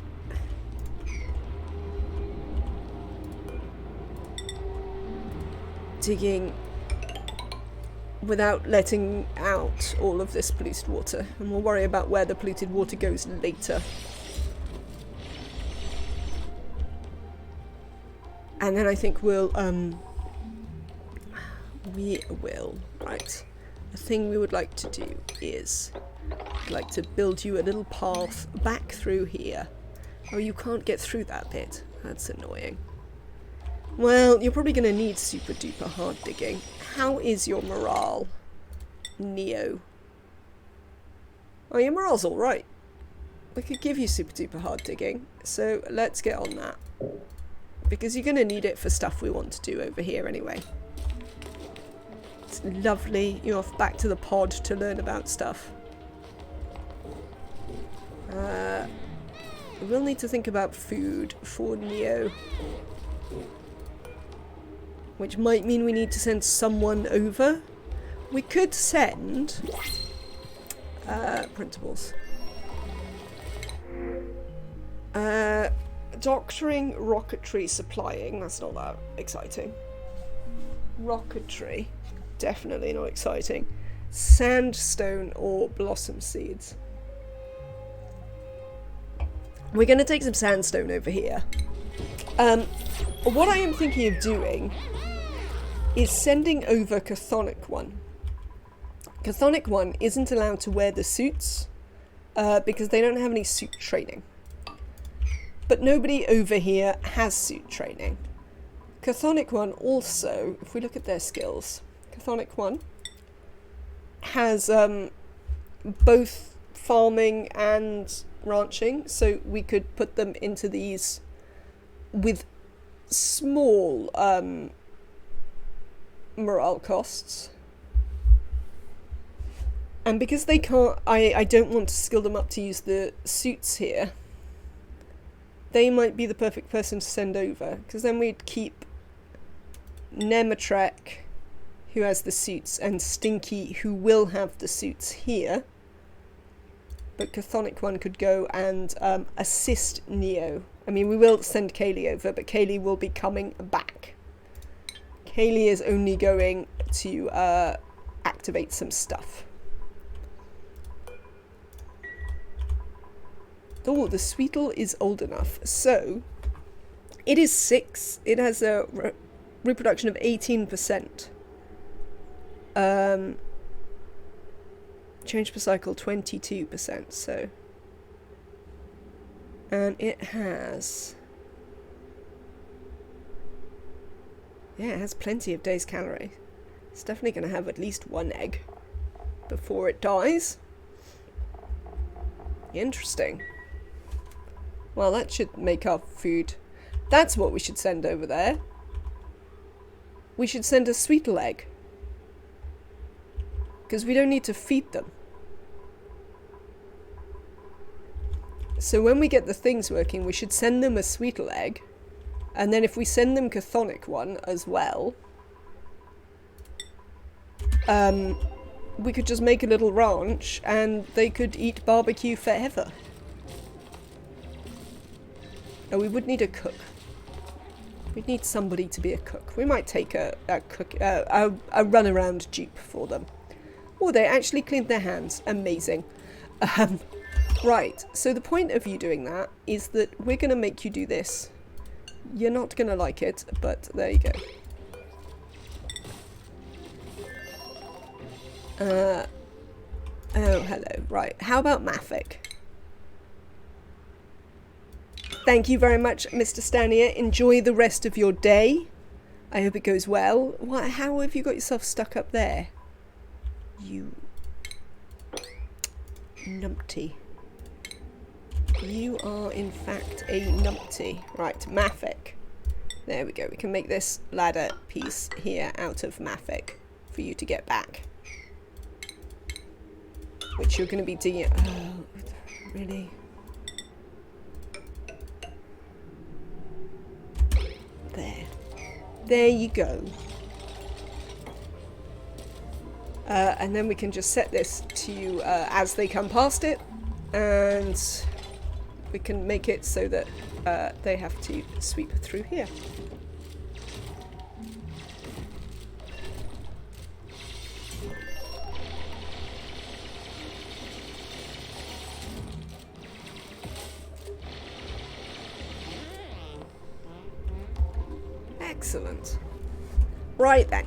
digging, without letting out all of this polluted water. And we'll worry about where the polluted water goes later. And then I think we'll, right. The thing we would like to do is, I'd like to build you a little path back through here. Oh, you can't get through that bit. That's annoying. Well, you're probably going to need super duper hard digging. How is your morale, Neo? Oh, your morale's alright. We could give you super duper hard digging, so let's get on that. Because you're going to need it for stuff we want to do over here anyway. It's lovely. You're off back to the pod to learn about stuff. We'll need to think about food for Neo. Which might mean we need to send someone over. We could send... printables. Doctoring, rocketry, supplying. That's not that exciting. Rocketry. Definitely not exciting. Sandstone or blossom seeds. We're going to take some sandstone over here. What I am thinking of doing is sending over Chthonic 1. Chthonic 1 isn't allowed to wear the suits because they don't have any suit training. But nobody over here has suit training. Chthonic 1 also, if we look at their skills, Chthonic 1 has both farming and ranching, so we could put them into these with small morale costs. And because they can't, I don't want to skill them up to use the suits here, they might be the perfect person to send over, because then we'd keep Nematrek, who has the suits, and Stinky, who will have the suits here. But Chthonic 1 could go and assist Neo. I mean, we will send Kaylee over, but Kaylee will be coming back. Kaylee is only going to activate some stuff. Oh, the Sweetle is old enough. So, it is 6. It has a reproduction of 18%. Change per cycle 22%, so. And it has... yeah, it has plenty of day's calories. It's definitely going to have at least 1 egg before it dies. Interesting. Well, that should make our food. That's what we should send over there. We should send a Sweetle egg. Because we don't need to feed them. So when we get the things working, we should send them a Sweetle egg. And then if we send them Chthonic 1 as well, we could just make a little ranch and they could eat barbecue forever. Oh, we would need a cook. We'd need somebody to be a cook. We might take a run-around dupe for them. Oh, they actually cleaned their hands. Amazing. Right, so the point of you doing that is that we're going to make you do this. You're not going to like it, but there you go. Oh, hello. Right, how about Maffic? Thank you very much, Mr. Stanier. Enjoy the rest of your day. I hope it goes well. What, how have you got yourself stuck up there? You numpty. You are, in fact, a numpty. Right, Maffic. There we go. We can make this ladder piece here out of Maffic for you to get back. Which you're going to be doing. Oh, really? There. There you go. And then we can just set this to as they come past it, and we can make it so that they have to sweep through here. Excellent. Right then.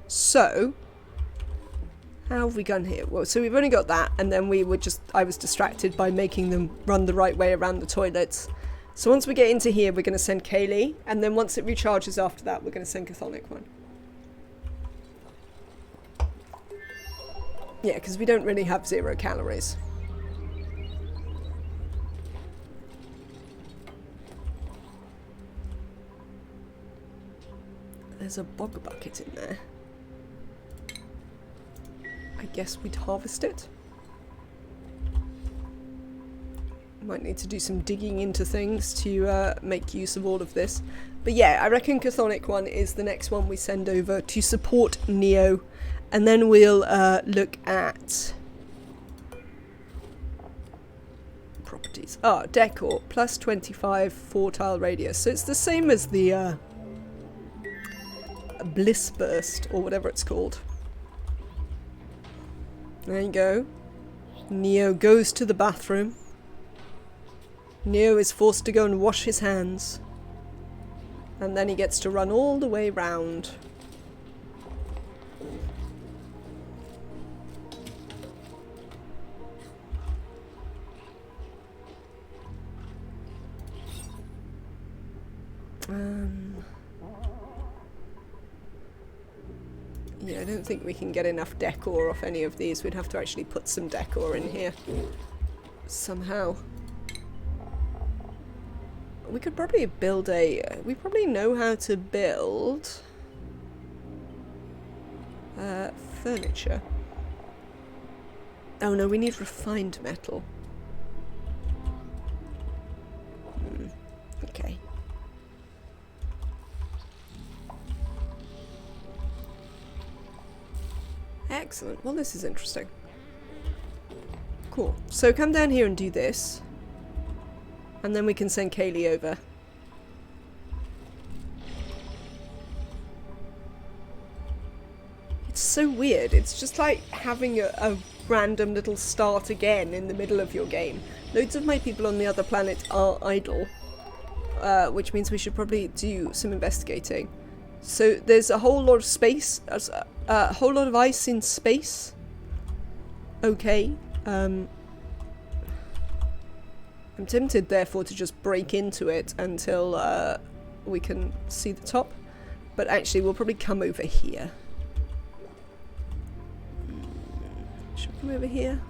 So, how have we gone here? Well, so we've only got that, and then I was distracted by making them run the right way around the toilets. So once we get into here, we're going to send Kaylee, and then once it recharges after that, we're going to send Chthonic 1. Yeah, because we don't really have 0 calories. There's a bog bucket in there. I guess we'd harvest it. Might need to do some digging into things to make use of all of this. But yeah, I reckon Chthonic 1 is the next one we send over to support Neo. And then we'll look at properties. Oh, decor, plus 25 4-tile radius. So it's the same as the Bliss Burst, or whatever it's called. There you go. Neo goes to the bathroom. Neo is forced to go and wash his hands. And then he gets to run all the way round. Yeah, I don't think we can get enough decor off any of these. We'd have to actually put some decor in here somehow. We could probably build we probably know how to build furniture. Oh no, we need refined metal. Okay. Excellent. Well, this is interesting. Cool. So come down here and do this. And then we can send Kaylee over. It's so weird. It's just like having a random little start again in the middle of your game. Loads of my people on the other planet are idle. Which means we should probably do some investigating. So there's a whole lot of space, a whole lot of ice in space. Okay. I'm tempted, therefore, to just break into it until we can see the top. But actually, we'll probably come over here. Should we come over here?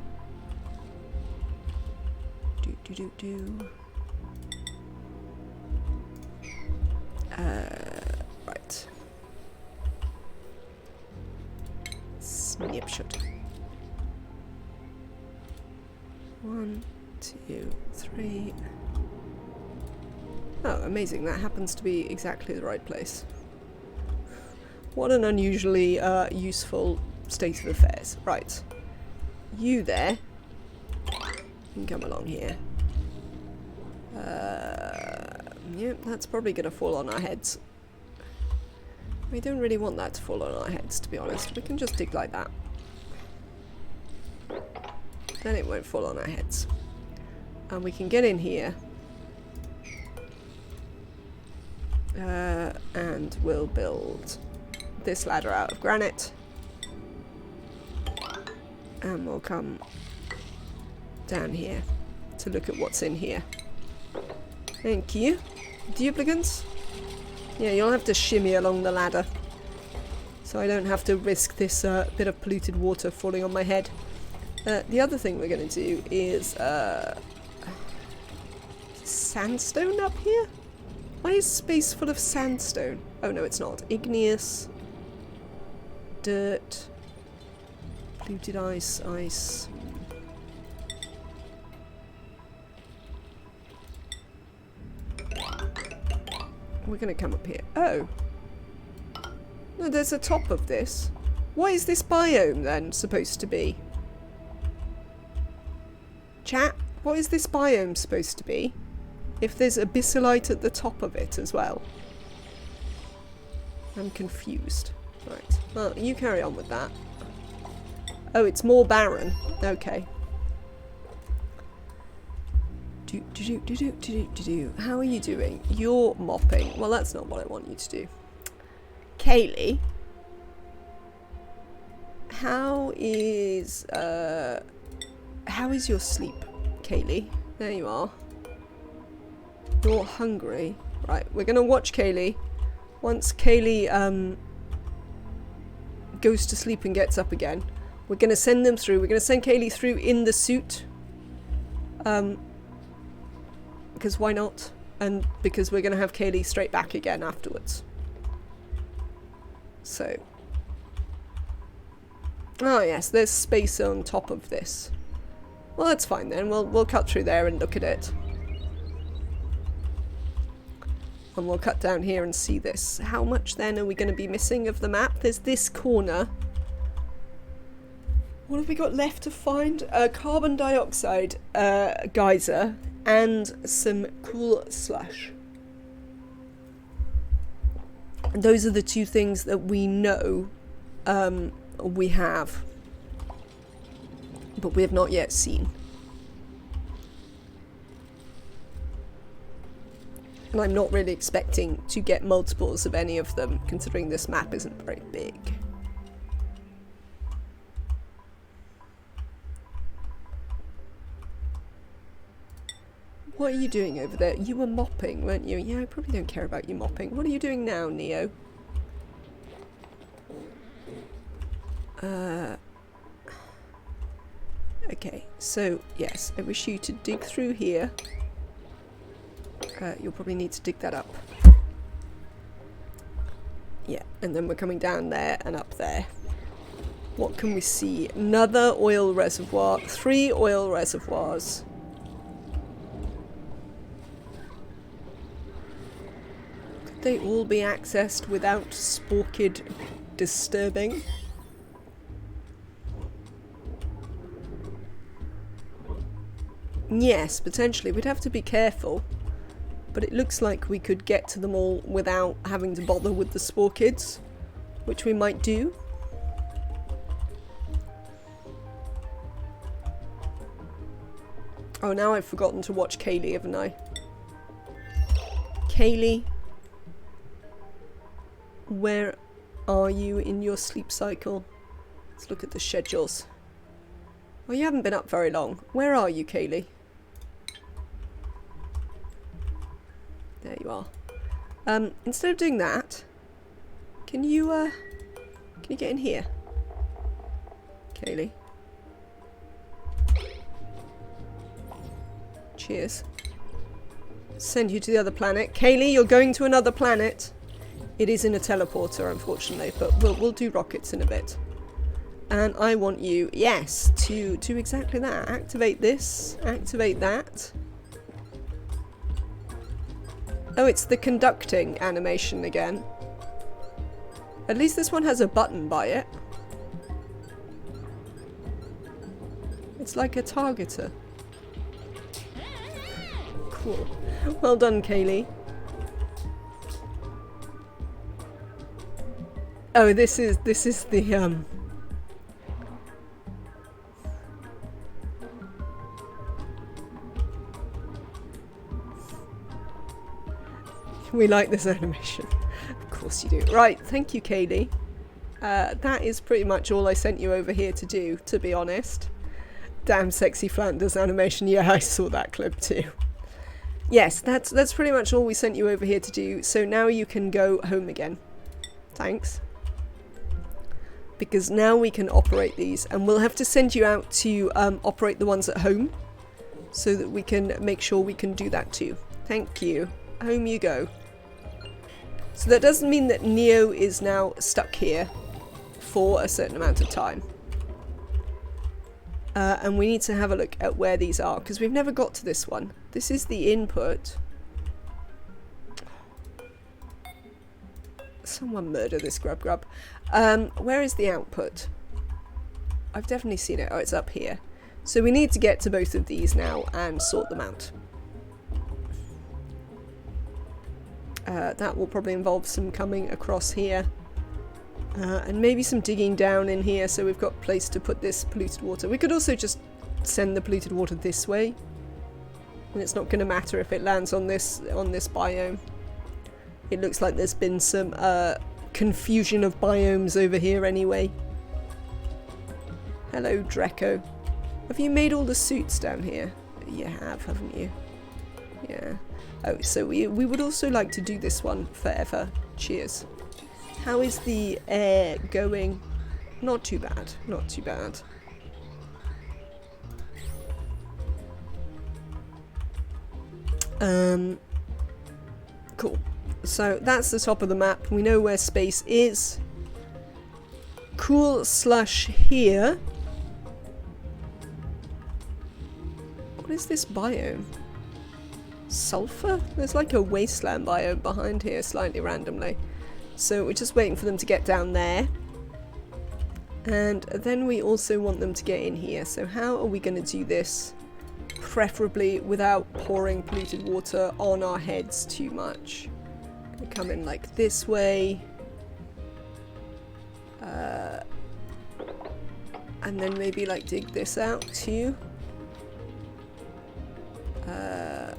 Right. Snapshot. 1, 2, 3. Oh, amazing. That happens to be exactly the right place. What an unusually useful state of affairs. Right. You there. You can come along here. Yep, that's probably going to fall on our heads. We don't really want that to fall on our heads, to be honest. We can just dig like that. Then it won't fall on our heads. And we can get in here. And we'll build this ladder out of granite. And we'll come down here to look at what's in here. Thank you. Duplicants? Yeah, you'll have to shimmy along the ladder. So I don't have to risk this bit of polluted water falling on my head. The other thing we're going to do is sandstone up here? Why is space full of sandstone? Oh no, it's not. Igneous, dirt, polluted ice, ice. We're going to come up here. Oh. No, there's a top of this. What is this biome then supposed to be? Chat, what is this biome supposed to be? If there's abyssalite at the top of it as well. I'm confused. Right. Well, you carry on with that. Oh, it's more barren. Okay. How are you doing? You're mopping. Well, that's not what I want you to do. Kaylee. How is your sleep, Kaylee? There you are. You're hungry. Right, we're gonna watch Kaylee. Once Kaylee goes to sleep and gets up again, we're gonna send them through. We're gonna send Kaylee through in the suit. Because why not? And because we're gonna have Kaylee straight back again afterwards. So. Oh yes, there's space on top of this. Well, that's fine then. We'll cut through there and look at it. And we'll cut down here and see this. How much then are we going to be missing of the map? There's this corner. What have we got left to find? A carbon dioxide geyser and some cool slush. And those are the two things that we know we have, but we have not yet seen. And I'm not really expecting to get multiples of any of them, considering this map isn't very big. What are you doing over there? You were mopping, weren't you? Yeah, I probably don't care about you mopping. What are you doing now, Neo? Okay, so yes, I wish you to dig through here. You'll probably need to dig that up. Yeah, and then we're coming down there and up there. What can we see? Another oil reservoir. 3 oil reservoirs. Could they all be accessed without Sporkid disturbing? Yes, potentially. We'd have to be careful. But it looks like we could get to them all without having to bother with the Sporkids, which we might do. Oh, now I've forgotten to watch Kaylee, haven't I? Kaylee, where are you in your sleep cycle? Let's look at the schedules. Well, you haven't been up very long. Where are you, Kaylee? There you are. Instead of doing that, can you get in here? Kaylee. Cheers. Send you to the other planet. Kaylee, you're going to another planet. It is in a teleporter, unfortunately, but we'll do rockets in a bit. And I want you, yes, to do exactly that. Activate this, activate that. Oh, it's the conducting animation again. At least this one has a button by it. It's like a targeter. Cool. Well done, Kaylee. Oh, this is the We like this animation. Of course you do. Right, thank you, Kaylee. That is pretty much all I sent you over here to do, to be honest. Damn sexy Flanders animation. Yeah, I saw that clip too. Yes, that's pretty much all we sent you over here to do. So now you can go home again. Thanks. Because now we can operate these, and we'll have to send you out to operate the ones at home, so that we can make sure we can do that too. Thank you. Home you go. So that doesn't mean that Neo is now stuck here for a certain amount of time. And we need to have a look at where these are, because we've never got to this one. This is the input. Someone murder this grub. Where is the output? I've definitely seen it. Oh, it's up here. So we need to get to both of these now and sort them out. That will probably involve some coming across here. And maybe some digging down in here so we've got a place to put this polluted water. We could also just send the polluted water this way, And it's not going to matter if it lands on this biome. It looks like there's been some confusion of biomes over here anyway. Hello, Draco. Have you made all the suits down here? You have, haven't you? Yeah. Oh, so we would also like to do this one forever. Cheers. How is the air going? Not too bad. Not too bad. Cool. So that's the top of the map. We know where space is. Cool slush here. What is this biome? Sulfur? There's like a wasteland biome behind here slightly randomly. So we're just waiting for them to get down there. And then we also want them to get in here. So how are we going to do this? Preferably without pouring polluted water on our heads too much. Gonna come in like this way. And then maybe like dig this out too. Yeah,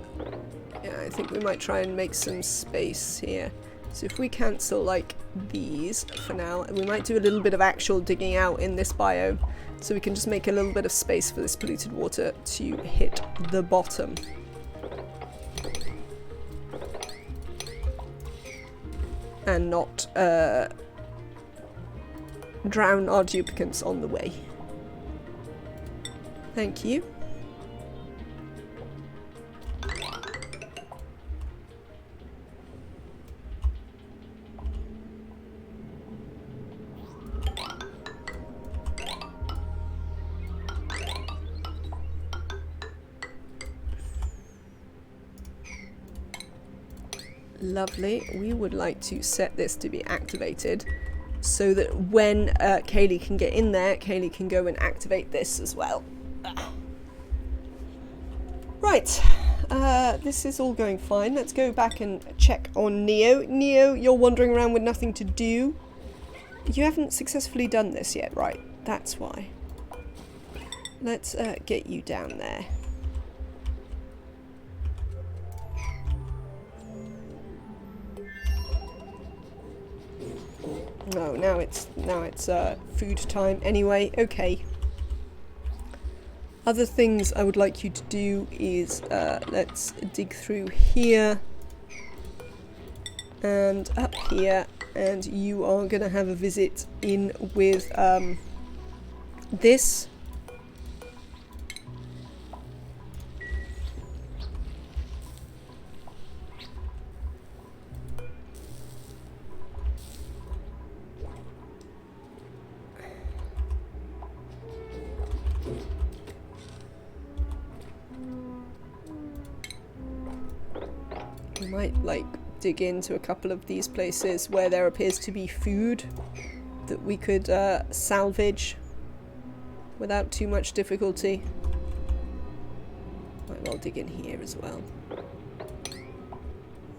I think we might try and make some space here. So if we cancel like these for now, we might do a little bit of actual digging out in this biome, so we can just make a little bit of space for this polluted water to hit the bottom. And not drown our duplicants on the way. Thank you. Lovely. We would like to set this to be activated so that when Kaylee can get in there, Kaylee can go and activate this as well. Right. This is all going fine. Let's go back and check on Neo. Neo, you're wandering around with nothing to do. You haven't successfully done this yet, right? That's why. Let's get you down there. Oh, now it's food time anyway. Okay. Other things I would like you to do is let's dig through here and up here, and you are gonna have a visit in with this. We might like dig into a couple of these places where there appears to be food that we could salvage without too much difficulty. Might well dig in here as well.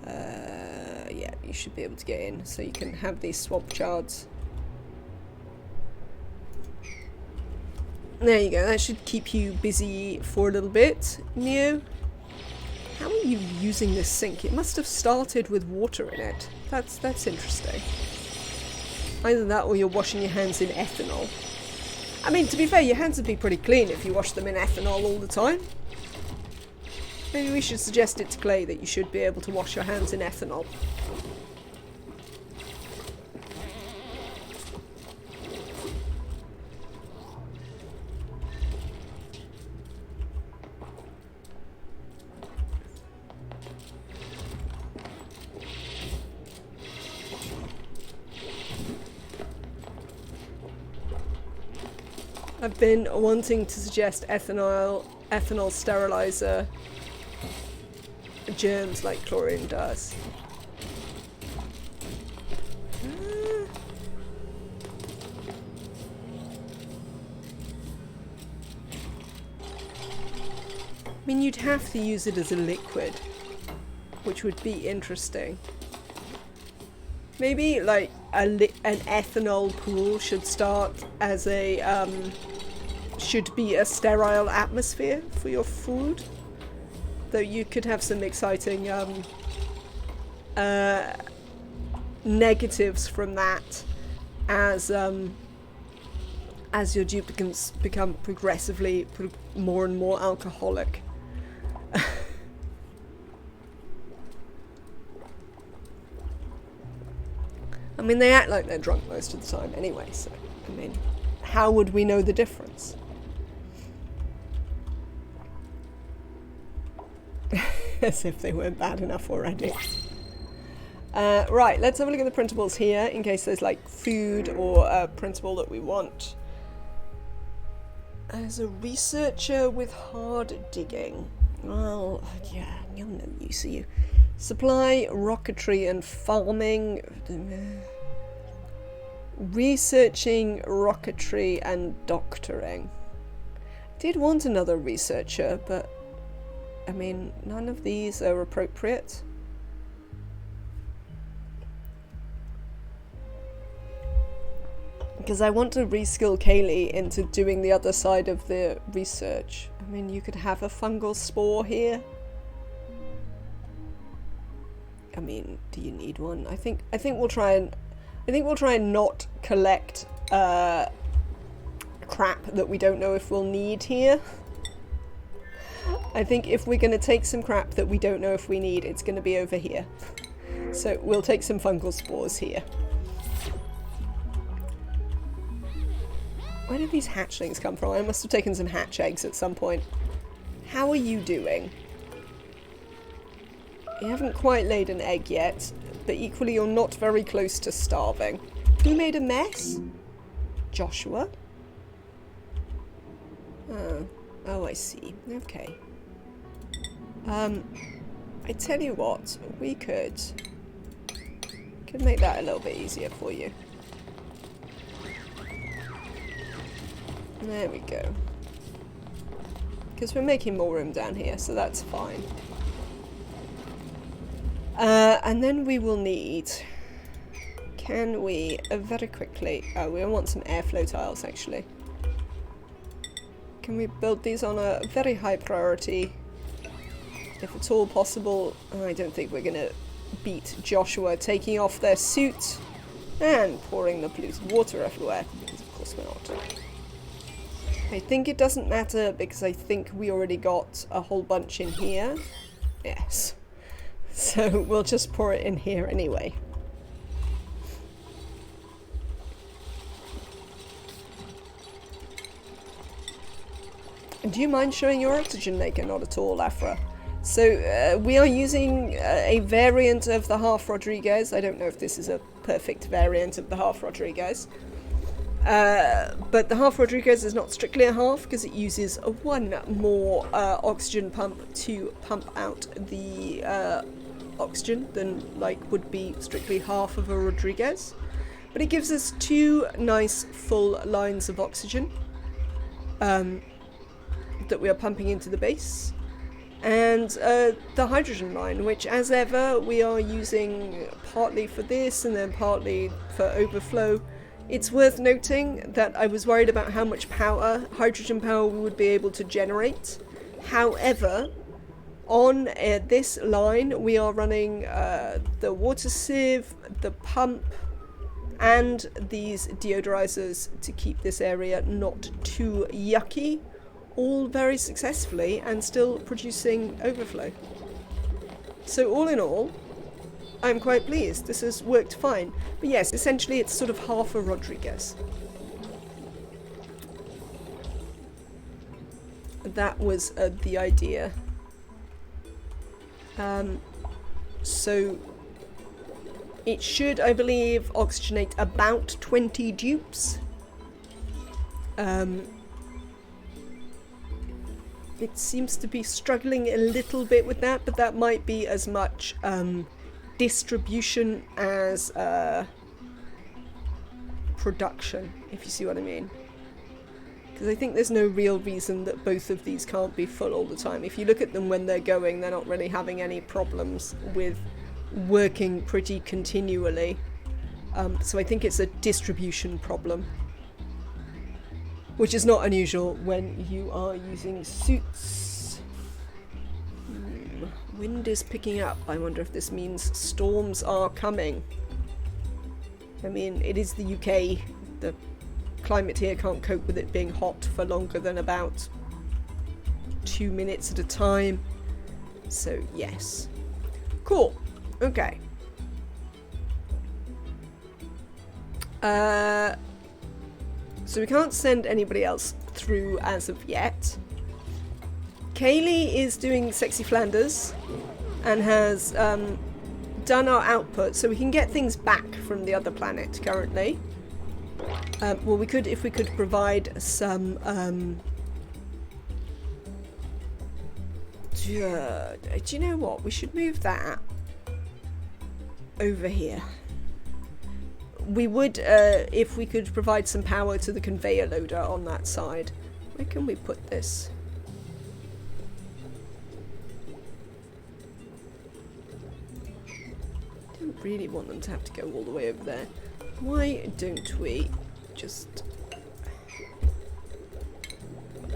Yeah, you should be able to get in, so you can have these swamp shards. There you go, that should keep you busy for a little bit. Neo, how are you using this sink? It must have started with water in it. That's interesting. Either that or you're washing your hands in ethanol. I mean, to be fair, your hands would be pretty clean if you wash them in ethanol all the time. Maybe we should suggest it to Clay that you should be able to wash your hands in ethanol. I've been wanting to suggest ethanol sterilizer germs like chlorine does. I mean, you'd have to use it as a liquid, which would be interesting. Maybe like an ethanol pool should start as a should be a sterile atmosphere for your food. Though you could have some exciting negatives from that as your duplicates become progressively more and more alcoholic. I mean, they act like they're drunk most of the time anyway, so, I mean, how would we know the difference? As if they weren't bad enough already. Right, let's have a look at the printables here, in case there's, like, food or a printable that we want. As a researcher with hard digging. Well, yeah, I'm no use to you. Supply, rocketry and farming. Researching, rocketry and doctoring. Did want another researcher, but I mean, none of these are appropriate. Because I want to reskill Kaylee into doing the other side of the research. I mean, you could have a fungal spore here. I mean, do you need one? I think we'll try and not collect crap that we don't know if we'll need here. I think if we're going to take some crap that we don't know if we need, it's going to be over here. So we'll take some fungal spores here. Where did these hatchlings come from? I must have taken some hatch eggs at some point. How are you doing? You haven't quite laid an egg yet, but equally you're not very close to starving. Who made a mess? Joshua? Oh, I see. Okay. I tell you what, we could make that a little bit easier for you. There we go. Because we're making more room down here, so that's fine. And then we will need... Can we, very quickly... Oh, we want some airflow tiles, actually. Can we build these on a very high priority? If at all possible. I don't think we're going to beat Joshua taking off their suit and pouring the polluted water everywhere. Because of course we're not. I think it doesn't matter because I think we already got a whole bunch in here. Yes. So we'll just pour it in here anyway. Do you mind showing your oxygen maker? Not at all, Afra. So we are using a variant of the half Rodriguez. I don't know if this is a perfect variant of the half Rodriguez. But the half Rodriguez is not strictly a half because it uses one more oxygen pump to pump out the oxygen than like would be strictly half of a Rodriguez. But it gives us two nice full lines of oxygen that we are pumping into the base. And the hydrogen line, which as ever we are using partly for this and then partly for overflow. It's worth noting that I was worried about how much power, hydrogen power, we would be able to generate. However, on this line we are running the water sieve, the pump, and these deodorizers to keep this area not too yucky. All very successfully and still producing overflow. So all in all, I'm quite pleased. This has worked fine. But yes, essentially it's sort of half a Rodriguez. That was the idea. So it should, I believe, oxygenate about 20 dupes. It seems to be struggling a little bit with that, but that might be as much distribution as production, if you see what I mean. Because I think there's no real reason that both of these can't be full all the time. If you look at them when they're going, they're not really having any problems with working pretty continually. So I think it's a distribution problem. Which is not unusual when you are using suits. Wind is picking up. I wonder if this means storms are coming. I mean, it is the UK. The climate here can't cope with it being hot for longer than about 2 minutes at a time. So, yes. Cool. Okay. So we can't send anybody else through as of yet. Kaylee is doing Sexy Flanders and has done our output, so we can get things back from the other planet currently. Well, we could, if we could provide some do you know what? We should move that over here. We would, if we could provide some power to the conveyor loader on that side. Where can we put this? Don't really want them to have to go all the way over there. Why don't we just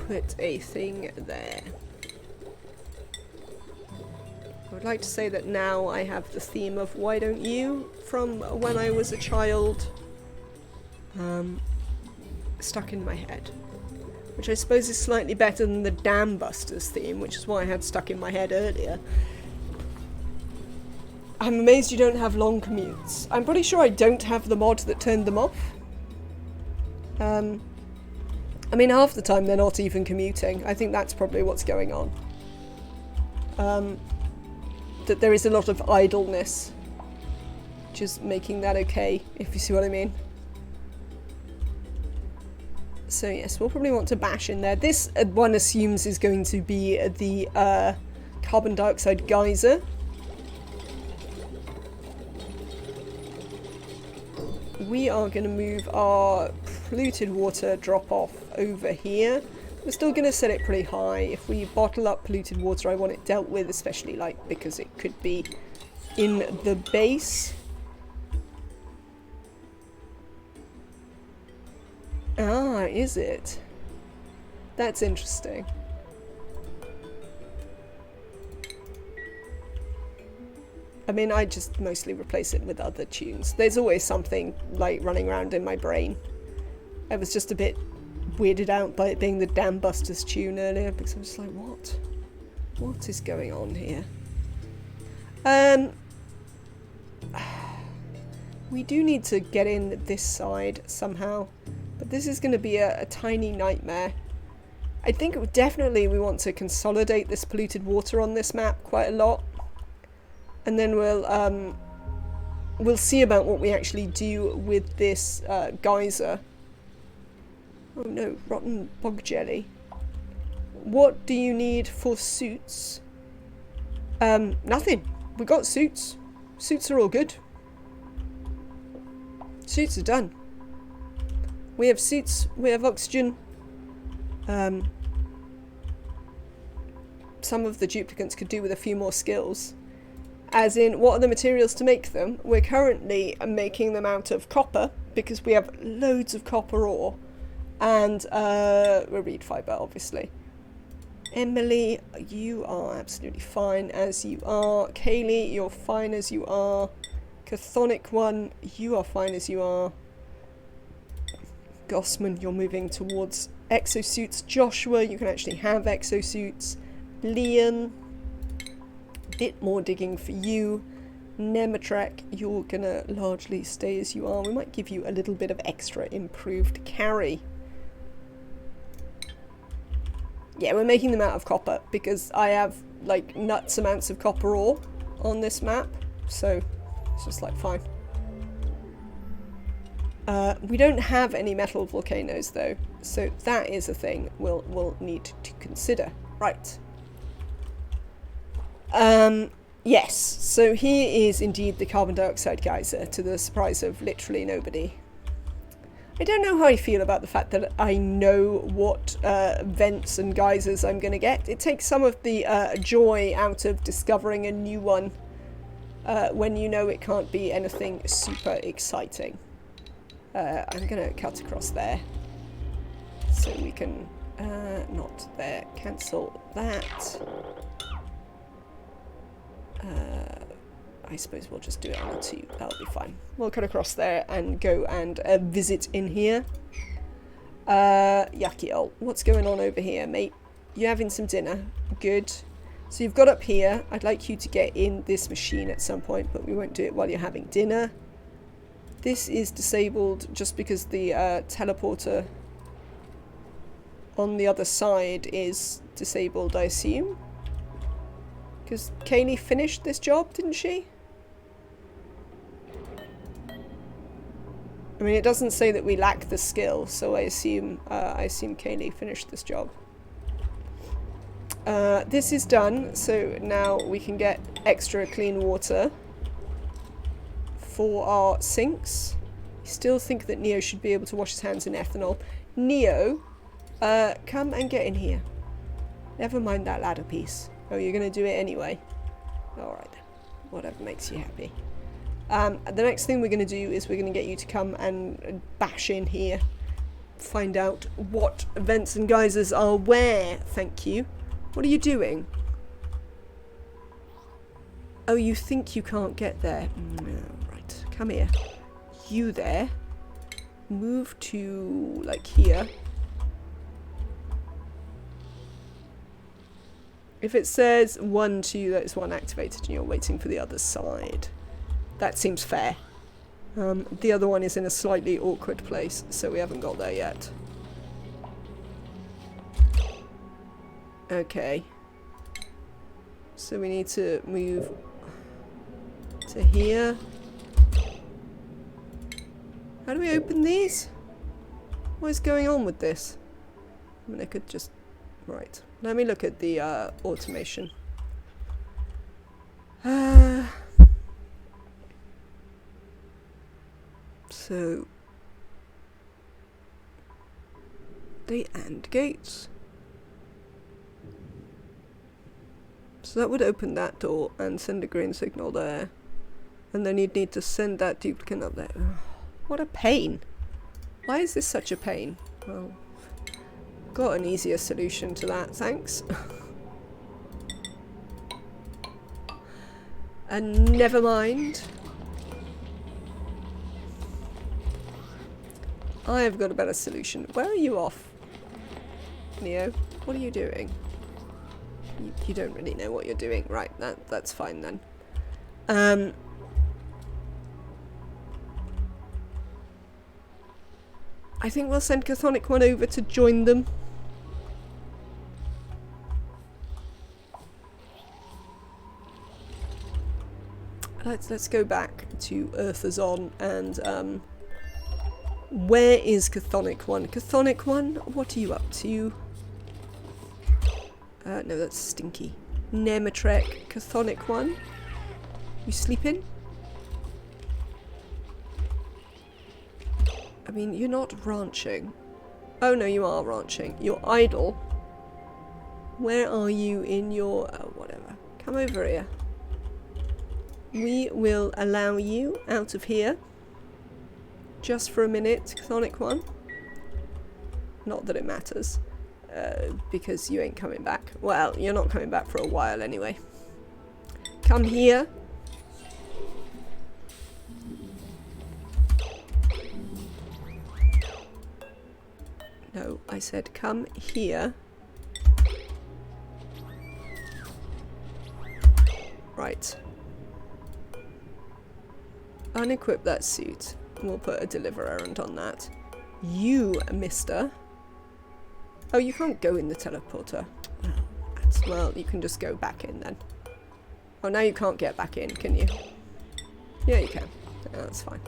put a thing there? I would like to say that now I have the theme of "Why Don't You" from when I was a child stuck in my head. Which I suppose is slightly better than the Dam Busters theme, which is why I had stuck in my head earlier. I'm amazed you don't have long commutes. I'm pretty sure I don't have the mod that turned them off. I mean, half the time they're not even commuting. I think that's probably what's going on. That there is a lot of idleness, which is making that okay, if you see what I mean. So yes, we'll probably want to bash in there. This one assumes is going to be the carbon dioxide geyser. We are going to move our polluted water drop off over here. We're still going to set it pretty high. If we bottle up polluted water, I want it dealt with, especially like because it could be in the base. Ah, is it? That's interesting. I mean, I just mostly replace it with other tunes. There's always something like running around in my brain. I was just a bit weirded out by it being the Dam Busters tune earlier because I was just like, what is going on here? We do need to get in this side somehow, but this is going to be a tiny nightmare. I think definitely we want to consolidate this polluted water on this map quite a lot, and then we'll see about what we actually do with this geyser. Oh no, rotten bog jelly. What do you need for suits? Nothing. We got suits. Suits are all good. Suits are done. We have suits, we have oxygen. Some of the duplicants could do with a few more skills. As in, what are the materials to make them? We're currently making them out of copper, because we have loads of copper ore. And reed fibre, obviously. Emily, you are absolutely fine as you are. Kaylee, you're fine as you are. Chthonic one, you are fine as you are. Gossman, you're moving towards exosuits. Joshua, you can actually have exosuits. Liam, bit more digging for you. Nematrek, you're gonna largely stay as you are. We might give you a little bit of extra improved carry. Yeah, we're making them out of copper because I have like nuts amounts of copper ore on this map, so it's just like fine. We don't have any metal volcanoes though, so that is a thing we'll need to consider. Right. Yes, so here is indeed the carbon dioxide geyser, to the surprise of literally nobody. I don't know how I feel about the fact that I know what vents and geysers I'm going to get. It takes some of the joy out of discovering a new one when you know it can't be anything super exciting. I'm going to cut across there so we can, not there, cancel that. I suppose we'll just do it on a 2. That'll be fine. We'll cut across there and go and visit in here. Yakiel, what's going on over here, mate? You having some dinner? Good. So you've got up here. I'd like you to get in this machine at some point, but we won't do it while you're having dinner. This is disabled just because the teleporter on the other side is disabled, I assume. Because Kaylee finished this job, didn't she? I mean, it doesn't say that we lack the skill, so I assume Kaylee finished this job. This is done, so now we can get extra clean water for our sinks. I still think that Neo should be able to wash his hands in ethanol. Neo, come and get in here. Never mind that ladder piece. Oh, you're going to do it anyway. Alright then. Whatever makes you happy. The next thing we're going to do is we're going to get you to come and bash in here. Find out what vents and geysers are where. Thank you. What are you doing? Oh, you think you can't get there? No, right. Come here. You there. Move to, like, here. If it says 1, 2, that's 1 activated and you're waiting for the other side. That seems fair. The other one is in a slightly awkward place, so we haven't got there yet. Okay. So we need to move to here. How do we open these? What is going on with this? I mean, I could just... Right. Let me look at the automation. So... the AND gates. So that would open that door and send a green signal there. And then you'd need to send that duplicate up there. What a pain. Why is this such a pain? Well, got an easier solution to that, thanks. And never mind. I've got a better solution. Where are you off, Neo? What are you doing? You don't really know what you're doing. Right, that's fine then. I think we'll send Chthonic 1 over to join them. Let's go back to Earthazon and where is Chthonic 1? Chthonic 1, what are you up to? No, that's Stinky. Nematrek, Chthonic 1. You sleeping? I mean, you're not ranching. Oh no, you are ranching. You're idle. Where are you in your... oh, whatever. Come over here. We will allow you out of here. Just for a minute, Chthonic 1. Not that it matters. Because you ain't coming back. Well, you're not coming back for a while anyway. Come here. No, I said come here. Right. Unequip that suit. We'll put a deliver errand on that. You, mister. Oh, you can't go in the teleporter. Well, you can just go back in then. Oh, now you can't get back in, can you? Yeah, you can. Yeah, that's fine.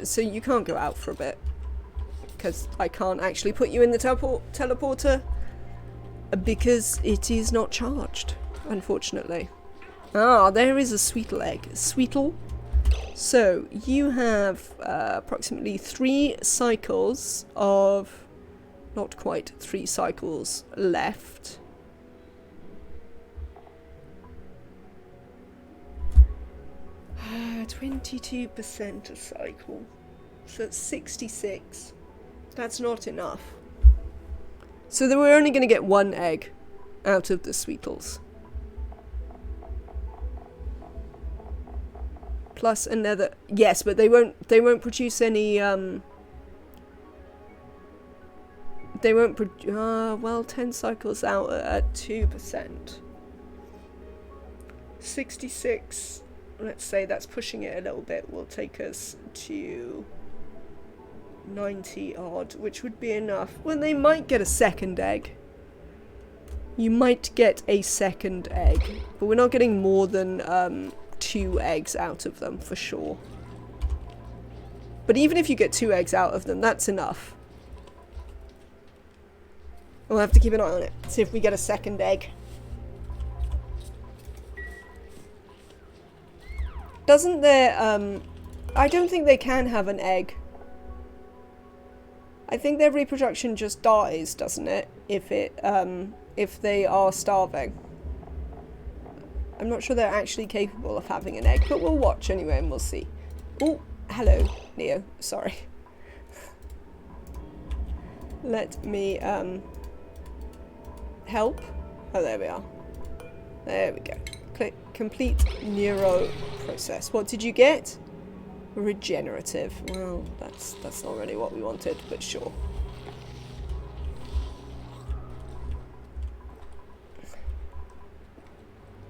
So you can't go out for a bit. Because I can't actually put you in the teleporter. Because it is not charged, unfortunately. Ah, there is a Sweetle egg. Sweetle. So, you have approximately 3 cycles of... not quite 3 cycles left. Ah, 22% a cycle. So it's 66. That's not enough. So then we're only going to get 1 egg out of the Sweetles. plus another. Yes, but they won't produce any. They won't produce. Well, 10 cycles out at 2%. 66. Let's say that's pushing it a little bit. Will take us to 90 odd, which would be enough. Well, they might get a second egg. You might get a second egg, but we're not getting more than 2 eggs out of them for sure. But even if you get 2 eggs out of them, that's enough. We'll have to keep an eye on it. See if we get a second egg. Doesn't there, I don't think they can have an egg. I think their reproduction just dies, doesn't it? If they are starving. I'm not sure they're actually capable of having an egg, but we'll watch anyway and we'll see. Oh, hello, Neo. Sorry. Let me, help. Oh, there we are. There we go. Click complete neuro process. What did you get? Regenerative. Well, that's not really what we wanted, but sure.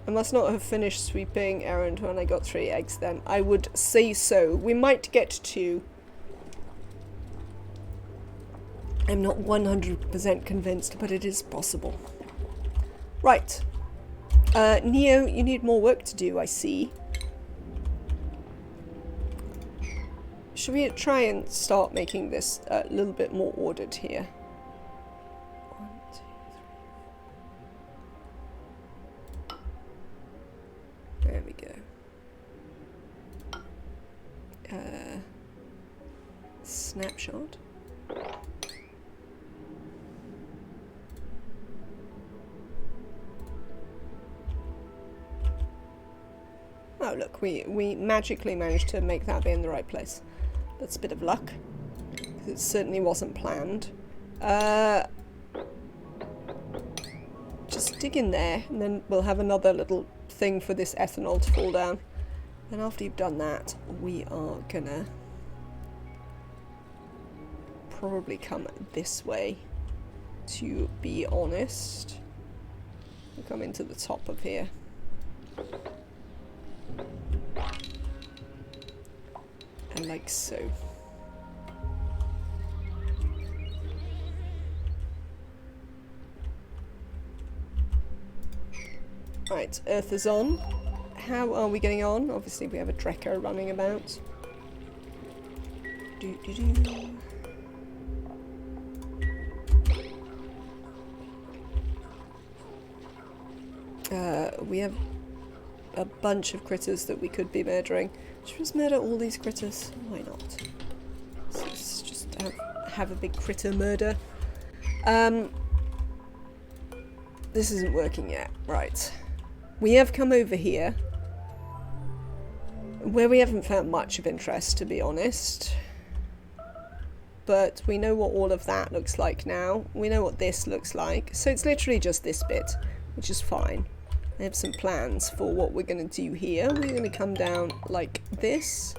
I must not have finished sweeping errand when I got 3 eggs then. I would say so. We might get 2. I'm not 100% convinced, but it is possible. Right. Neo, you need more work to do, I see. Should we try and start making this a little bit more ordered here? 1, 2, 3. There we go. Snapshot. Oh look, we magically managed to make that be in the right place. That's a bit of luck. It certainly wasn't planned. Just dig in there, and then we'll have another little thing for this ethanol to fall down. And after you've done that, we are gonna probably come this way, to be honest. We'll come into the top of here. And like so. Right, Earth is on. How are we getting on? Obviously we have a Drecker running about. We have a bunch of critters that we could be murdering. Should we just murder all these critters? Why not? So let's just have a big critter murder. This isn't working yet. Right. We have come over here, where we haven't found much of interest, to be honest. But we know what all of that looks like now. We know what this looks like. So it's literally just this bit, which is fine. I have some plans for what we're going to do here. We're going to come down like this,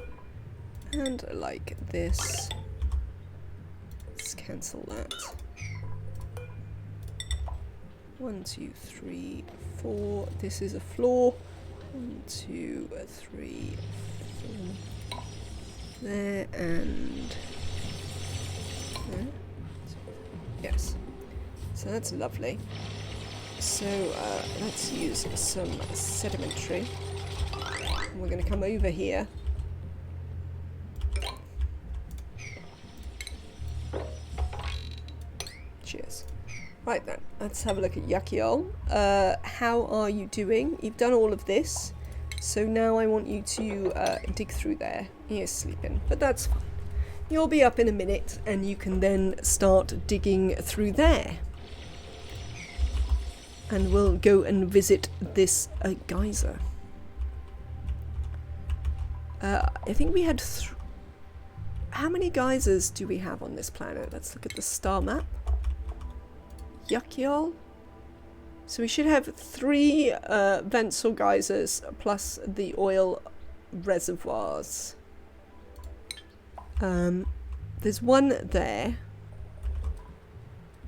and like this. Let's cancel that. 1, 2, 3, 4. This is a floor. 1, 2, 3, 4. There and there. Yes. So that's lovely. So let's use some sedimentary. We're going to come over here. Cheers. Right then, let's have a look at Yakiol. How are you doing? You've done all of this. So now I want you to dig through there. He is sleeping, but that's fine. You'll be up in a minute and you can then start digging through there. And we'll go and visit this geyser. I think we had... How many geysers do we have on this planet? Let's look at the star map. Yakiol. So we should have 3 Vensel geysers plus the oil reservoirs. There's one there.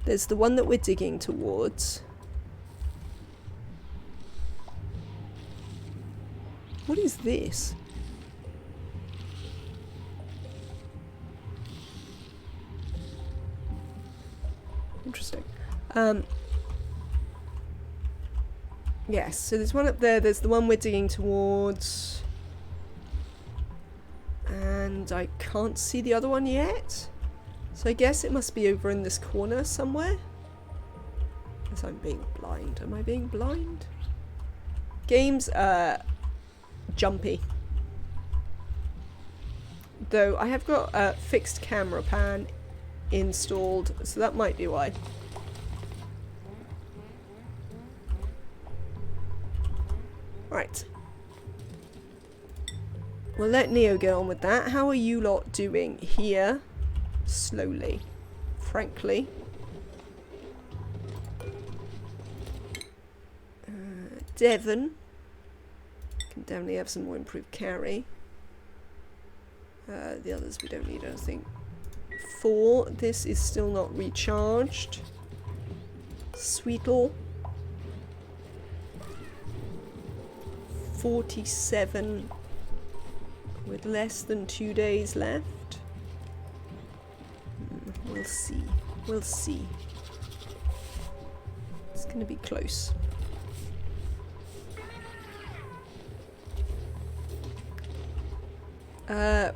There's the one that we're digging towards. What is this? Interesting. Yes, so there's one up there. There's the one we're digging towards. And I can't see the other one yet. So I guess it must be over in this corner somewhere. Unless I'm being blind. Am I being blind? Game's jumpy. Though I have got a fixed camera pan installed, so that might be why. Right. We'll let Neo get on with that. How are you lot doing here? Slowly. Frankly. Devon. Can definitely have some more improved carry. The others we don't need, I think. 4. This is still not recharged. Sweetle. 47 with less than 2 days left. We'll see. We'll see. It's gonna be close.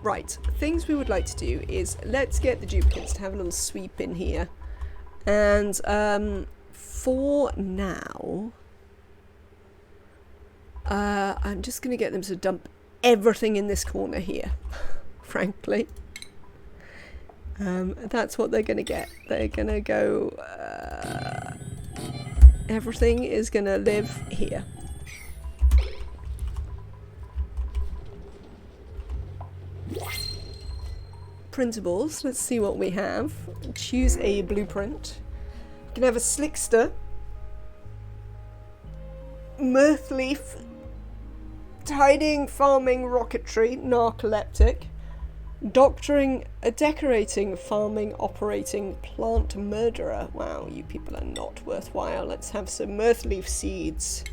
Right, things we would like to do is let's get the duplicates to have a little sweep in here. And for now, I'm just going to get them to dump everything in this corner here, frankly. That's what they're going to get. They're going to go... everything is going to live here. Printables, let's see what we have. Choose a blueprint. We can have a slickster, mirthleaf, tidying, farming, rocketry, narcoleptic, doctoring, decorating, farming, operating, plant murderer. Wow, you people are not worthwhile. Let's have some mirthleaf seeds.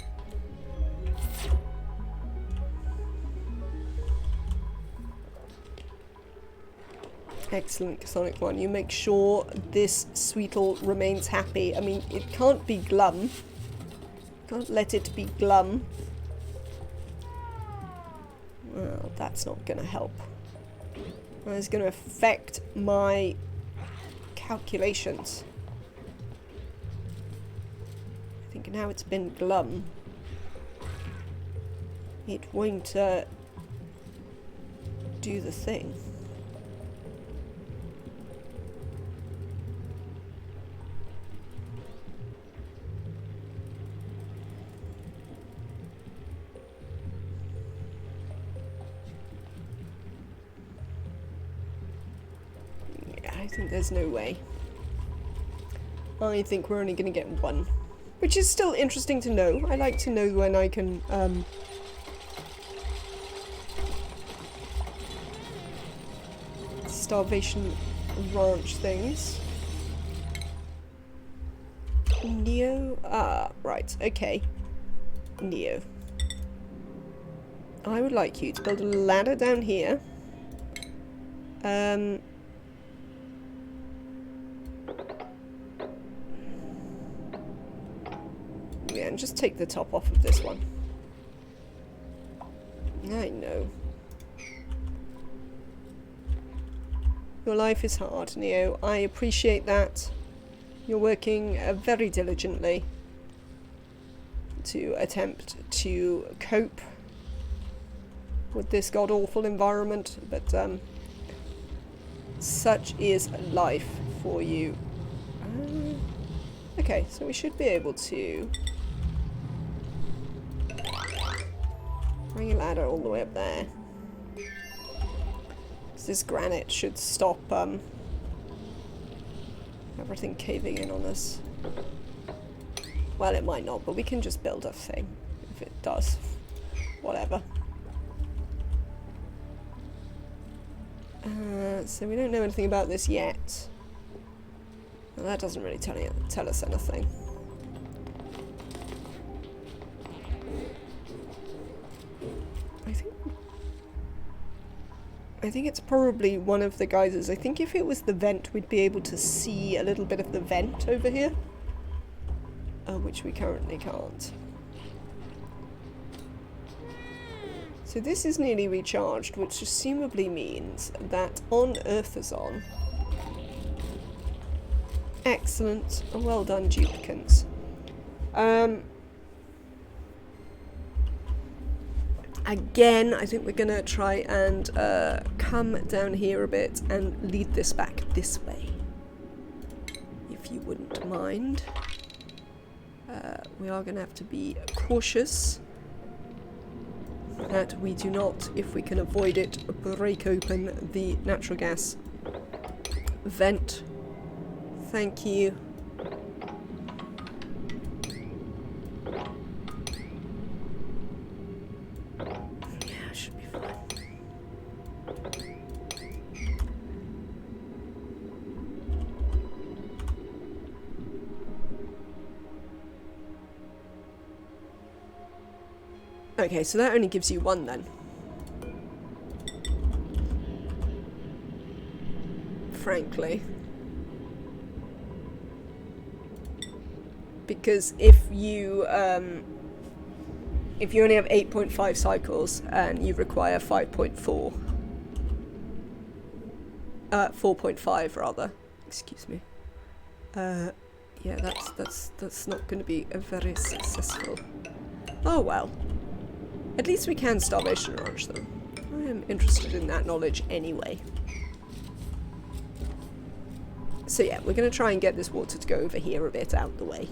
Excellent, Sonic 1. You make sure this Sweetle remains happy. I mean, it can't be glum. Can't let it be glum. Well, that's not going to help. It's going to affect my calculations. I think now it's been glum. It won't do the thing. I think there's no way. I think we're only going to get one. Which is still interesting to know. I like to know when I can... starvation ranch things. Neo? Ah, right. Okay. Neo. I would like you to build a ladder down here. Yeah, and just take the top off of this one. I know. Your life is hard, Neo. I appreciate that. You're working very diligently to attempt to cope with this god-awful environment, but such is life for you. Okay, so we should be able to bring a ladder all the way up there. This granite should stop everything caving in on us. Well, it might not, but we can just build a thing if it does. Whatever. So we don't know anything about this yet. Well, that doesn't really tell us anything. I think it's probably one of the geysers. I think if it was the vent, we'd be able to see a little bit of the vent over here. Which we currently can't. So this is nearly recharged, which presumably means that on Earthazon... Excellent. Well done, duplicants. Again, I think we're going to try and come down here a bit and lead this back this way. If you wouldn't mind. We are going to have to be cautious that we do not, if we can avoid it, break open the natural gas vent. Thank you. Yeah, should be fine. Okay, so that only gives you one then. Frankly. Because if you only have 8.5 cycles and you require 5.4, 4.5 rather, excuse me. Yeah, that's not going to be a very successful. Oh well. At least we can starvation ranch them. I am interested in that knowledge anyway. So yeah, we're going to try and get this water to go over here a bit out the way.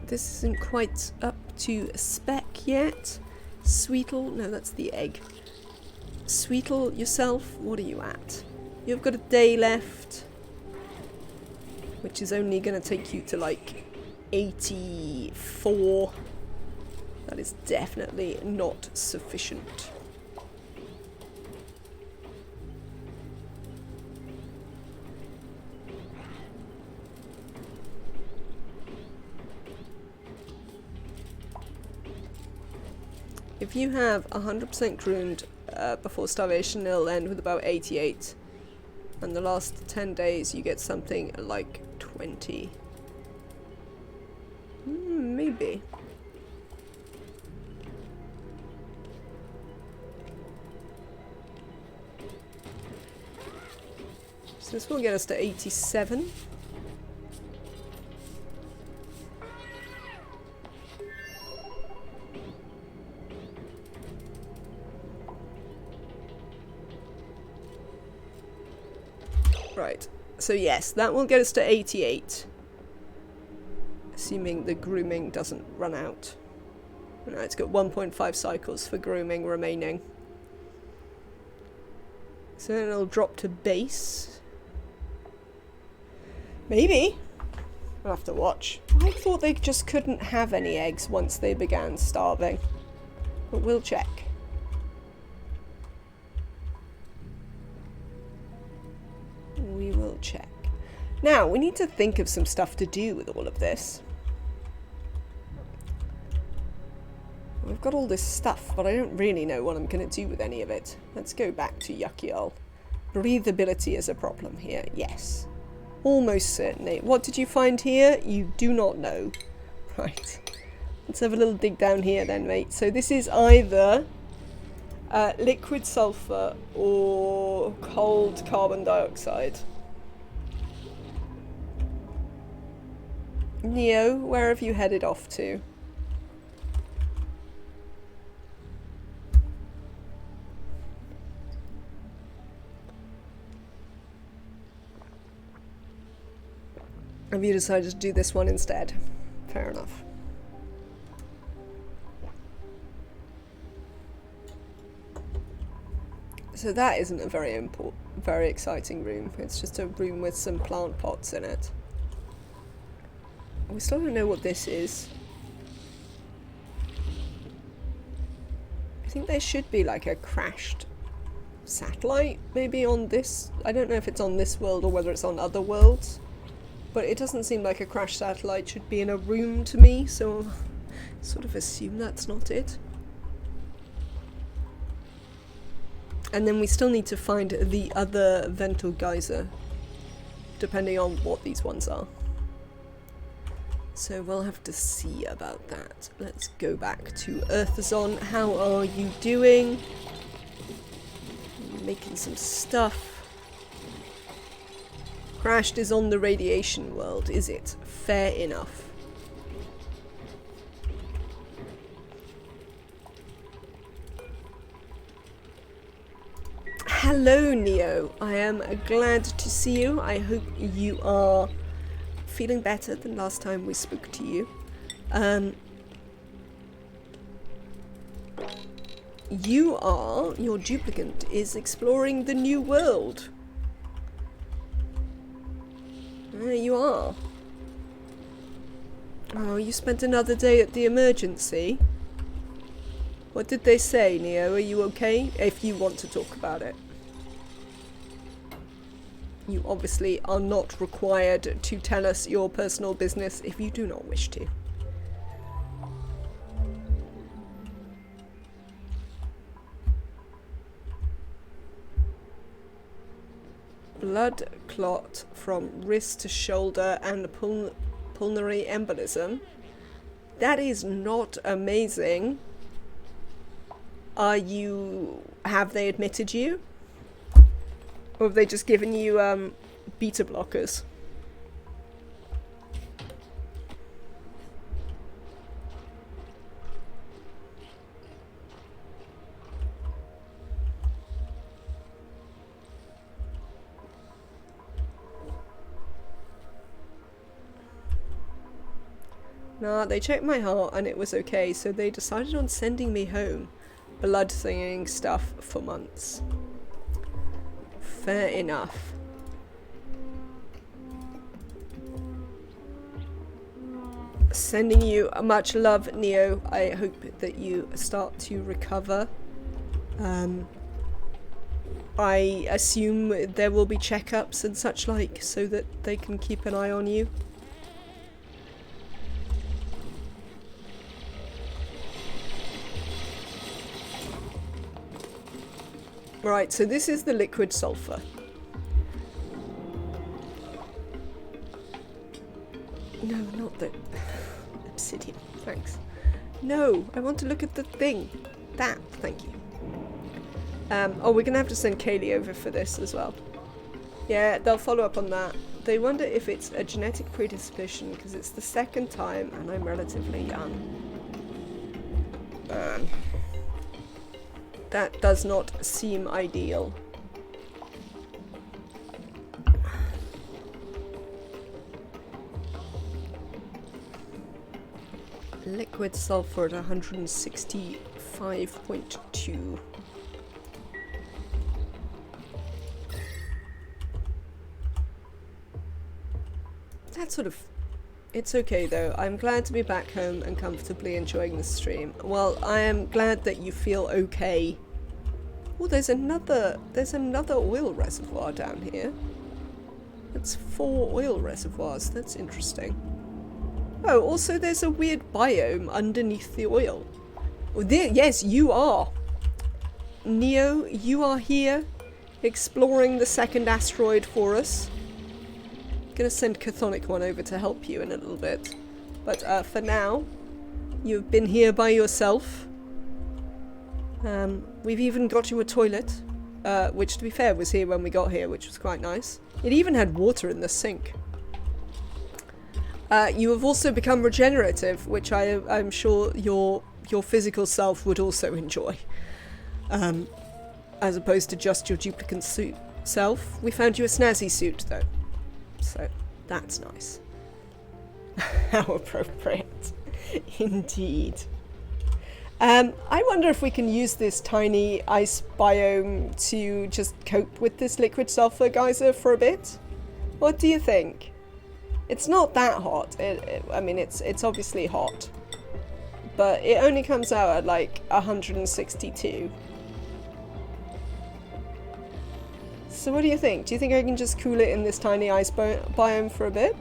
This isn't quite up to spec yet. Sweetle, no, that's the egg. Sweetle, yourself, what are you at? You've got a day left, which is only going to take you to like 84. That is definitely not sufficient. If you have 100% crooned before starvation, it'll end with about 88. And the last 10 days you get something like 20. Maybe. So this will get us to 87. Right, so yes, that will get us to 88. Assuming the grooming doesn't run out. No, it's got 1.5 cycles for grooming remaining. So then it'll drop to base. Maybe. I'll have to watch. I thought they just couldn't have any eggs once they began starving. But we'll check. We will check. Now, we need to think of some stuff to do with all of this. We've got all this stuff, but I don't really know what I'm going to do with any of it. Let's go back to Yuckyol. Breathability is a problem here, yes. Almost certainly. What did you find here? You do not know. Right. Let's have a little dig down here then, mate. So this is either liquid sulfur or cold carbon dioxide. Neo, where have you headed off to? Have you decided to do this one instead? Fair enough. So that isn't a very exciting room. It's just a room with some plant pots in it. We still don't know what this is. think there should be like a crashed satellite maybe on this. I don't know if it's on this world or whether it's on other worlds, but it doesn't seem like a crashed satellite should be in a room to me, so I sort of assume that's not it. And then we still need to find the other Vental Geyser, depending on what these ones are. So we'll have to see about that. Let's go back to Earthazon. How are you doing? Making some stuff. Crashed is on the radiation world, is it? Fair enough. Hello, Neo. I am glad to see you. I hope you are feeling better than last time we spoke to you. Your duplicant is exploring the new world. There you are. Oh, you spent another day at the emergency. What did they say, Neo? Are you okay? If you want to talk about it. You obviously are not required to tell us your personal business if you do not wish to. Blood clot from wrist to shoulder and pulmonary embolism. That is not amazing. Have they admitted you? Or have they just given you beta blockers? Nah, they checked my heart and it was okay, so they decided on sending me home. Blood thinning stuff for months. Fair enough. Sending you much love, Neo. I hope that you start to recover. I assume there will be checkups and such like so that they can keep an eye on you. Right, so this is the liquid sulfur. No, not the obsidian. Thanks. No, I want to look at the thing. That, thank you. Oh, we're gonna have to send Kaylee over for this as well. Yeah, they'll follow up on that. They wonder if it's a genetic predisposition because it's the second time and I'm relatively young. That does not seem ideal. Liquid sulfur at 165.2. That's sort of... It's okay though. I'm glad to be back home and comfortably enjoying the stream. Well, I am glad that you feel okay. Oh, there's another oil reservoir down here. That's 4 oil reservoirs. That's interesting. Oh, also there's a weird biome underneath the oil. Oh, yes, you are. Neo, you are here exploring the second asteroid for us. Gonna send Chthonic one over to help you in a little bit. But for now, you've been here by yourself. We've even got you a toilet, which to be fair was here when we got here, which was quite nice. It even had water in the sink. You have also become regenerative, which I'm sure your physical self would also enjoy. As opposed to just your duplicate suit self. We found you a snazzy suit though. So that's nice. How appropriate. Indeed. I wonder if we can use this tiny ice biome to just cope with this liquid sulfur geyser for a bit. What do you think? It's not that hot. I mean, it's obviously hot, but it only comes out at like 162. So what do you think? Do you think I can just cool it in this tiny ice biome for a bit?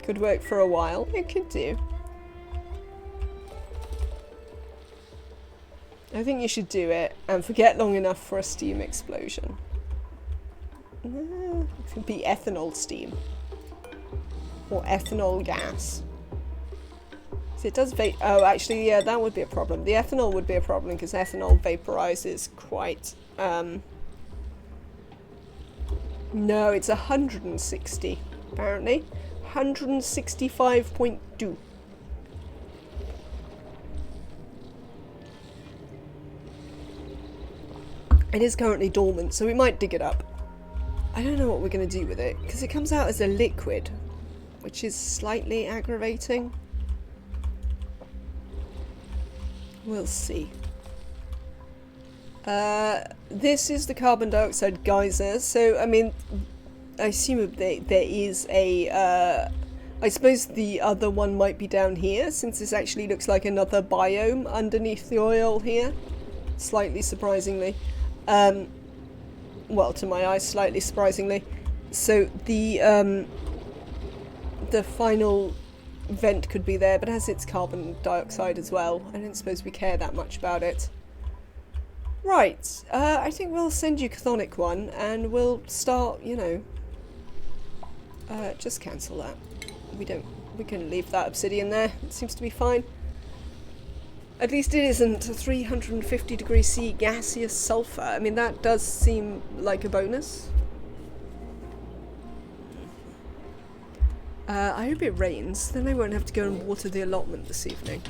Could work for a while. It could do. I think you should do it and forget long enough for a steam explosion. It could be ethanol steam. Or ethanol gas. So it does oh, actually, yeah, that would be a problem. The ethanol would be a problem because ethanol vaporizes quite... No, it's 160, apparently. 165.2. It is currently dormant, so we might dig it up. I don't know what we're going to do with it, because it comes out as a liquid, which is slightly aggravating. We'll see. This is the carbon dioxide geyser, so, I mean, I assume there is a... I suppose the other one might be down here, since this actually looks like another biome underneath the oil here. Slightly surprisingly. Well, to my eyes, slightly surprisingly. So the final vent could be there, but it has its carbon dioxide as well. I don't suppose we care that much about it. Right, I think we'll send you Chthonic 1, and we'll start, you know... just cancel that. We can leave that obsidian there. It seems to be fine. At least it isn't a 350 degrees C gaseous sulfur. I mean, that does seem like a bonus. I hope it rains, then I won't have to go and water the allotment this evening.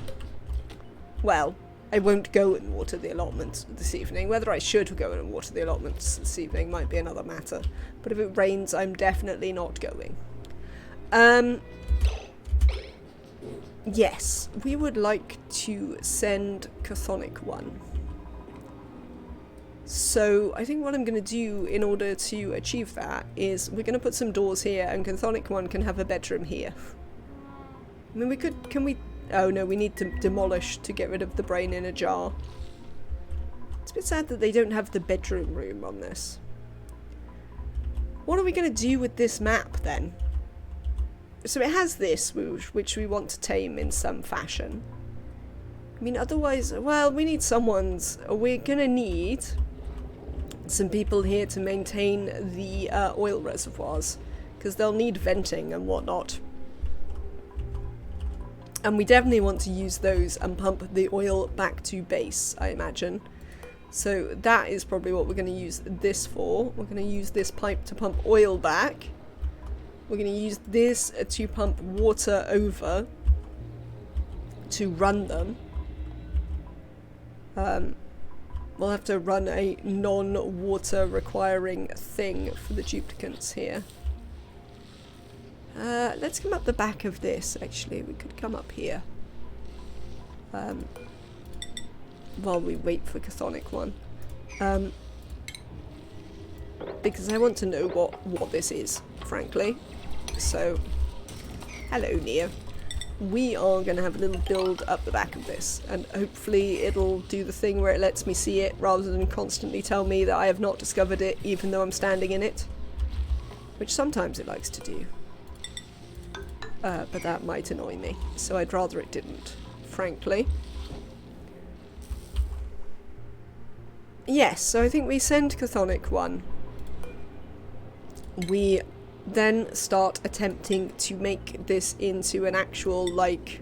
Well, I won't go and water the allotment this evening. Whether I should go and water the allotments this evening might be another matter. But if it rains, I'm definitely not going. Yes, we would like to send Chthonic 1. So I think what I'm going to do in order to achieve that is we're going to put some doors here and Chthonic 1 can have a bedroom here. I mean, can we... Oh no, we need to demolish to get rid of the brain in a jar. It's a bit sad that they don't have the bedroom room on this. What are we going to do with this map then? So it has this, which we want to tame in some fashion. I mean, otherwise, well, we need someone's... We're gonna need some people here to maintain the oil reservoirs, because they'll need venting and whatnot. And we definitely want to use those and pump the oil back to base, I imagine. So that is probably what we're going to use this for. We're going to use this pipe to pump oil back. We're going to use this to pump water over to run them. We'll have to run a non-water requiring thing for the duplicates here. Let's come up the back of this, actually. We could come up here. While we wait for Chthonic 1. Because I want to know what this is, frankly. So, hello Neo. We are going to have a little build up the back of this, and hopefully it'll do the thing where it lets me see it rather than constantly tell me that I have not discovered it even though I'm standing in it. Which sometimes it likes to do. But that might annoy me, so I'd rather it didn't, frankly. Yes, so I think we send Chthonic 1. We then start attempting to make this into an actual, like,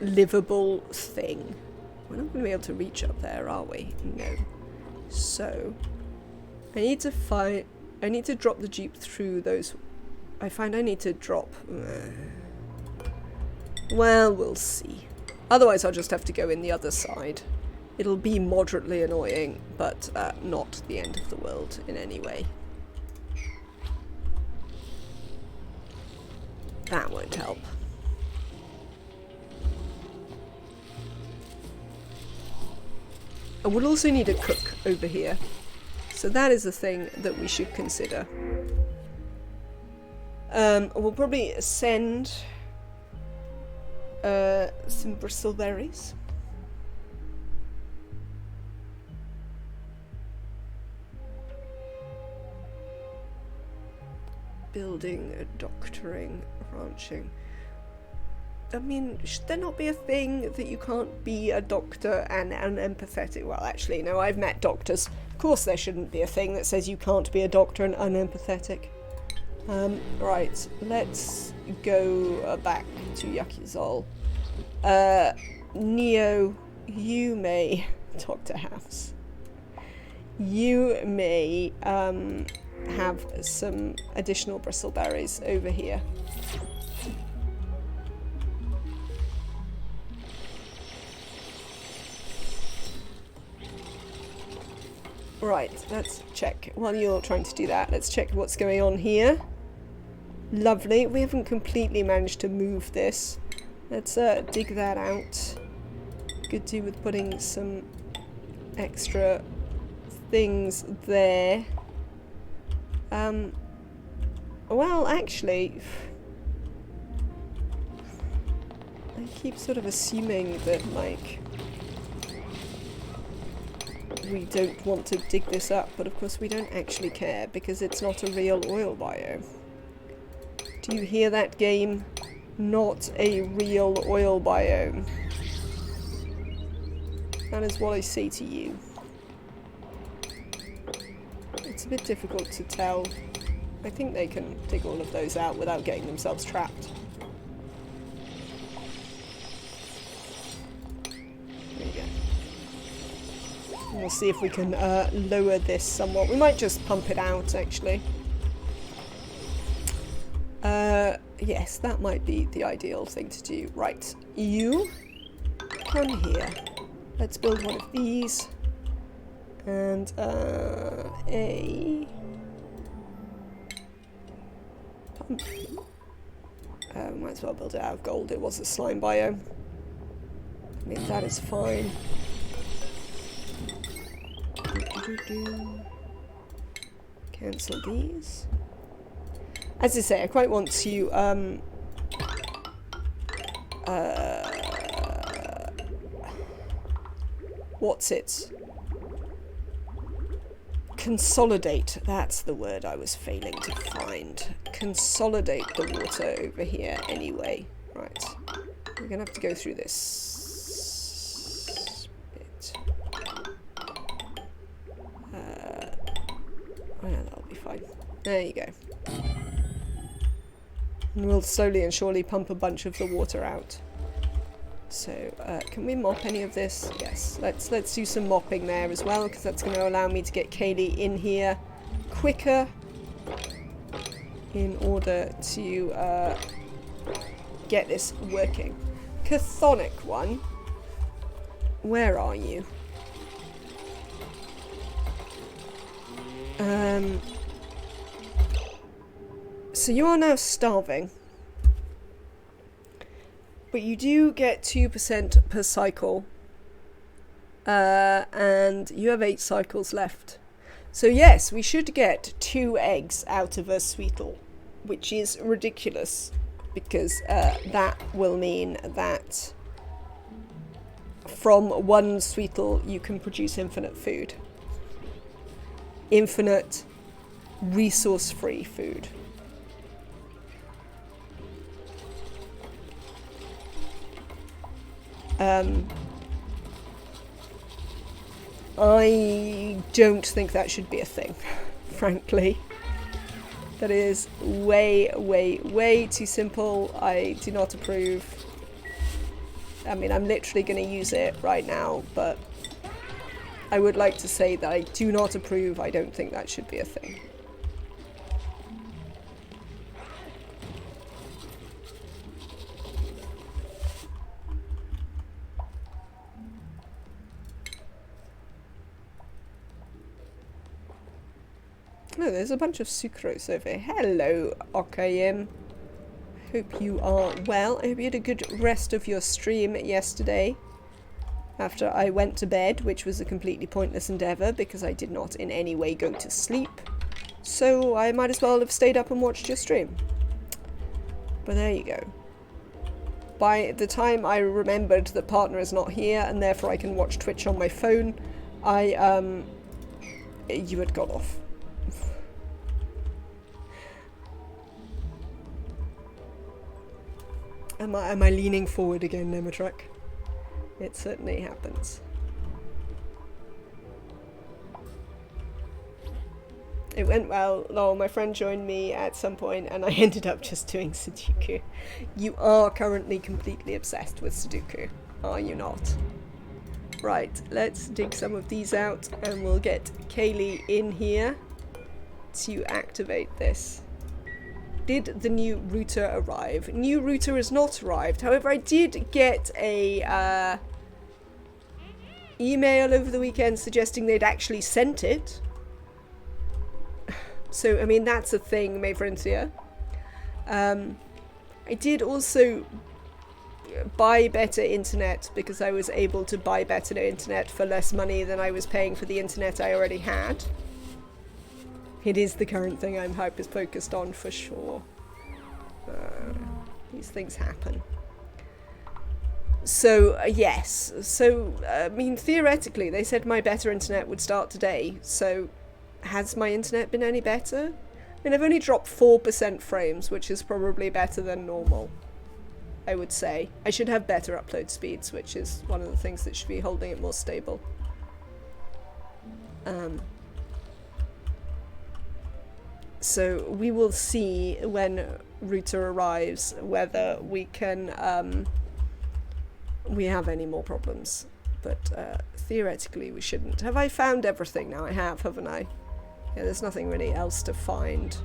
livable thing. We're not going to be able to reach up there, are we? No. So, I need to drop the Jeep through those... I find I need to drop... Well, we'll see. Otherwise I'll just have to go in the other side. It'll be moderately annoying, but not the end of the world in any way. That won't help. And we'll also need a cook over here. So that is a thing that we should consider. We'll probably send some bristleberries. Building, doctoring, ranching. I mean, should there not be a thing that you can't be a doctor and unempathetic? Well, actually, no, I've met doctors. Of course there shouldn't be a thing that says you can't be a doctor and unempathetic. Right, let's go back to Yakizol. Neo, you may... Dr. House. You may, have some additional bristleberries over here. Right, let's check. While you're trying to do that, let's check what's going on here. Lovely. We haven't completely managed to move this. Let's dig that out. Could do with putting some extra things there. Well, actually, I keep sort of assuming that, like, we don't want to dig this up, but of course we don't actually care because it's not a real oil biome. Do you hear that, game? Not a real oil biome. That is what I say to you. It's a bit difficult to tell. I think they can dig all of those out without getting themselves trapped. There you go. And we'll see if we can lower this somewhat. We might just pump it out, actually. Yes, that might be the ideal thing to do. Right, you come here. Let's build one of these. And a pump. Might as well build it out of gold. It was a slime biome. I mean, that is fine. Cancel these. As I say, I quite want to what's it? Consolidate. That's the word I was failing to find. Consolidate the water over here anyway. Right. We're gonna have to go through this bit. Yeah, that'll be fine. There you go. And we'll slowly and surely pump a bunch of the water out. So, can we mop any of this? Yes. Let's do some mopping there as well, because that's going to allow me to get Kaylee in here quicker in order to get this working. Chthonic one, where are you? So you are now starving. But you do get 2% per cycle. And you have 8 cycles left. So yes, we should get 2 eggs out of a Sweetle, which is ridiculous. Because that will mean that from one Sweetle you can produce infinite food. Infinite, resource-free food. I don't think that should be a thing, frankly. That is way, way, way too simple. I do not approve. I mean, I'm literally going to use it right now, but I would like to say that I do not approve. I don't think that should be a thing. Oh, there's a bunch of sucrose over here. Hello, Okayim. Hope you are well. I hope you had a good rest of your stream yesterday. After I went to bed, which was a completely pointless endeavour because I did not in any way go to sleep. So I might as well have stayed up and watched your stream. But there you go. By the time I remembered that partner is not here and therefore I can watch Twitch on my phone, you had got off. Am I leaning forward again, Nematruck? It certainly happens. It went well. Lol, my friend joined me at some point and I ended up just doing Sudoku. You are currently completely obsessed with Sudoku, are you not? Right, let's dig some of these out and we'll get Kaylee in here to activate this. Did the new router arrive? New router has not arrived. However, I did get a email over the weekend suggesting they'd actually sent it. So, I mean, that's a thing, my friends here. I did also buy better internet because I was able to buy better internet for less money than I was paying for the internet I already had. It is the current thing I'm hyper-focused on for sure. These things happen. So, yes. So, I mean, theoretically, they said my better internet would start today. So, has my internet been any better? I mean, I've only dropped 4% frames, which is probably better than normal, I would say. I should have better upload speeds, which is one of the things that should be holding it more stable. So we will see when router arrives whether we can we have any more problems, but theoretically we shouldn't. Have I found everything now? I have, haven't I? Yeah, there's nothing really else to find.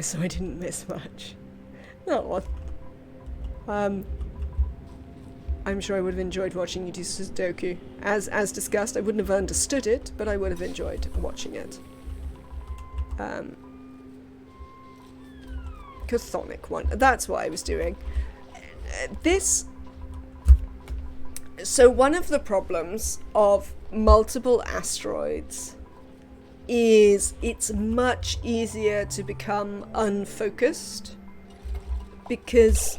So I didn't miss much. Oh, I'm sure I would have enjoyed watching you do Sudoku. As discussed, I wouldn't have understood it, but I would have enjoyed watching it. Chthonic one. That's what I was doing. So one of the problems of multiple asteroids is it's much easier to become unfocused because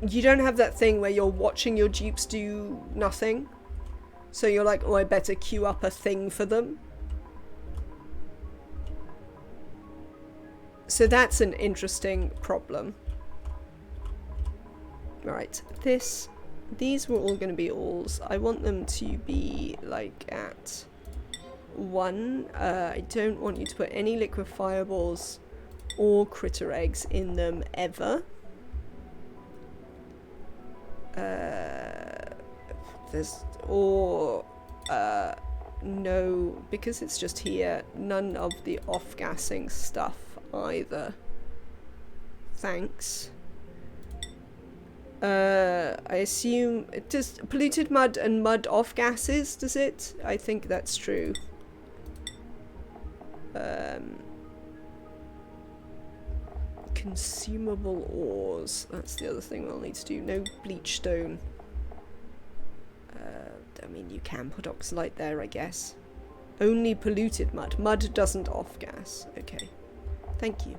you don't have that thing where you're watching your dupes do nothing. So you're like, oh, I better queue up a thing for them. So that's an interesting problem. Right, these were all going to be alls. I want them to be like at 1. I don't want you to put any liquid fireballs or critter eggs in them ever. No, because it's just here, none of the off-gassing stuff either. Thanks. I assume it does polluted mud and mud off gases, does it? I think that's true. Consumable ores. That's the other thing we'll need to do. No bleach stone. I mean, you can put oxalite there, I guess. Only polluted mud. Mud doesn't off gas. Okay. Thank you.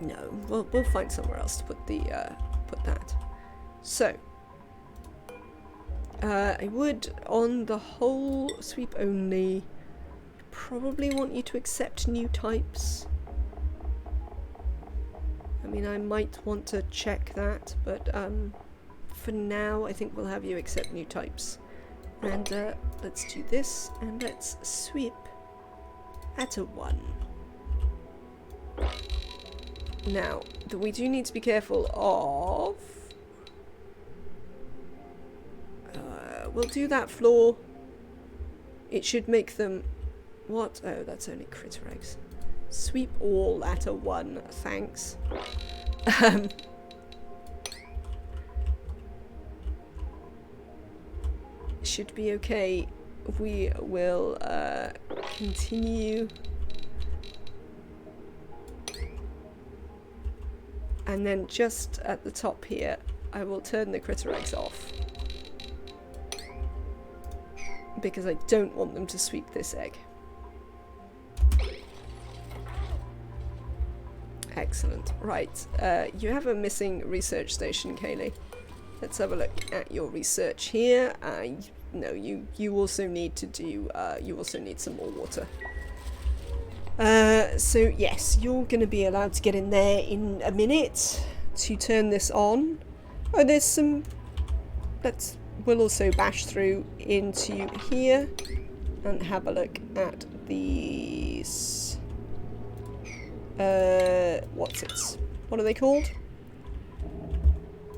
No, we'll find somewhere else to put the put that. So, I would, on the whole, sweep only. Probably want you to accept new types. I mean, I might want to check that, but for now, I think we'll have you accept new types. And let's do this, and let's sweep at a 1. Now, we do need to be careful of... we'll do that floor. It should make them... What? Oh, that's only critter eggs. Sweep all at a 1, thanks. Should be okay. We will continue. And then just at the top here, I will turn the critter eggs off. Because I don't want them to sweep this egg. Excellent. Right. You have a missing research station, Kaylee. Let's have a look at your research here. No, you also need to do. You also need some more water. So yes, you're going to be allowed to get in there in a minute to turn this on. Oh, there's some. We'll also bash through into here and have a look at these. What are they called?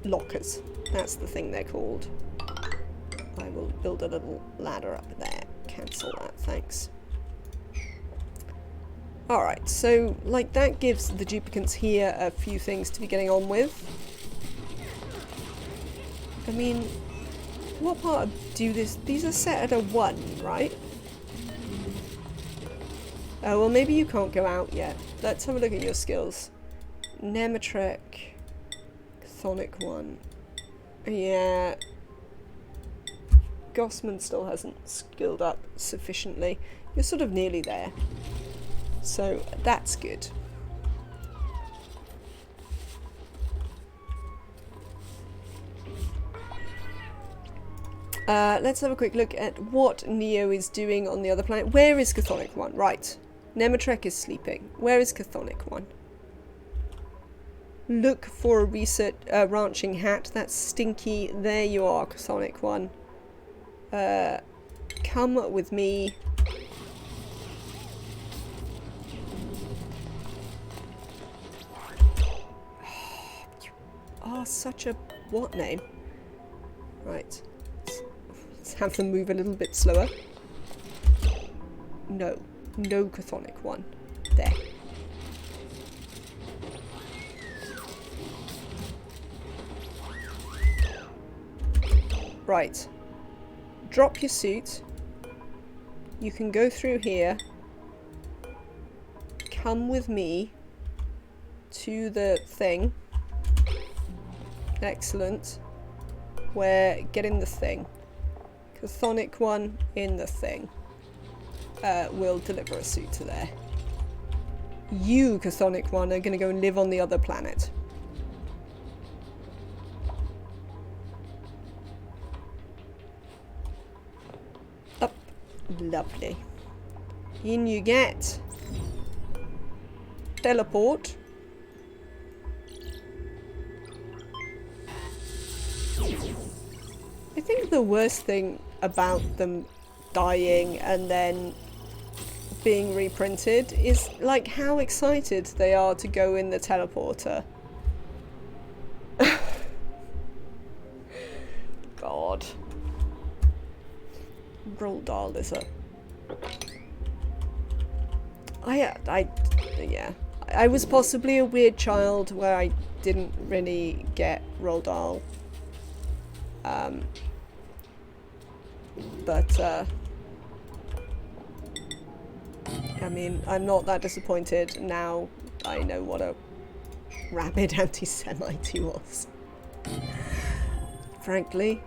Lockers. That's the thing they're called. I will build a little ladder up there. Cancel that, thanks. Alright, so like that gives the duplicants here a few things to be getting on with. I mean, what part of do this? These are set at a 1, right? Oh, well maybe you can't go out yet. Let's have a look at your skills. Nemetrek. Chthonic 1. Yeah. Gossman still hasn't skilled up sufficiently. You're sort of nearly there. So that's good. Let's have a quick look at what Neo is doing on the other planet. Where is Chthonic 1? Right. Nemetrek is sleeping. Where is Chthonic 1? Look for a research ranching hat. That's stinky. There you are, Chthonic 1. Come with me. Oh, such a what name? Right. Let's have them move a little bit slower. No. No Chthonic 1. There. Right. Drop your suit. You can go through here. Come with me to the thing. Excellent. Get in the thing. Chthonic 1 in the thing. We'll deliver a suit to there. You, Chthonic 1, are going to go and live on the other planet. Up. Lovely. In you get. Teleport. I think the worst thing about them dying and then being reprinted is like how excited they are to go in the teleporter. God. Roald Dahl is a... yeah. I was possibly a weird child where I didn't really get Roald Dahl. I mean, I'm not that disappointed now. I know what a rabid anti-Semite he was. Frankly.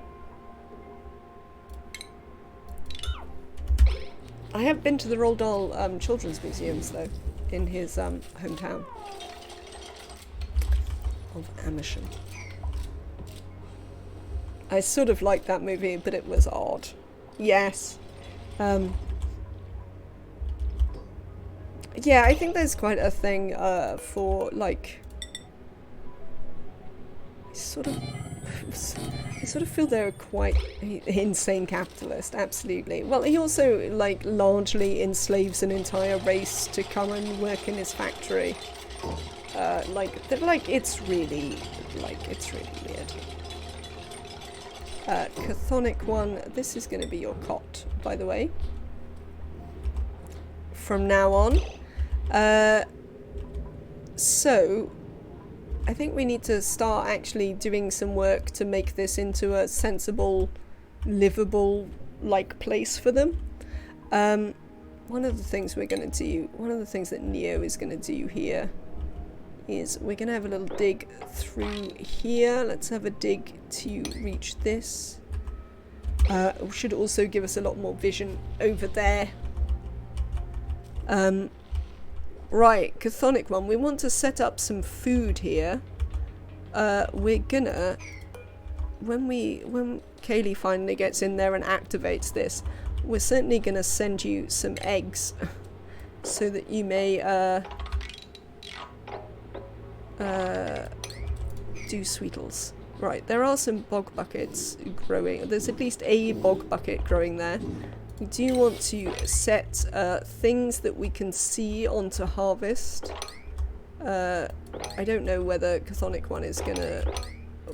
I have been to the Roald Dahl children's museums though, in his hometown of Amersham. I sort of liked that movie, but it was odd. Yes. Yeah, I think there's quite a thing for, like... I sort of feel they're quite insane capitalist, absolutely. Well, he also, like, largely enslaves an entire race to come and work in his factory. It's really weird. Chthonic 1, this is going to be your cot, by the way. From now on. So, I think we need to start actually doing some work to make this into a sensible, livable, like, place for them. One of the things we're going to do, one of the things that Neo is going to do here is we're going to have a little dig through here. Let's have a dig to reach this. Should also give us a lot more vision over there. Right, Chthonic one, we want to set up some food here. We're gonna, when Kaylee finally gets in there and activates this, we're certainly gonna send you some eggs so that you may do sweetles. Right, there are some bog buckets growing. There's at least a bog bucket growing there. We do want to set things that we can see onto harvest. I don't know whether Chthonic one is gonna...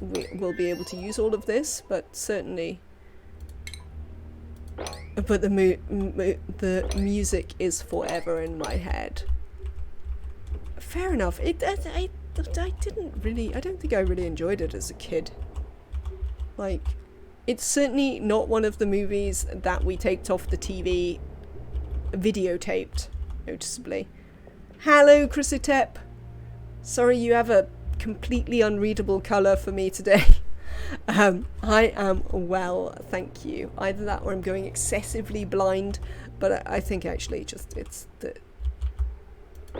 we'll be able to use all of this, but certainly... But the music is forever in my head. Fair enough. I don't think I really enjoyed it as a kid. Like... It's certainly not one of the movies that we taped off the TV, videotaped, noticeably. Hello, Chrysotep. Sorry you have a completely unreadable colour for me today. I am well, thank you. Either that or I'm going excessively blind, but I think actually just it's that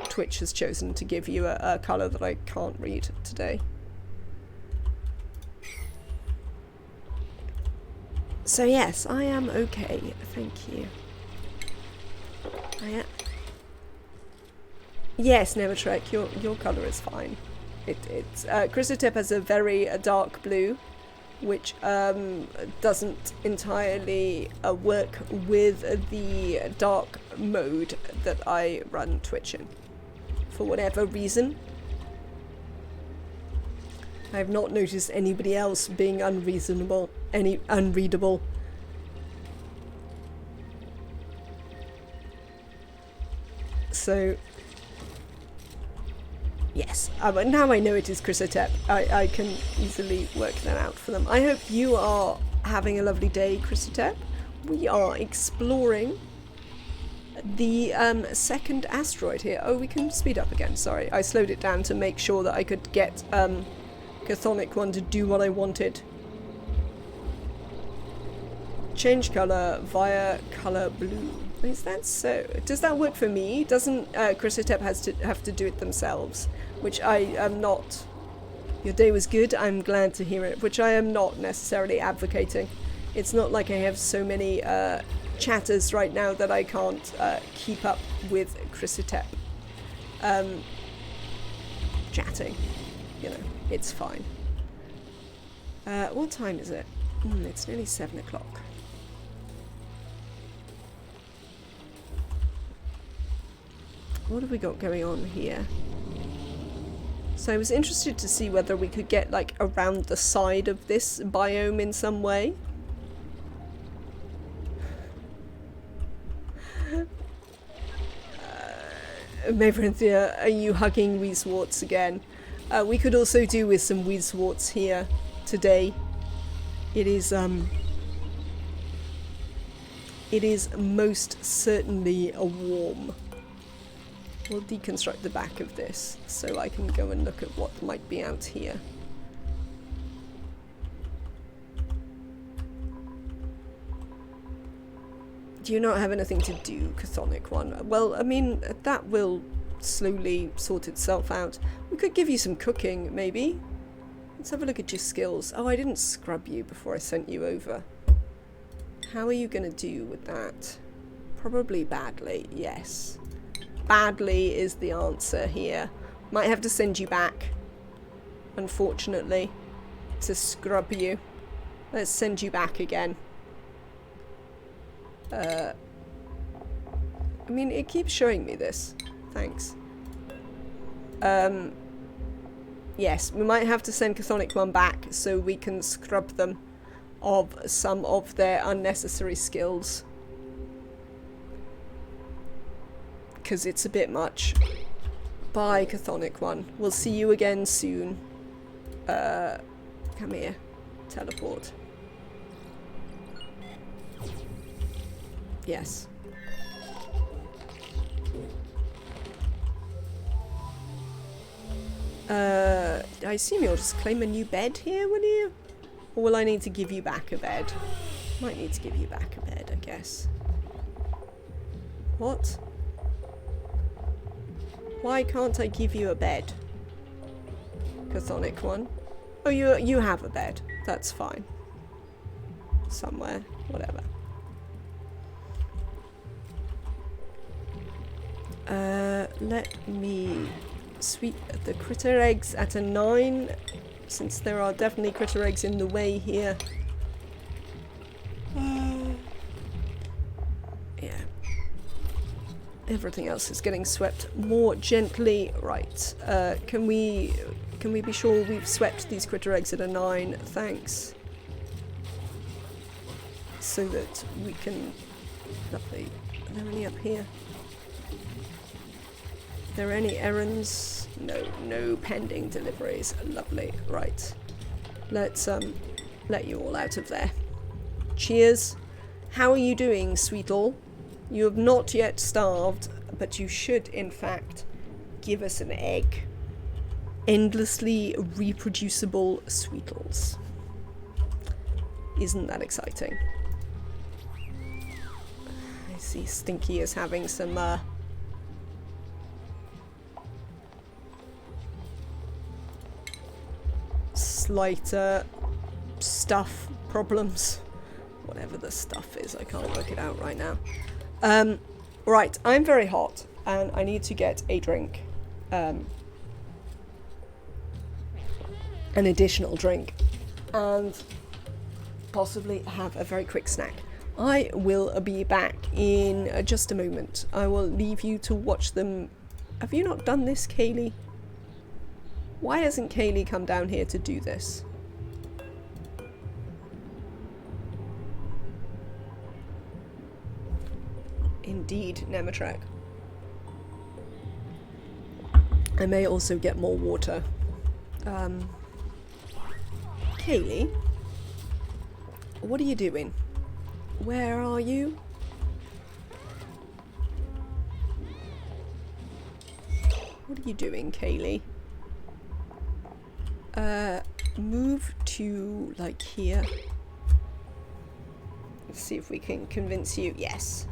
Twitch has chosen to give you a colour that I can't read today. So yes, I am okay, thank you. Yes, Nevertrek, your colour is fine. It's Chrysotep has a very dark blue, which doesn't entirely work with the dark mode that I run Twitch in, for whatever reason. I have not noticed anybody else being unreasonable, unreadable. So, yes, now I know it is Chrysotep. I can easily work that out for them. I hope you are having a lovely day, Chrysotep. We are exploring the second asteroid here. Oh, we can speed up again, sorry. I slowed it down to make sure that I could get Chthonic one to do what I wanted. Change colour via colour blue. Is that so? Does that work for me? Doesn't Chrysotep have to do it themselves? Which I am not. Your day was good, I'm glad to hear it. Which I am not necessarily advocating. It's not like I have so many chatters right now that I can't keep up with Chrysotep chatting. You know, it's fine. What time is it? It's nearly 7 o'clock. What have we got going on here? So I was interested to see whether we could get like around the side of this biome in some way. Maverinthia, are you hugging Weezwarts again? We could also do with some Weezwarts here today. It is most certainly a warm. We'll deconstruct the back of this so I can go and look at what might be out here. Do you not have anything to do, Chthonic one? Well, I mean, that will slowly sort itself out. We could give you some cooking, maybe. Let's have a look at your skills. Oh, I didn't scrub you before I sent you over. How are you going to do with that? Probably badly, yes. Badly is the answer here. Might have to send you back, unfortunately, to scrub you. Let's send you back again. I mean, it keeps showing me this. Thanks. Yes, we might have to send Chthonic one back so we can scrub them of some of their unnecessary skills. Because it's a bit much. Bye, Chthonic one. We'll see you again soon. Come here. Teleport. Yes. I assume you'll just claim a new bed here, will you? Or will I need to give you back a bed? Might need to give you back a bed, I guess. What? Why can't I give you a bed? Chthonic one. Oh, you have a bed. That's fine. Somewhere. Whatever. Let me sweep the critter eggs at a 9, since there are definitely critter eggs in the way here. Yeah. Everything else is getting swept more gently. Right. Can we be sure we've swept these critter eggs at a 9? Thanks. So that we can... Lovely. Are there any up here? Are there any errands? No. No pending deliveries. Lovely. Right. Let's let you all out of there. Cheers. How are you doing, Sweetall? You have not yet starved, but you should, in fact, give us an egg. Endlessly reproducible Sweetals. Isn't that exciting? I see Stinky is having some slight stuff problems. Whatever the stuff is, I can't work it out right now. Right, I'm very hot and I need to get a drink. An additional drink. And possibly have a very quick snack. I will be back in just a moment. I will leave you to watch them. Have you not done this, Kaylee? Why hasn't Kaylee come down here to do this? Indeed, Nematrek. I may also get more water. Kaylee? What are you doing? Where are you? What are you doing, Kaylee? Move to, like, here. Let's see if we can convince you. Yes.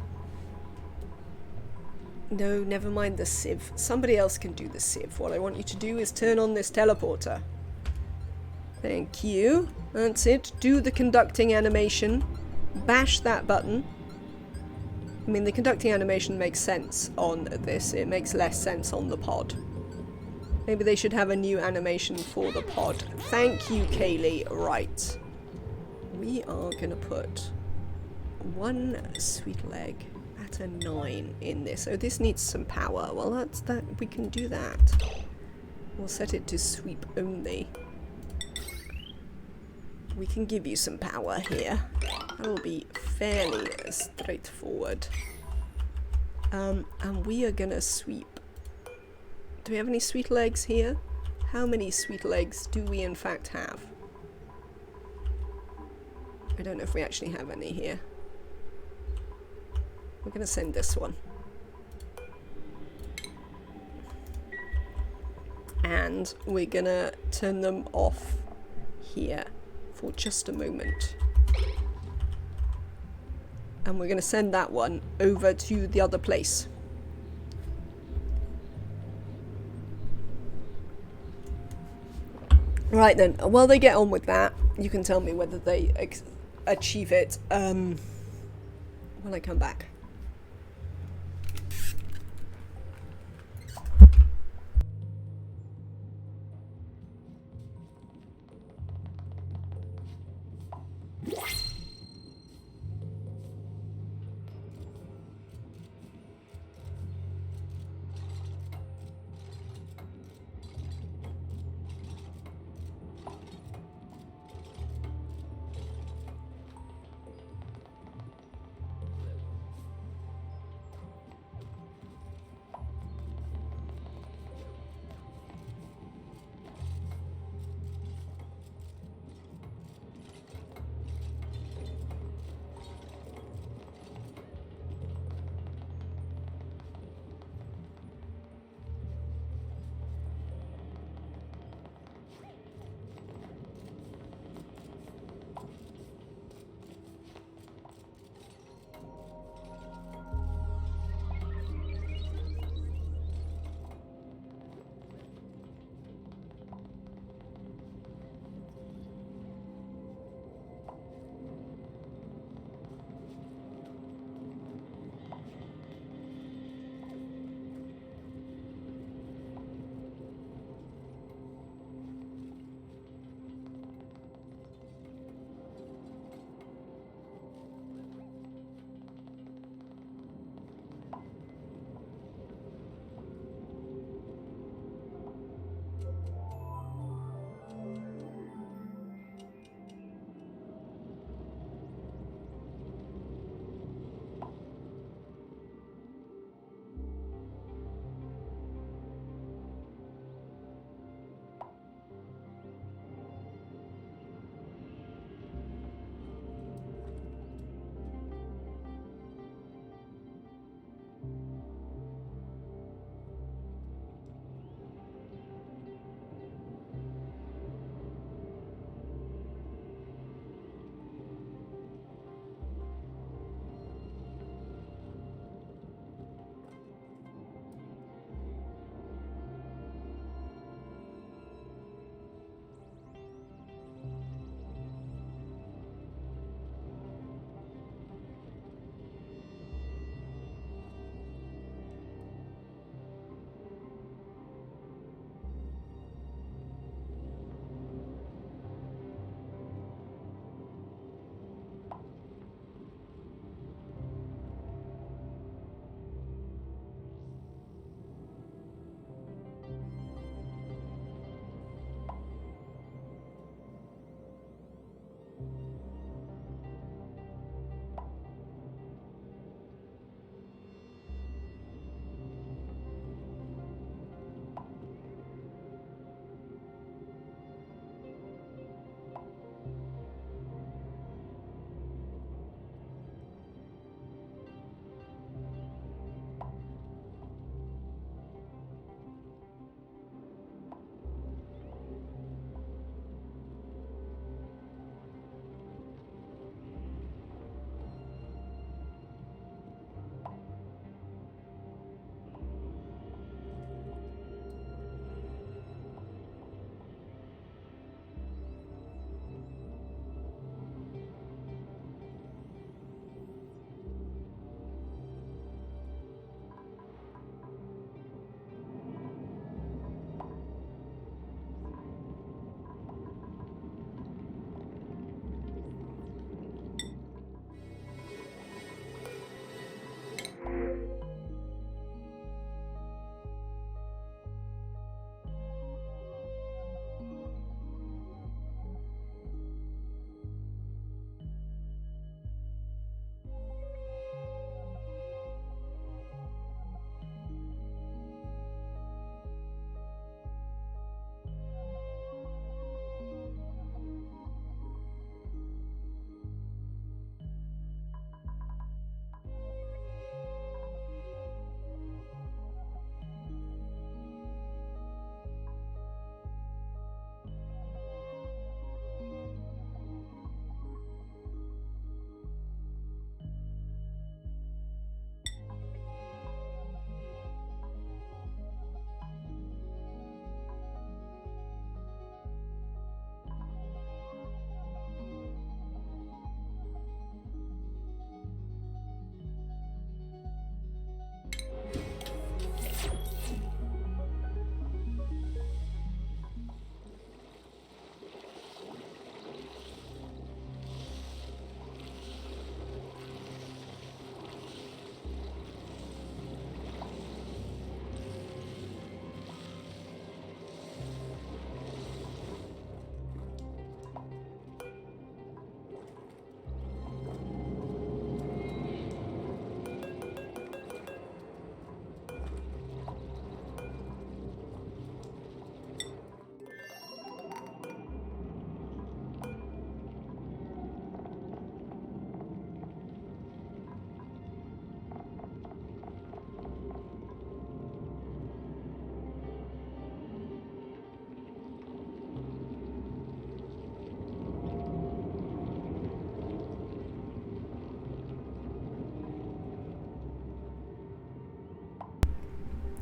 No, never mind the sieve. Somebody else can do the sieve. What I want you to do is turn on this teleporter. Thank you. That's it. Do the conducting animation. Bash that button. I mean, the conducting animation makes sense on this. It makes less sense on the pod. Maybe they should have a new animation for the pod. Thank you, Kaylee. Right. We are gonna put one sweet leg at a 9 in this. Oh, this needs some power. Well, that's that. We can do that. We'll set it to sweep only. We can give you some power here. That will be fairly straightforward. And we are gonna sweep. Do we have any sweet legs here? How many sweet legs do we in fact have? I don't know if we actually have any here. We're gonna send this one. And we're gonna turn them off here for just a moment. And we're gonna send that one over to the other place. Right then, while they get on with that, you can tell me whether they achieve it when I come back.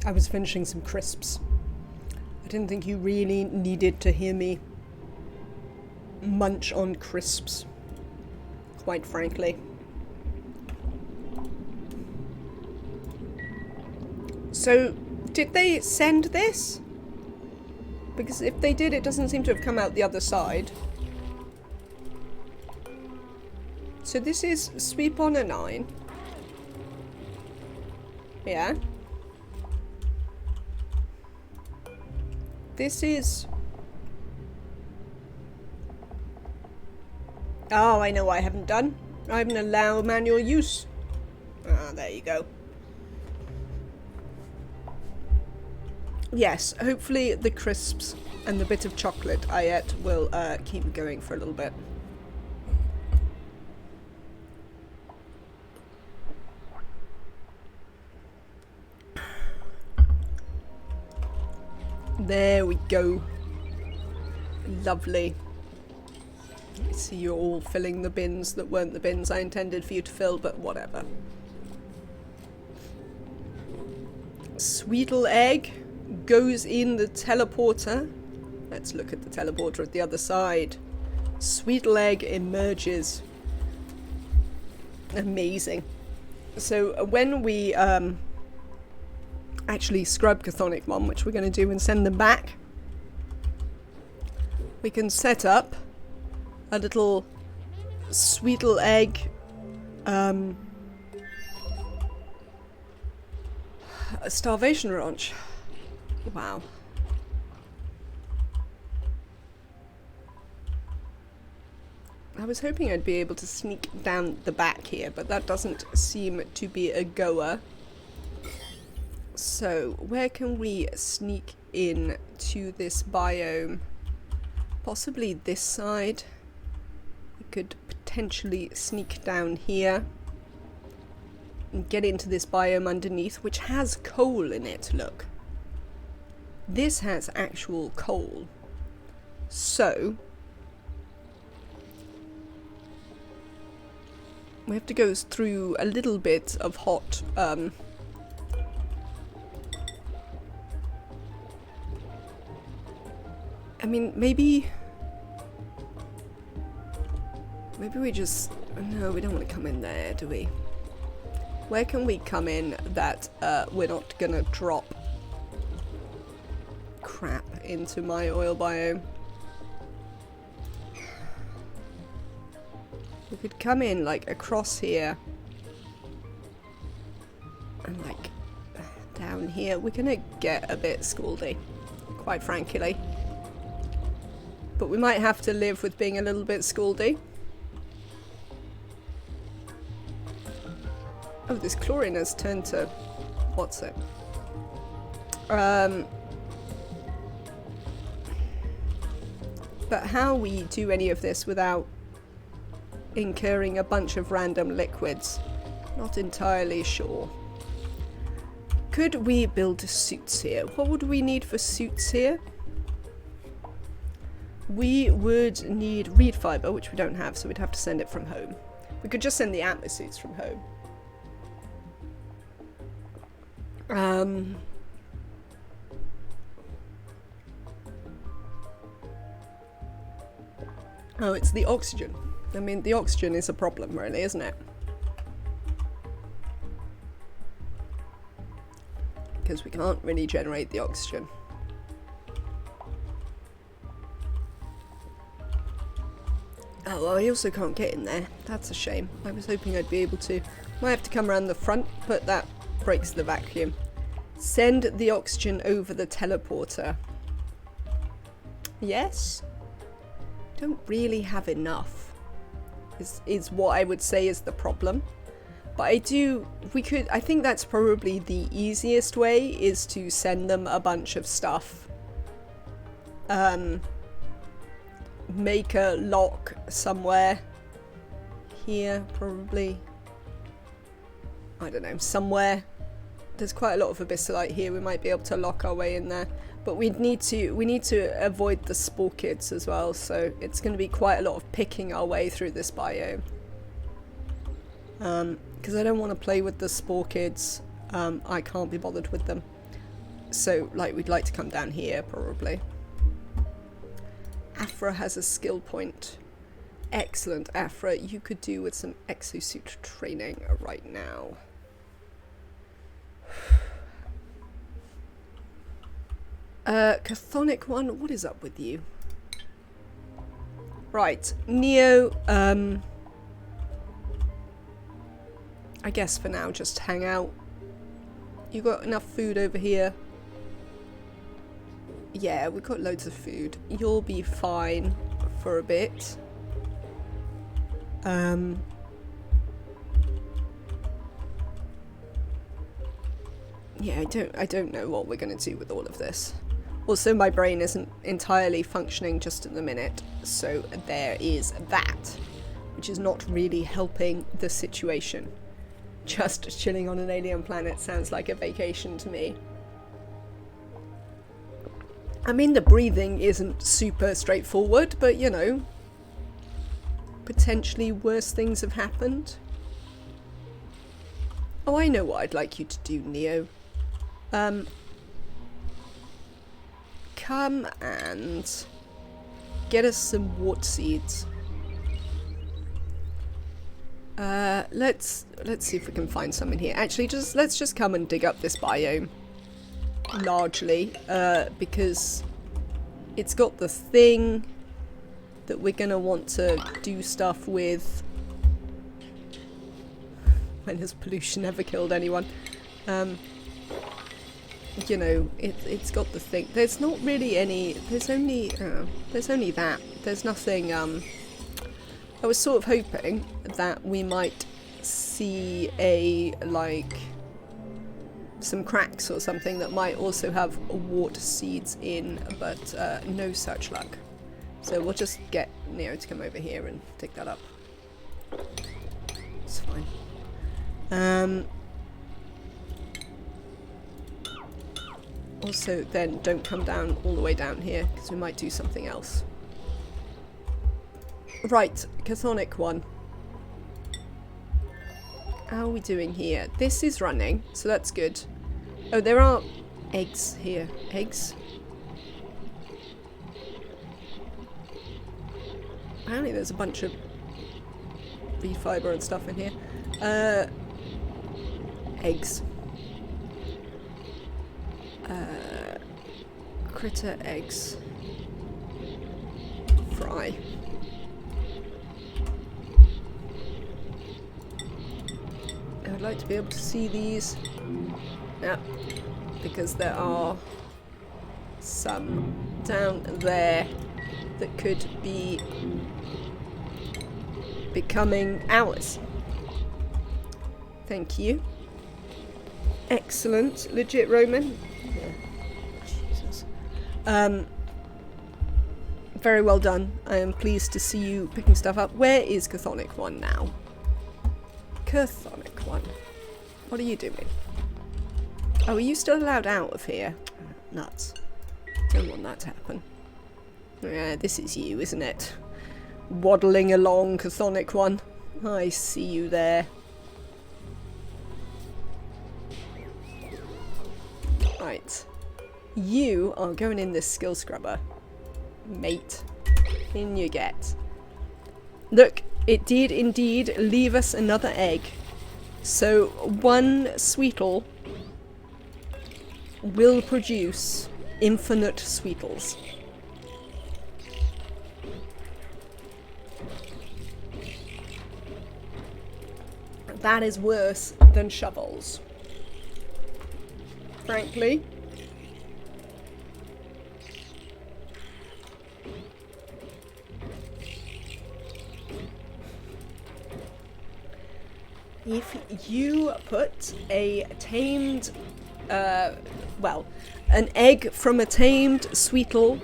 I was finishing some crisps. I didn't think you really needed to hear me munch on crisps, quite frankly. So, did they send this? Because if they did, it doesn't seem to have come out the other side. So this is sweep on a 9. Yeah. This is... Oh, I know what I haven't done. I haven't allowed manual use. Ah, there you go. Yes, hopefully the crisps and the bit of chocolate I ate will keep me going for a little bit. There we go. Lovely. I see you're all filling the bins that weren't the bins I intended for you to fill, but whatever. Sweetle egg goes in the teleporter. Let's look at the teleporter at the other side. Sweetle egg emerges. Amazing. So when we actually scrub Chthonic Mom, which we're going to do and send them back, we can set up a little Sweetle egg a starvation ranch. Wow. I was hoping I'd be able to sneak down the back here, but that doesn't seem to be a goer. So, where can we sneak in to this biome? Possibly this side. We could potentially sneak down here and get into this biome underneath, which has coal in it, look. This has actual coal. So, we have to go through a little bit of hot, I mean, maybe we just... No, we don't want to come in there, do we? Where can we come in that we're not gonna drop crap into my oil biome? We could come in, like, across here. And, like, down here. We're gonna get a bit scaldy, quite frankly. But we might have to live with being a little bit scaldy. Oh, this chlorine has turned to... what's it? But how we do any of this without incurring a bunch of random liquids, not entirely sure. Could we build suits here? What would we need for suits here? We would need reed fiber, which we don't have, so we'd have to send it from home. We could just send the antler suits from home. Oh, it's the oxygen. I mean, the oxygen is a problem, really, isn't it? Because we can't really generate the oxygen. Oh, well, I also can't get in there. That's a shame. I was hoping I'd be able to. Might have to come around the front, but that breaks the vacuum. Send the oxygen over the teleporter. Yes? Don't really have enough. Is what I would say is the problem. But I think that's probably the easiest way, is to send them a bunch of stuff. Make a lock somewhere. Here, probably. I don't know, somewhere. There's quite a lot of abyssalite here, we might be able to lock our way in there. But we need to avoid the spore kids as well, so it's going to be quite a lot of picking our way through this biome. Because I don't want to play with the spore kids. I can't be bothered with them. So, like, we'd like to come down here, probably. Afra has a skill point. Excellent, Afra. You could do with some exosuit training right now. Chthonic one, what is up with you? Right, Neo, I guess for now just hang out. You got enough food over here? Yeah, we've got loads of food. You'll be fine for a bit. Yeah, I don't know what we're gonna do with all of this. Also, my brain isn't entirely functioning just at the minute, so there is that, which is not really helping the situation. Just chilling on an alien planet sounds like a vacation to me. I mean, the breathing isn't super straightforward, but you know, potentially worse things have happened. Oh, I know what I'd like you to do, Neo. Come and get us some wart seeds. Let's see if we can find some in here. Actually, let's just come and dig up this biome. Largely, because it's got the thing that we're gonna want to do stuff with. When has pollution ever killed anyone? You know, it's got the thing. There's not really any. There's only that. There's nothing. I was sort of hoping that we might see some cracks or something that might also have wart seeds in, but no such luck. So we'll just get Neo to come over here and dig that up. It's fine. Also, then don't come down all the way down here, because we might do something else. Right, Chthonic one. How are we doing here? This is running, so that's good. Oh, there are eggs here. Eggs? Apparently there's a bunch of bee fiber and stuff in here. Eggs. Critter eggs. Fry. I would like to be able to see these. Yeah, because there are some down there that could be becoming ours. Thank you. Excellent. Legit Roman. Yeah. Jesus. Very well done. I am pleased to see you picking stuff up. Where is Chthonic one now? Chthonic one. What are you doing? Oh, are you still allowed out of here? Nuts. Don't want that to happen. Yeah, this is you, isn't it? Waddling along, Chthonic one. I see you there. Right. You are going in this skill scrubber. Mate. In you get. Look, it did indeed leave us another egg. So one Sweetle will produce infinite Sweetles. That is worse than shovels. Frankly. If you put a tamed, well, an egg from a tamed Sweetle,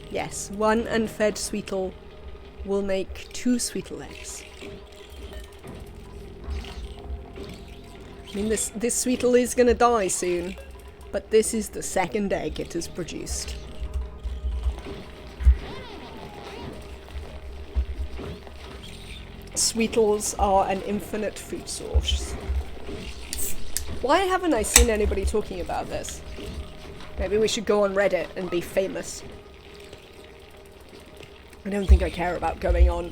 yes, one unfed Sweetle will make 2 Sweetle eggs. I mean, this Sweetle is gonna die soon, but this is the second egg it has produced. Sweetles are an infinite food source. Why haven't I seen anybody talking about this? Maybe we should go on Reddit and be famous. I don't think I care about going on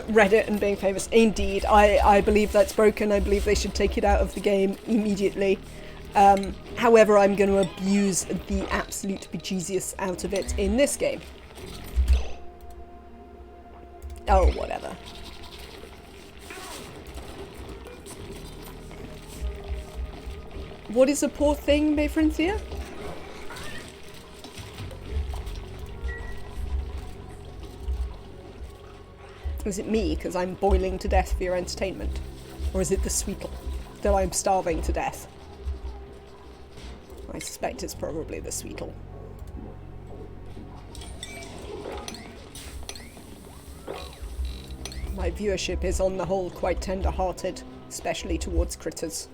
Reddit and being famous. Indeed, I believe that's broken. I believe they should take it out of the game immediately. However, I'm going to abuse the absolute bejesus out of it in this game. Oh, whatever. What is a poor thing, Mayfrontier? Is it me, because I'm boiling to death for your entertainment? Or is it the Sweetle, that I'm starving to death? I suspect it's probably the Sweetle. My viewership is on the whole quite tender-hearted, especially towards critters.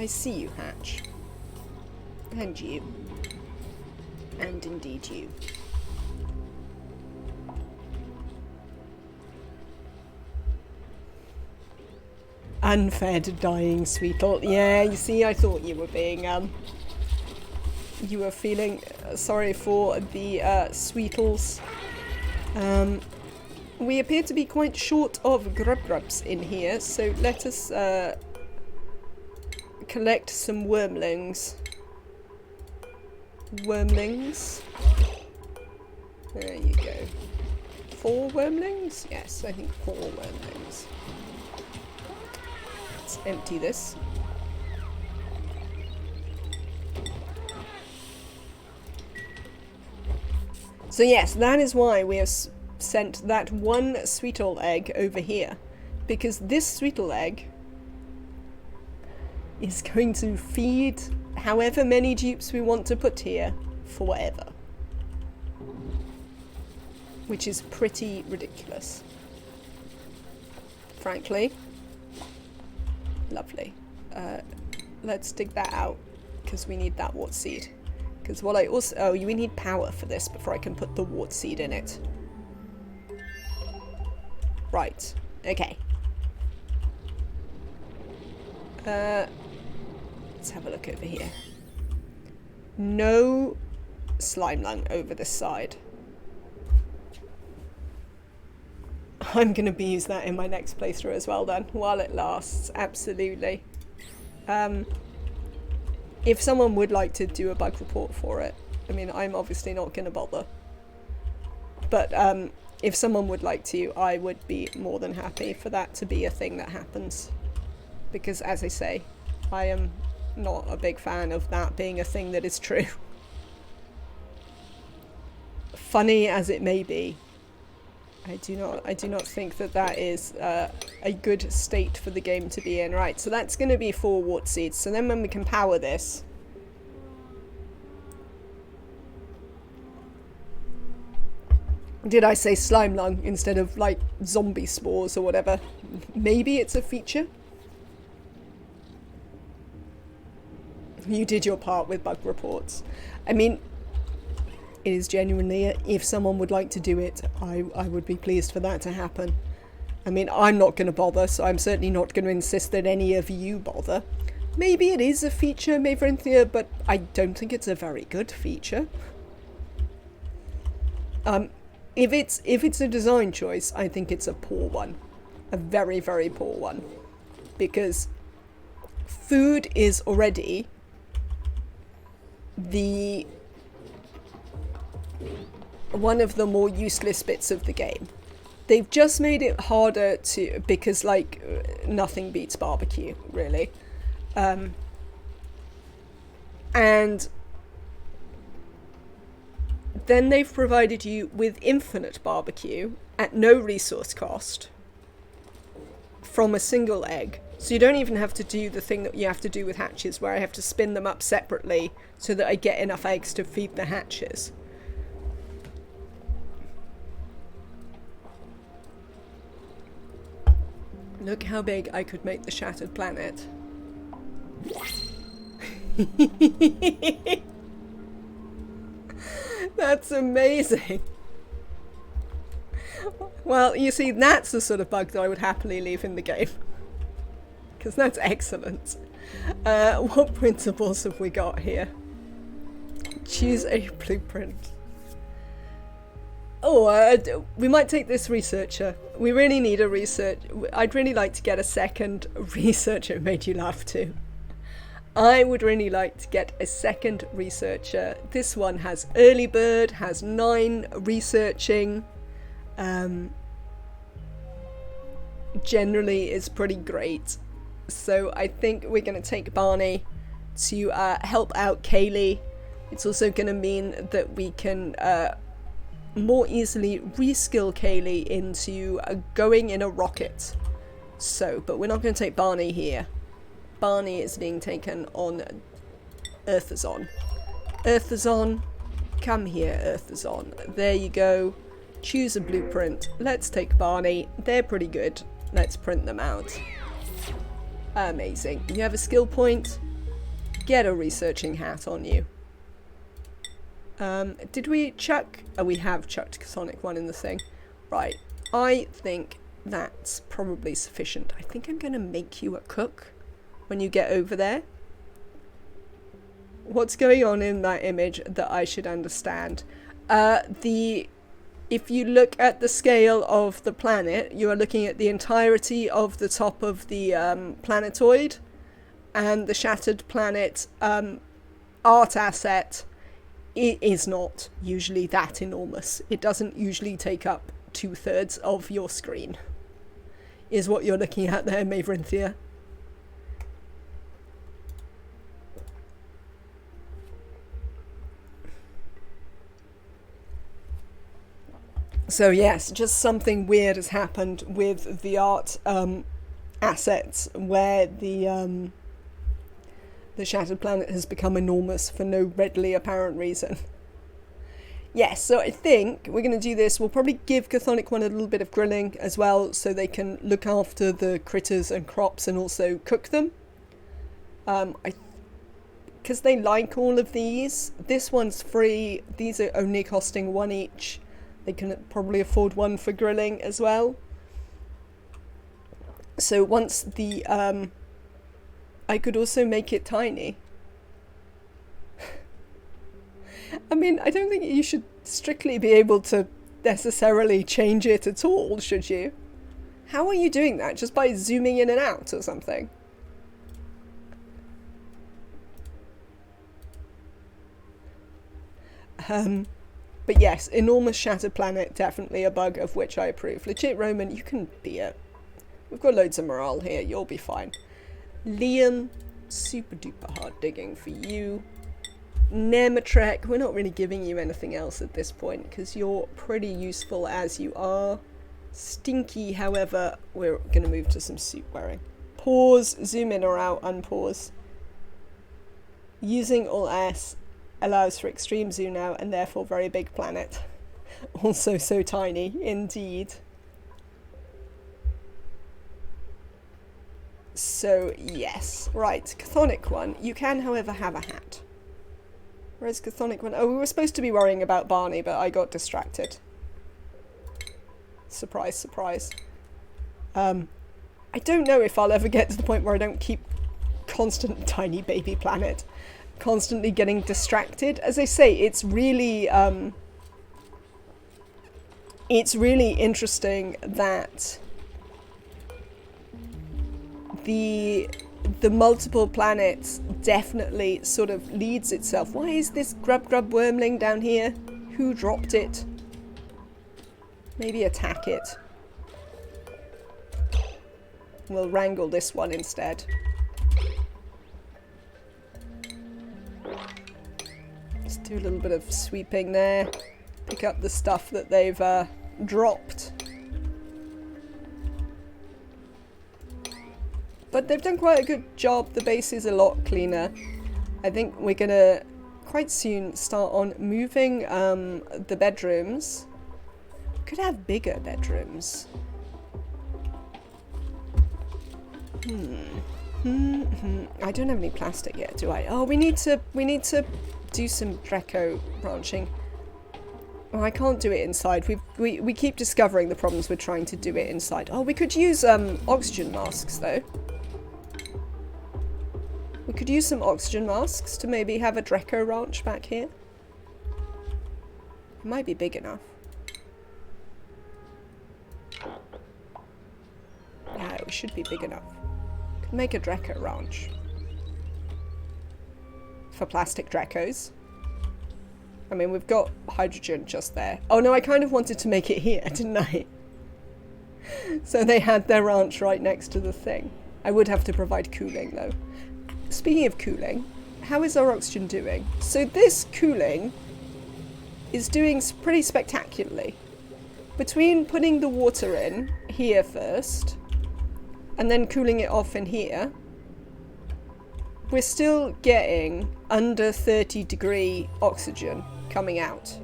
I see you, Hatch. And you. And indeed you. Unfed dying Sweetle. Yeah, you see, I thought you were being, you were feeling sorry for the, Sweetles. We appear to be quite short of grubs in here, so let us, collect some wormlings. Wormlings. There you go. 4 wormlings? Yes, I think 4 wormlings. Let's empty this. So yes, that is why we have sent that one Sweetle egg over here. Because this Sweetle egg is going to feed however many dupes we want to put here forever. Which is pretty ridiculous. Frankly. Lovely. Let's dig that out, because we need that wart seed. Because what I also... Oh, we need power for this before I can put the wart seed in it. Right. Okay. Let's have a look over here. No slime lung over this side. I'm going to use that in my next playthrough as well then, while it lasts. Absolutely. If someone would like to do a bug report for it, I mean, I'm obviously not going to bother. But if someone would like to, I would be more than happy for that to be a thing that happens. Because, as I say, I am not a big fan of that being a thing that is true. Funny as it may be, I do not think that that is a good state for the game to be in. Right, so that's going to be 4 wart seeds. So then when we can power this... Did I say slime lung instead of, like, zombie spores or whatever? Maybe it's a feature? You did your part with bug reports. I mean, it is genuinely, if someone would like to do it, I would be pleased for that to happen. I mean, I'm not going to bother, so I'm certainly not going to insist that any of you bother. Maybe it is a feature, Maverinthia, but I don't think it's a very good feature. If it's a design choice, I think it's a poor one. A very, very poor one. Because food is already one of the more useless bits of the game. They've just made it harder to, because like nothing beats barbecue, really. And then they've provided you with infinite barbecue at no resource cost from a single egg. So you don't even have to do the thing that you have to do with hatches, where I have to spin them up separately so that I get enough eggs to feed the hatches. Look how big I could make the shattered planet. That's amazing. Well, you see, that's the sort of bug that I would happily leave in the game. because that's excellent. What principles have we got here? Choose a blueprint. Oh, we might take this researcher. We really need a research. I'd really like to get a second researcher. It made you laugh too. I would really like to get a second researcher. This one has early bird, has 9 researching. Generally is pretty great. So I think we're going to take Barney to help out Kaylee. It's also going to mean that we can more easily reskill Kaylee into going in a rocket. So, but we're not going to take Barney here. Barney is being taken on Earthazon. Earthazon, come here, Earthazon. There you go. Choose a blueprint. Let's take Barney. They're pretty good. Let's print them out. Amazing. You have a skill point. Get a researching hat on you. Did we chuck... Oh, we have chucked Chthonic 1 in the thing. Right. I think that's probably sufficient. I think I'm going to make you a cook when you get over there. What's going on in that image that I should understand? If you look at the scale of the planet, you are looking at the entirety of the top of the planetoid, and the shattered planet art asset. It is not usually that enormous. It doesn't usually take up 2/3 of your screen, is what you're looking at there, Maverinthia. So yes, just something weird has happened with the art assets where the shattered planet has become enormous for no readily apparent reason. Yes, so I think we're going to do this. We'll probably give Chthonic 1 a little bit of grilling as well, so they can look after the critters and crops and also cook them. Because they like all of these. This one's free. These are only costing 1 each. They can probably afford 1 for grilling as well. So once the... I could also make it tiny. I mean, I don't think you should strictly be able to necessarily change it at all, should you? How are you doing that? Just by zooming in and out or something? But yes, enormous shattered planet, definitely a bug of which I approve. Legit Roman, you can be it. We've got loads of morale here, you'll be fine. Liam, super duper hard digging for you. Nematrek, we're not really giving you anything else at this point because you're pretty useful as you are. Stinky, however, we're going to move to some suit wearing. Pause, zoom in or out, unpause. Using Alt S allows for extreme zoom out and therefore very big planet. Also so tiny, indeed. So, yes. Right, Chthonic 1. You can, however, have a hat. Where's Chthonic 1? Oh, we were supposed to be worrying about Barney, but I got distracted. Surprise, surprise. I don't know if I'll ever get to the point where I don't keep constant tiny baby planet constantly getting distracted. As I say, it's really interesting that the multiple planets definitely sort of leads itself. Why is this grub wormling down here? Who dropped it? Maybe attack it. We'll wrangle this one instead. Just do a little bit of sweeping there. Pick up the stuff that they've dropped. But they've done quite a good job. The base is a lot cleaner. I think we're gonna quite soon start on moving the bedrooms. Could have bigger bedrooms. I don't have any plastic yet, do I? Oh, we need to do some Dreco branching. Oh, I can't do it inside. We keep discovering the problems with trying to do it inside. Oh, we could use oxygen masks though. We could use some oxygen masks to maybe have a Dreco ranch back here. It might be big enough. Yeah, it should be big enough. Could make a Dreco ranch. For plastic Drecos. I mean, we've got hydrogen just there. Oh no, I kind of wanted to make it here, didn't I? So they had their ranch right next to the thing. I would have to provide cooling though. Speaking of cooling, how is our oxygen doing? So this cooling is doing pretty spectacularly. Between putting the water in here first and then cooling it off in here, we're still getting under 30-degree oxygen coming out.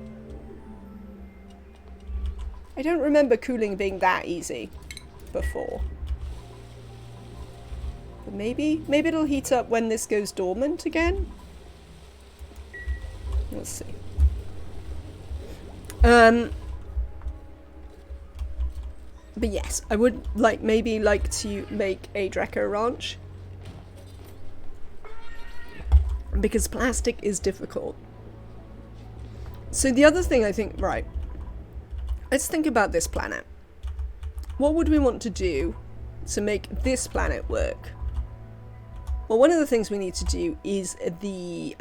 I don't remember cooling being that easy before. But maybe it'll heat up when this goes dormant again? Let's see. But yes, I would maybe like to make a Dreco ranch. Because plastic is difficult. So the other thing I think, right, let's think about this planet. What would we want to do to make this planet work? Well, one of the things we need to do is the,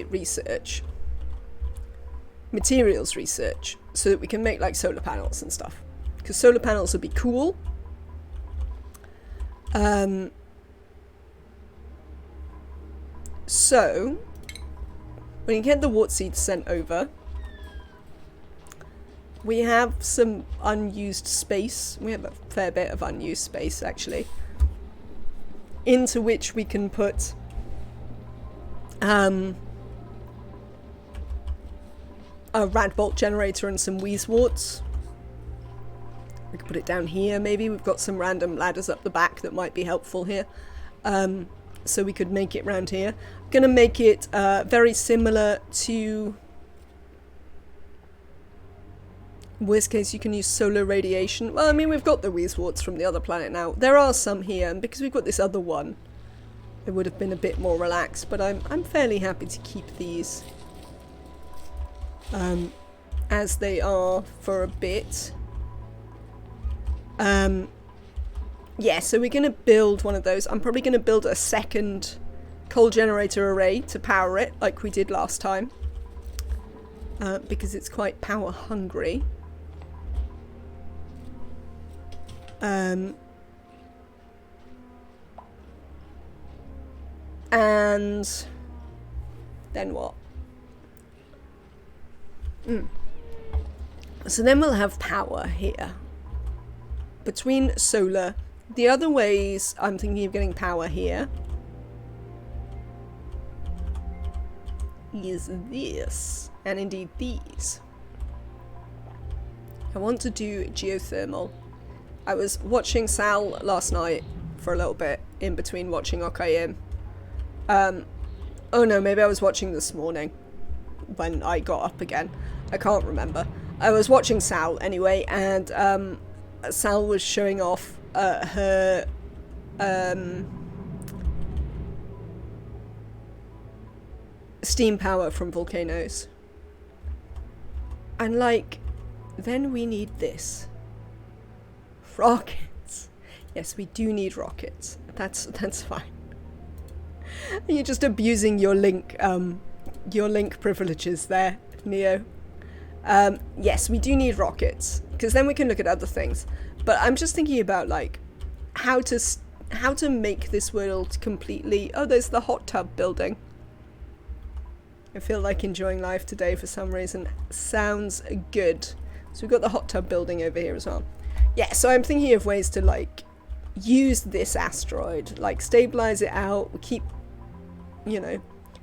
research. Materials research. So that we can make like solar panels and stuff. Because solar panels would be cool. So, when you get the wart seeds sent over, we have some unused space. We have a fair bit of unused space, actually, into which we can put a Radbolt generator and some Wheezeworts. We could put it down here, maybe. We've got some random ladders up the back that might be helpful here. So we could make it round here. I'm going to make it very similar to... Worst case, you can use solar radiation. Well, I mean, we've got the Wheezeworts from the other planet now. There are some here, and because we've got this other one, it would have been a bit more relaxed, but I'm fairly happy to keep these as they are for a bit. Yeah, so we're going to build one of those. I'm probably going to build a second coal generator array to power it, like we did last time, because it's quite power hungry. And then what? So then we'll have power here. Between solar, the other ways I'm thinking of getting power here is this, and indeed these. I want to do geothermal. I was watching Sal last night for a little bit in between watching Okayim. Oh no, maybe I was watching this morning when I got up again. I can't remember. I was watching Sal anyway, and Sal was showing off her steam power from volcanoes. And like, then we need this. Rockets. Yes, we do need rockets. That's fine. You're just abusing your link privileges there, Neo. Yes, we do need rockets, because then we can look at other things. But I'm just thinking about like how to make this world completely. Oh, there's the hot tub building. I feel like enjoying life today for some reason. Sounds good. So we've got the hot tub building over here as well. Yeah, so I'm thinking of ways to like use this asteroid, like stabilize it out. We keep,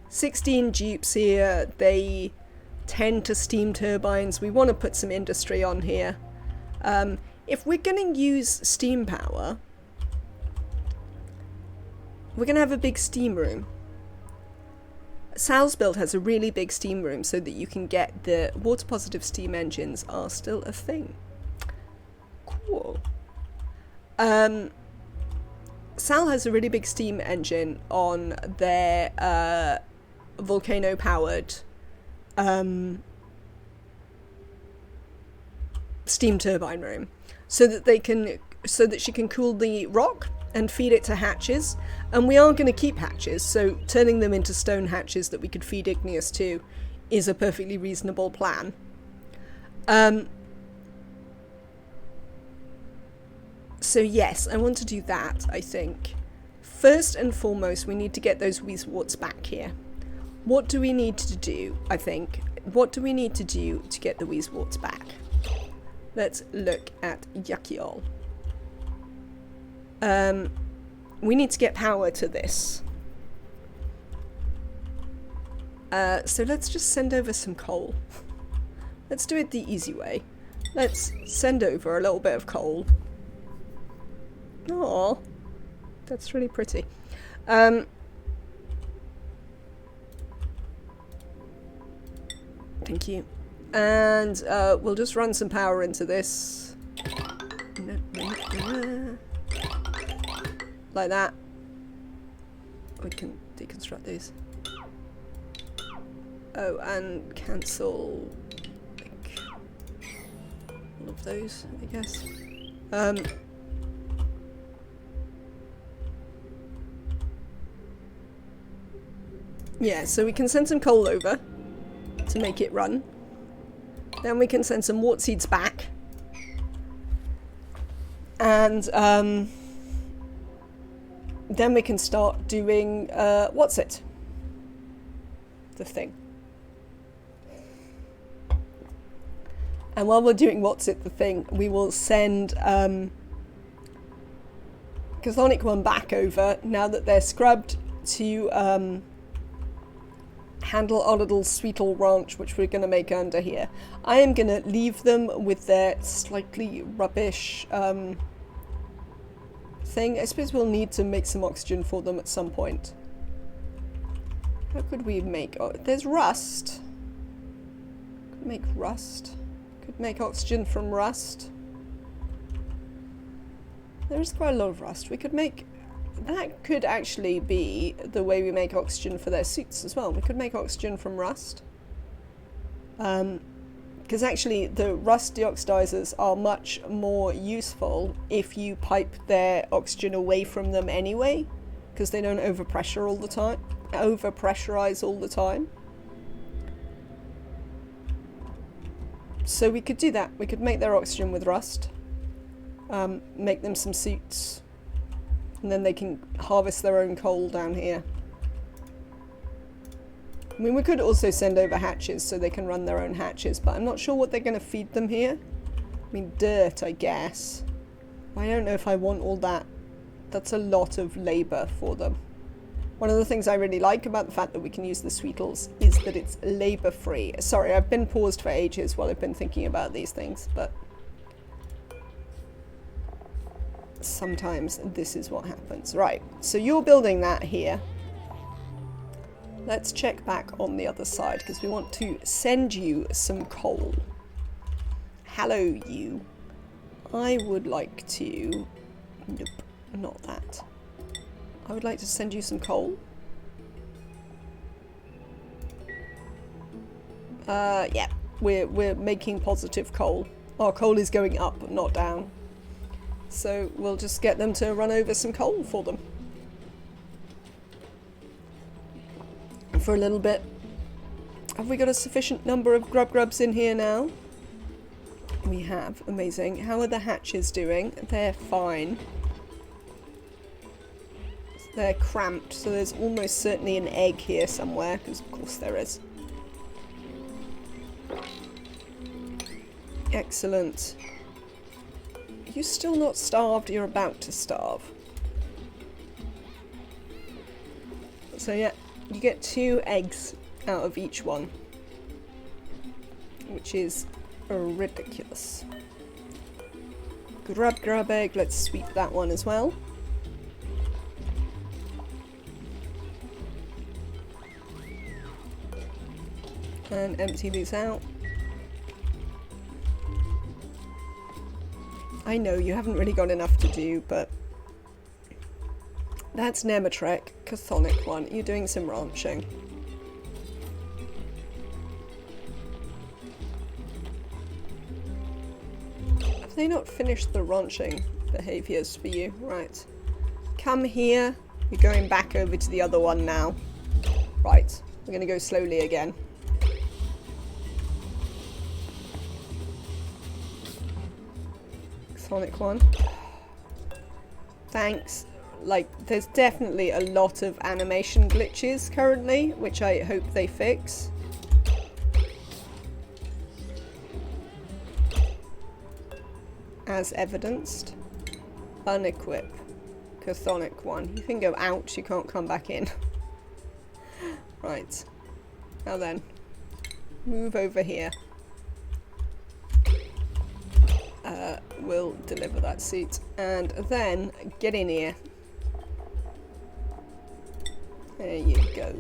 16 dupes here. They tend to steam turbines. We want to put some industry on here. If we're going to use steam power, we're going to have a big steam room. Sal's build has a really big steam room so that you can get the water positive steam engines are still a thing. Cool. Sal has a really big steam engine on their volcano-powered steam turbine room, so that she can cool the rock and feed it to hatches. And we are going to keep hatches, so turning them into stone hatches that we could feed igneous to is a perfectly reasonable plan. So yes, I want to do that, I think. First and foremost, we need to get those Weezeworts back here. What do we need to do, I think? What do we need to do to get the Weezeworts back? Let's look at Yuckyall. We need to get power to this. So let's just send over some coal. Let's do it the easy way. Let's send over a little bit of coal. Aww, that's really pretty. Thank you. And we'll just run some power into this. Like that. We can deconstruct these. Oh, and cancel like all of those, I guess. Yeah, so we can send some coal over to make it run. Then we can send some wart seeds back. And then we can start doing what's it? The thing. And while we're doing what's it the thing, we will send Chthonic 1 back over now that they're scrubbed to handle our little Sweetle ranch, which we're going to make under here. I am going to leave them with their slightly rubbish thing. I suppose we'll need to make some oxygen for them at some point. How could we make... Oh, there's rust. Could make rust. Could make oxygen from rust. There is quite a lot of rust. We could make... That could actually be the way we make oxygen for their suits as well. We could make oxygen from rust. Because actually the rust deoxidizers are much more useful if you pipe their oxygen away from them anyway, because they don't overpressurize all the time. So we could do that. We could make their oxygen with rust, make them some suits, and then they can harvest their own coal down here. I mean, we could also send over hatches so they can run their own hatches, but I'm not sure what they're going to feed them here. I mean, dirt, I guess. I don't know if I want all that. That's a lot of labour for them. One of the things I really like about the fact that we can use the Sweetles is that it's labour-free. Sorry, I've been paused for ages while I've been thinking about these things, but sometimes this is what happens. Right, so you're building that here. Let's check back on the other side because we want to send you some coal. Hello, you. I would like to... Nope, not that. I would like to send you some coal. Yeah, we're making positive coal. Our coal is going up, not down. So we'll just get them to run over some coal for them. For a little bit. Have we got a sufficient number of grubs in here now? We have. Amazing. How are the hatches doing? They're fine. They're cramped, so there's almost certainly an egg here somewhere, because of course there is. Excellent. You're still not starved, you're about to starve. So yeah, you get 2 eggs out of each one, which is ridiculous. Grub egg, let's sweep that one as well. And empty these out. I know you haven't really got enough to do, but That's Nematrek, Chthonic one. You're doing some ranching. Have they not finished the ranching behaviours for you? Right. Come here. You're going back over to the other one now. Right. We're going to go slowly again. Chthonic one. Thanks. Like, there's definitely a lot of animation glitches currently, which I hope they fix. As evidenced. Unequip. Chthonic one. You can go out, you can't come back in. Right. Now then. Move over here. We'll deliver that seat. And then, get in here. There you go.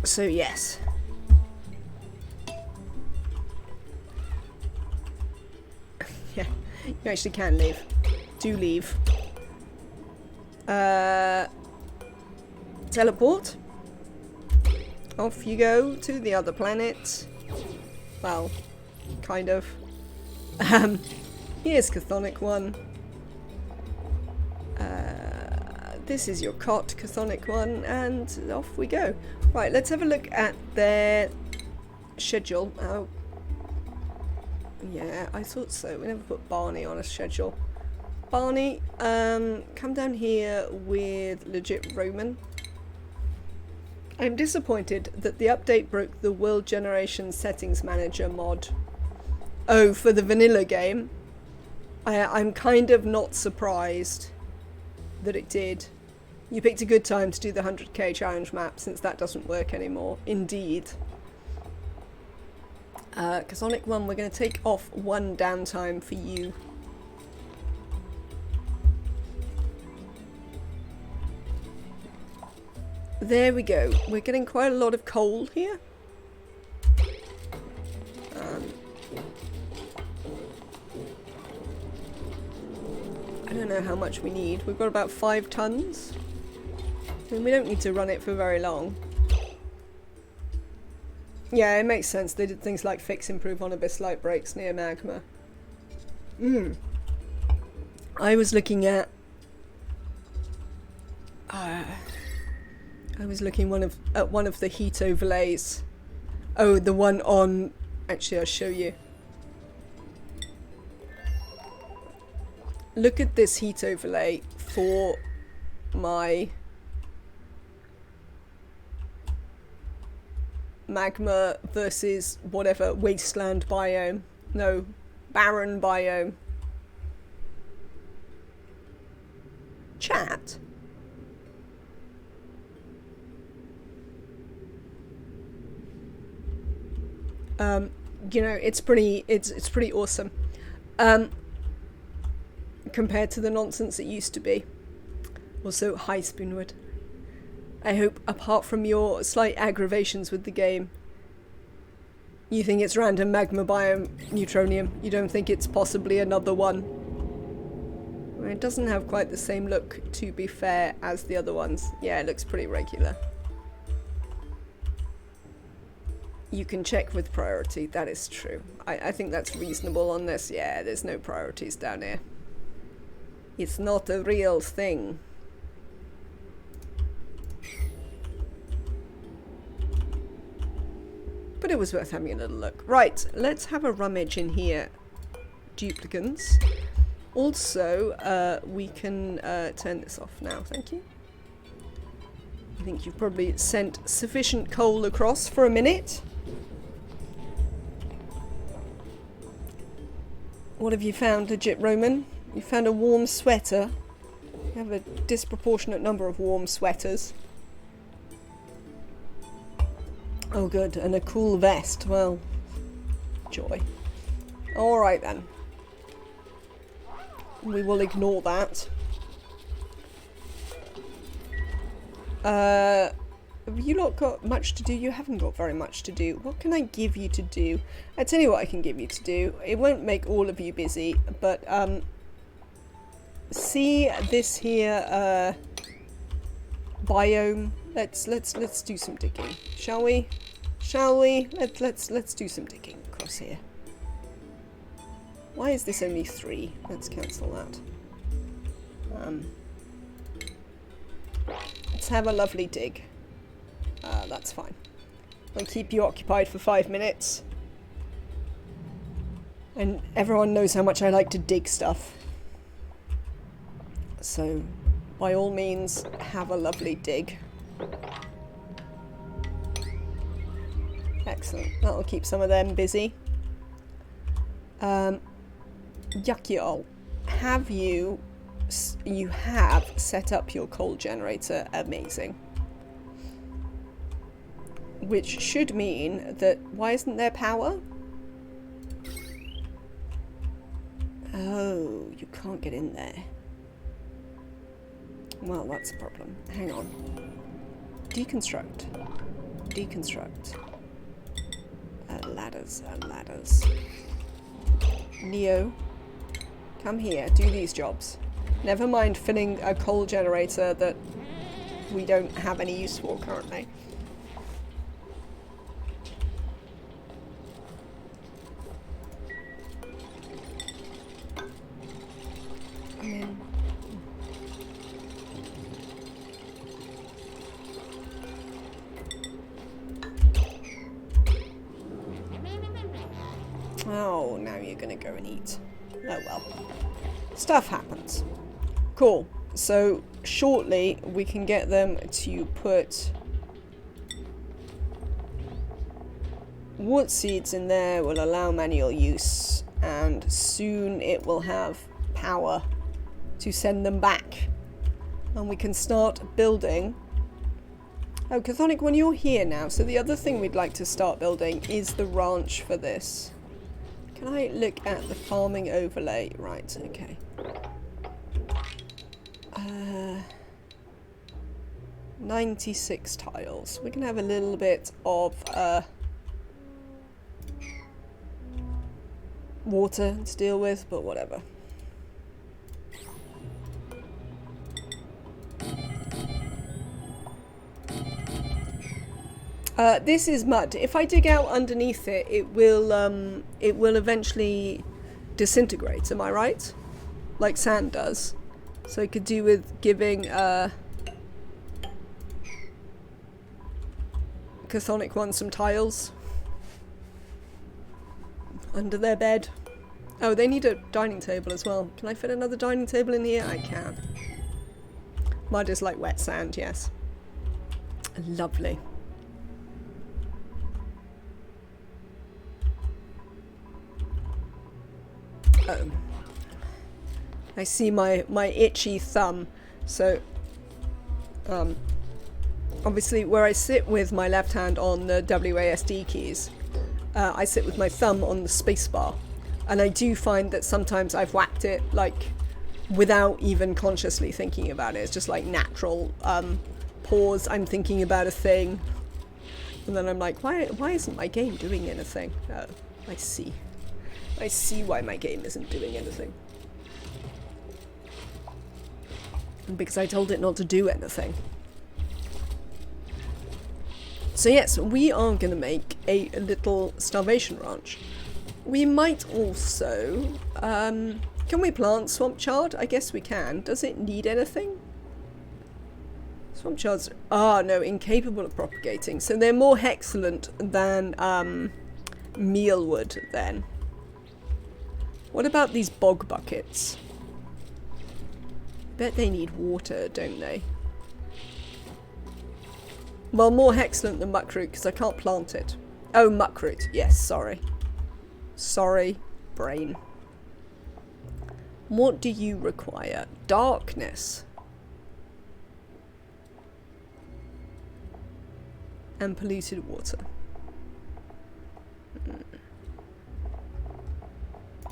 So yes. Yeah, you actually can leave. Do leave. Teleport. Off you go to the other planet. Well, kind of. Here's Chthonic one. This is your cot, Chthonic one, and off we go. Right, let's have a look at their schedule. Oh, yeah, I thought so. We never put Barney on a schedule. Barney, come down here with legit Roman. I'm disappointed that the update broke the World Generation Settings Manager mod. Oh, for the vanilla game? I'm kind of not surprised that it did. You picked a good time to do the 100k challenge map, since that doesn't work anymore. Indeed. Chthonic one, we're going to take off one downtime for you. There we go. We're getting quite a lot of coal here. I don't know how much we need. We've got about 5 tons. I mean, we don't need to run it for very long. Yeah, it makes sense. They did things like fix, improve on abyss light breaks near magma. I was looking at... I was looking at one of the heat overlays. Oh, the one on... Actually, I'll show you. Look at this heat overlay for my magma versus whatever wasteland biome. No, barren biome. Chat. You know, it's pretty awesome. Compared to the nonsense it used to be. Also, hi Spoonwood. I hope, apart from your slight aggravations with the game, you think it's random magma biome neutronium. You don't think it's possibly another one. Well, it doesn't have quite the same look, to be fair, as the other ones. Yeah, it looks pretty regular. You can check with priority, that is true. I think that's reasonable on this. Yeah, there's no priorities down here. It's not a real thing. But it was worth having a little look. Right, let's have a rummage in here. Duplicants. Also, we can turn this off now, thank you. I think you've probably sent sufficient coal across for a minute. What have you found, legit Roman? You found a warm sweater. You have a disproportionate number of warm sweaters. Oh good, and a cool vest. Well, joy. Alright then. We will ignore that. Have you not got much to do? You haven't got very much to do. What can I give you to do? I tell you what I can give you to do. It won't make all of you busy, but see this here biome. Let's do some digging, shall we? Shall we? Let's do some digging across here. Why is this only 3? Let's cancel that. Let's have a lovely dig. That's fine. I'll keep you occupied for 5 minutes. And everyone knows how much I like to dig stuff. So, by all means, have a lovely dig. Excellent. That'll keep some of them busy. Yuckyall, have you have set up your coal generator? Amazing. Which should mean that, why isn't there power? Oh, you can't get in there. Well, that's a problem. Hang on. Deconstruct. Deconstruct. Ladders, ladders. Neo, come here, do these jobs. Never mind filling a coal generator that we don't have any use for currently. Oh, now you're gonna go and eat. Oh well. Stuff happens. Cool. So, shortly we can get them to put wart seeds in there, will allow manual use, and soon it will have power to send them back. And we can start building. Oh, Chthonic, when you're here now, so the other thing we'd like to start building is the ranch for this. Can I look at the farming overlay? Right, okay. 96 tiles. We can have a little bit of water to deal with, but whatever. This is mud. If I dig out underneath it, it will eventually disintegrate. Am I right? Like sand does. So I could do with giving Chthonic one some tiles under their bed. Oh, they need a dining table as well. Can I fit another dining table in here? I can. Mud is like wet sand, yes. Lovely. I see my itchy thumb, so obviously where I sit with my left hand on the WASD keys, I sit with my thumb on the spacebar, and I do find that sometimes I've whacked it like without even consciously thinking about it. It's just like natural pause. I'm thinking about a thing, and then I'm like, why isn't my game doing anything? Oh, I see. I see why my game isn't doing anything. Because I told it not to do anything. So yes, we are going to make a little starvation ranch. We might also... can we plant swamp chard? I guess we can. Does it need anything? Swamp chards... Ah, no, incapable of propagating. So they're more hexalent than mealwood then. What about these bog buckets? Bet they need water, don't they? Well, more hexalent than muckroot because I can't plant it. Oh, muckroot. Yes, sorry. Sorry, brain. What do you require? Darkness. And polluted water.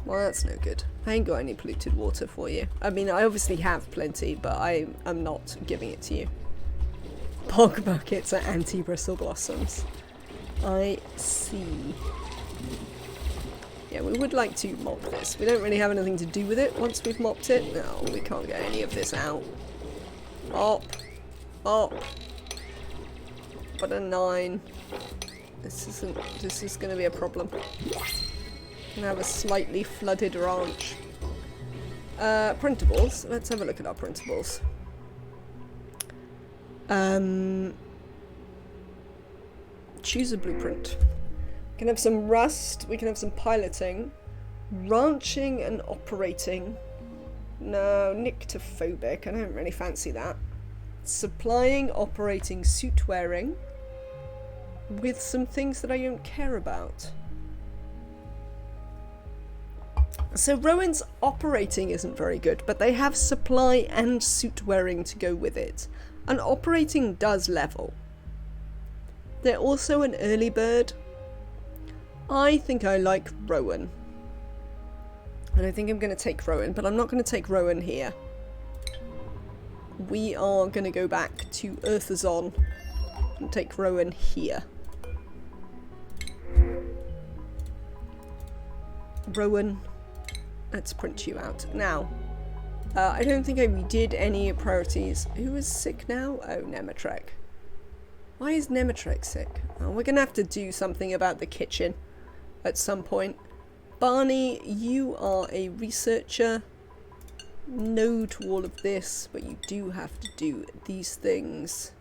Well, that's no good. I ain't got any polluted water for you. I mean, I obviously have plenty, but I am not giving it to you. Bog buckets are anti-bristle blossoms. I see. Yeah, we would like to mop this. We don't really have anything to do with it once we've mopped it. No, we can't get any of this out. Mop. Mop. But a 9. This is going to be a problem. Gonna have a slightly flooded ranch. Printables. Let's have a look at our printables. Choose a blueprint. We can have some rust. We can have some piloting. Ranching and operating. No, nyctophobic. I don't really fancy that. Supplying, operating, suit wearing. With some things that I don't care about. So Rowan's operating isn't very good, but they have supply and suit wearing to go with it. And operating does level. They're also an early bird. I think I like Rowan. And I think I'm going to take Rowan, but I'm not going to take Rowan here. We are going to go back to Earthazon and take Rowan here. Rowan, let's print you out. Now, I don't think I did any priorities. Who is sick now? Oh, Nematrek. Why is Nematrek sick? Oh, we're going to have to do something about the kitchen at some point. Barney, you are a researcher. No to all of this, but you do have to do these things.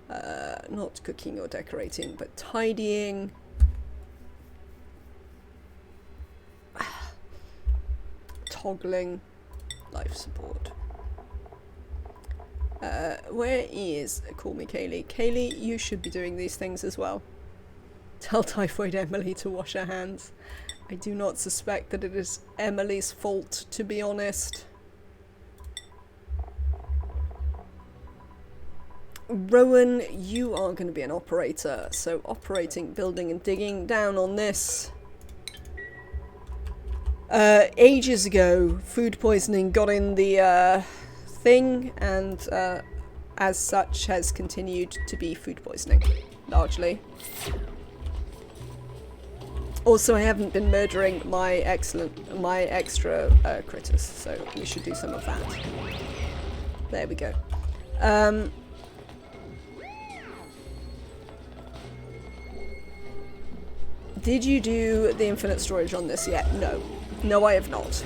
Not cooking or decorating, but tidying. Toggling. Life support. Where is... Call me Kaylee. Kaylee, you should be doing these things as well. Tell Typhoid Emily to wash her hands. I do not suspect that it is Emily's fault, to be honest. Rowan, you are going to be an operator. So operating, building and digging down on this. Ages ago, food poisoning got in the thing, and as such has continued to be food poisoning, largely. Also, I haven't been murdering my extra critters, so we should do some of that. There we go. Did you do the infinite storage on this yet? No. No, I have not.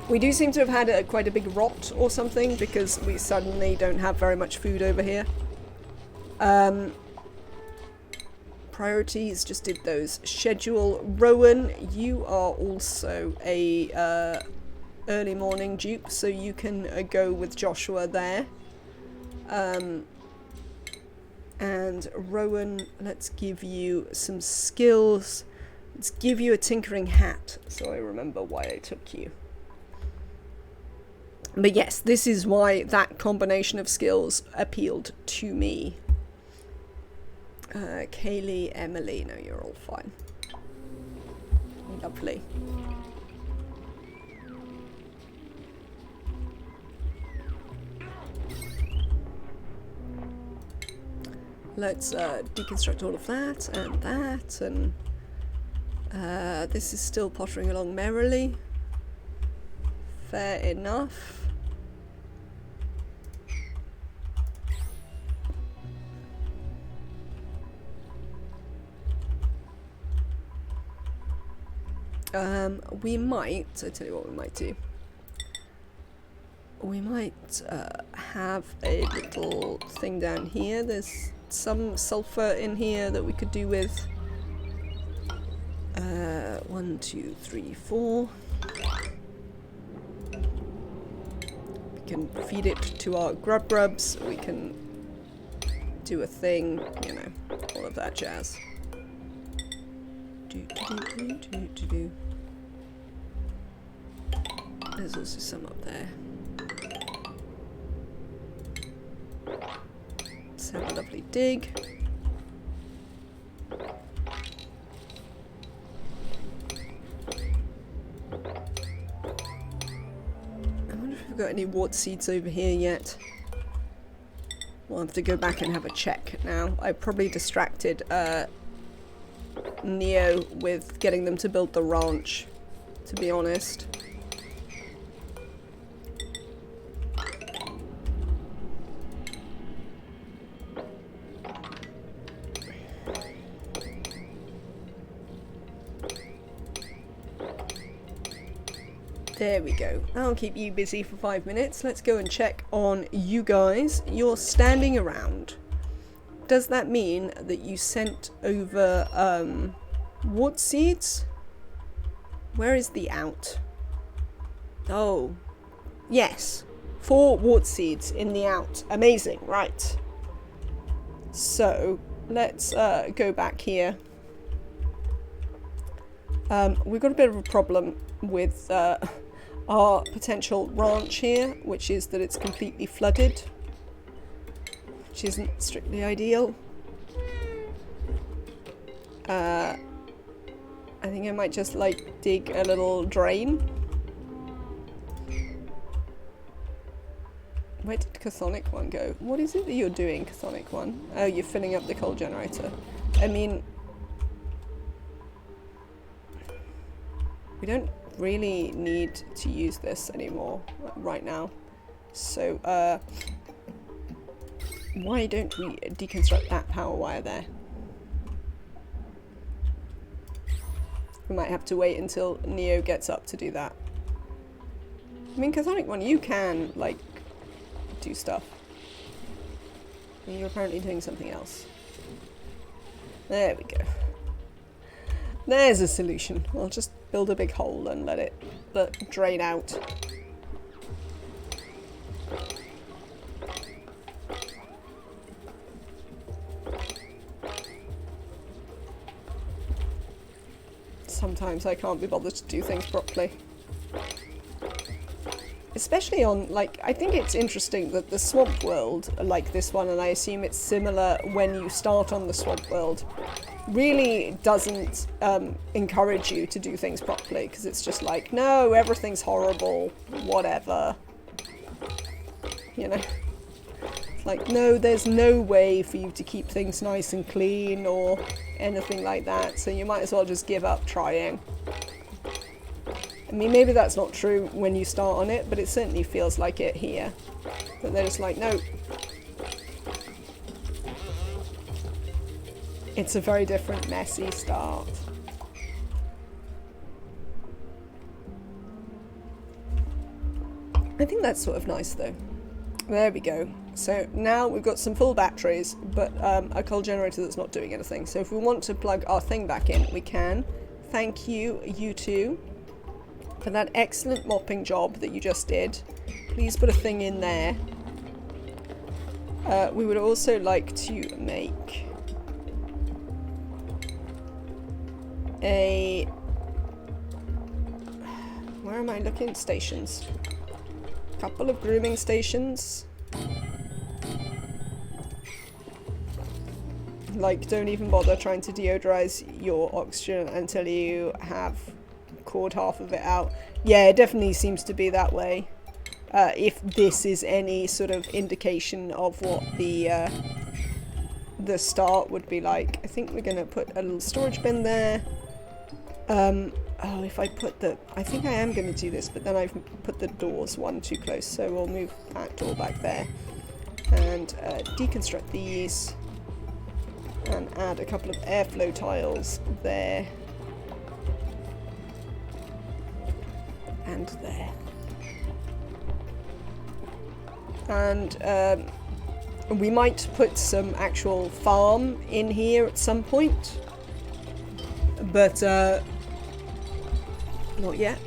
We do seem to have had quite a big rot or something, because we suddenly don't have very much food over here. Priorities, just did those. Schedule. Rowan, you are also a early morning dupe, so you can go with Joshua there. And Rowan, let's give you some skills. Let's give you a tinkering hat, so I remember why I took you. But yes, this is why that combination of skills appealed to me. Kaylee, Emily, no, you're all fine. Lovely. Let's deconstruct all of that, and this is still pottering along merrily. Fair enough. We might, I tell you what we might do. We might have a little thing down here. There's some sulfur in here that we could do with. 1, 2, 3, 4. We can feed it to our grubs. We can do a thing, you know, all of that jazz. There's also some up there. Let's have a lovely dig. I wonder if we've got any wart seeds over here yet. We'll have to go back and have a check now. I probably distracted Neo with getting them to build the ranch, to be honest. There we go. I'll keep you busy for 5 minutes. Let's go and check on you guys. You're standing around. Does that mean that you sent over wart seeds? Where is the out? Oh, yes. 4 wart seeds in the out. Amazing. Right. So let's go back here. We've got a bit of a problem with our potential ranch here, which is that it's completely flooded, which isn't strictly ideal. I think I might just like dig a little drain. Where did Chthonic One go? What is it that you're doing, Chthonic One? Oh, you're filling up the coal generator. I mean, we don't really need to use this anymore right now. So, why don't we deconstruct that power wire there? We might have to wait until Neo gets up to do that. I mean, Chthonic One, you can, like, do stuff. And you're apparently doing something else. There we go. There's a solution. I'll just build a big hole and let it drain out. Sometimes I can't be bothered to do things properly. Especially on, like, I think it's interesting that the swamp world, like this one, and I assume it's similar when you start on the swamp world, really doesn't encourage you to do things properly, because it's just like, no, everything's horrible, whatever. You know? It's like, no, there's no way for you to keep things nice and clean or anything like that, so you might as well just give up trying. I mean, maybe that's not true when you start on it, but it certainly feels like it here. But they're just like, no. It's a very different, messy start. I think that's sort of nice, though. There we go. So now we've got some full batteries, but a coal generator that's not doing anything. So if we want to plug our thing back in, we can. Thank you, you two, for that excellent mopping job that you just did. Please put a thing in there. We would also like to make a... Where am I looking? Stations. Couple of grooming stations. Like, don't even bother trying to deodorize your oxygen until you have cored half of it out. Yeah, it definitely seems to be that way. If this is any sort of indication of what the start would be like. I think we're gonna put a little storage bin there. Oh, if I put the... I think I am going to do this, but then I've put the doors one too close, so we'll move that door back there. And deconstruct these. And add a couple of airflow tiles there. And there. And we might put some actual farm in here at some point. But... not yet.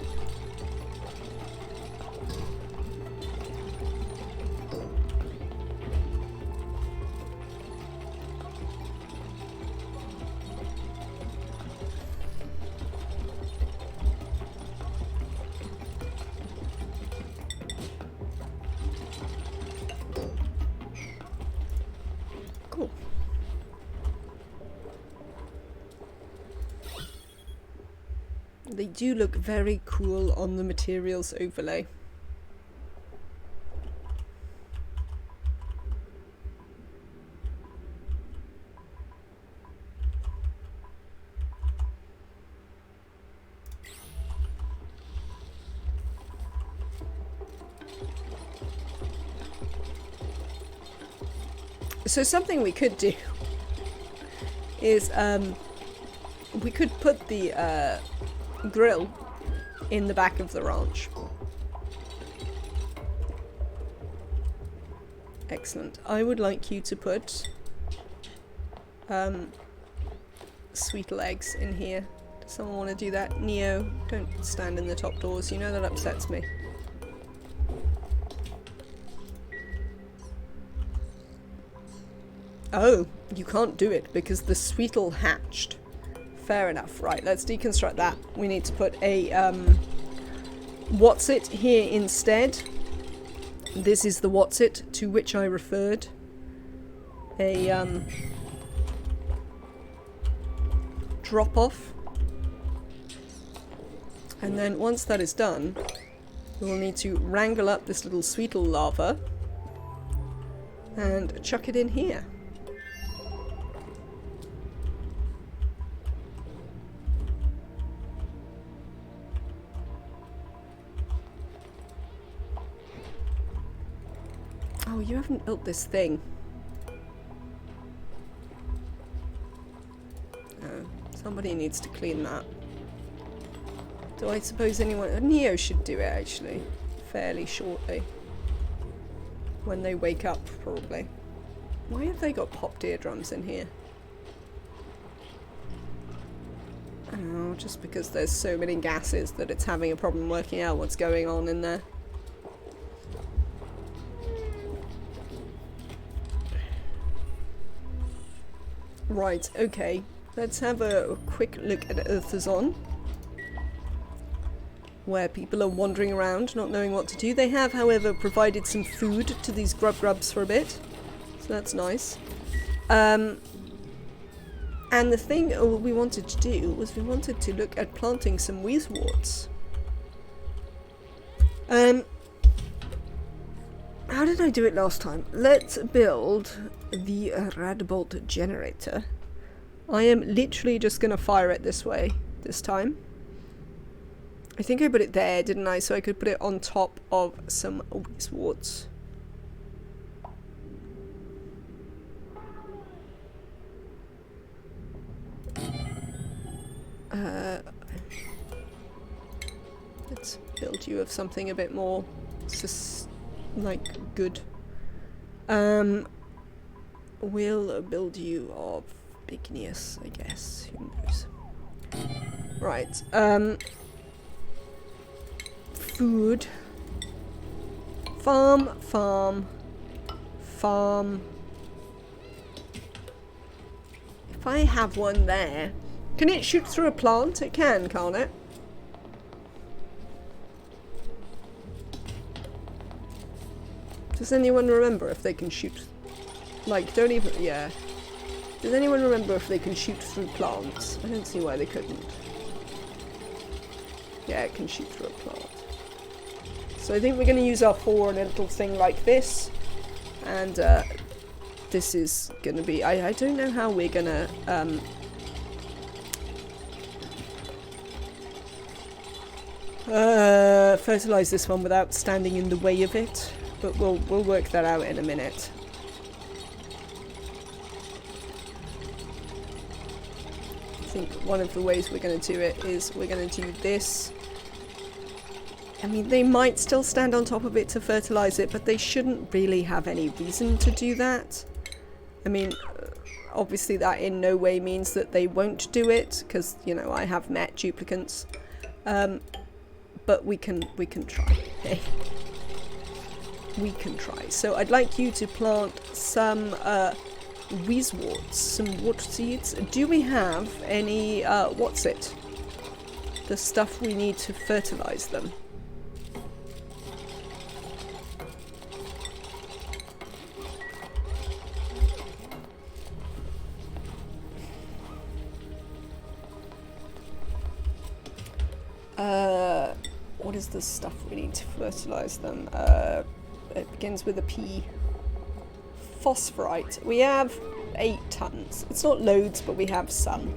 Cool. They do look very cool on the materials overlay. So something we could do is we could put the grill in the back of the ranch. Excellent. I would like you to put sweet legs in here. Does someone want to do that? Neo, don't stand in the top doors. You know that upsets me. Oh, you can't do it because the sweetle hatched. Fair enough. Right, let's deconstruct that. We need to put a what's it here instead. This is the what's it to which I referred. A drop off. And then once that is done, we'll need to wrangle up this little sweetle larva and chuck it in here. Oh, you haven't built this thing. Oh, somebody needs to clean that. Do I suppose anyone... Neo should do it, actually. Fairly shortly. When they wake up, probably. Why have they got popped eardrums in here? Oh, just because there's so many gases that it's having a problem working out what's going on in there. Right, okay. Let's have a quick look at Earthazon, where people are wandering around, not knowing what to do. They have, however, provided some food to these grubs for a bit, so that's nice. And the thing we wanted to do was we wanted to look at planting some weezeworts. How did I do it last time? Let's build the Radbolt generator. I am literally just going to fire it this way, this time. I think I put it there, didn't I? So I could put it on top of some weezeworts. Let's build you of something a bit more good. We'll build you of igneous, I guess. Who knows? Right. Food. Farm. If I have one there, can it shoot through a plant? It can, can't it? Does anyone remember if they can shoot? Like, don't even... yeah. Does anyone remember if they can shoot through plants? I don't see why they couldn't. Yeah, it can shoot through a plant. So I think we're going to use our 4 on a little thing like this. And this is going to be... I don't know how we're going to... fertilize this one without standing in the way of it. But we'll work that out in a minute. I think one of the ways we're going to do it is we're going to do this. I mean, they might still stand on top of it to fertilize it, but they shouldn't really have any reason to do that. I mean, obviously that in no way means that they won't do it, because, you know, I have met duplicants. But we can try. Okay. We can try. So I'd like you to plant some weezeworts, some wart seeds. Do we have any, what's it? The stuff we need to fertilize them. What is the stuff we need to fertilize them? It begins with a P. Phosphorite. We have 8 tons. It's not loads, but we have some.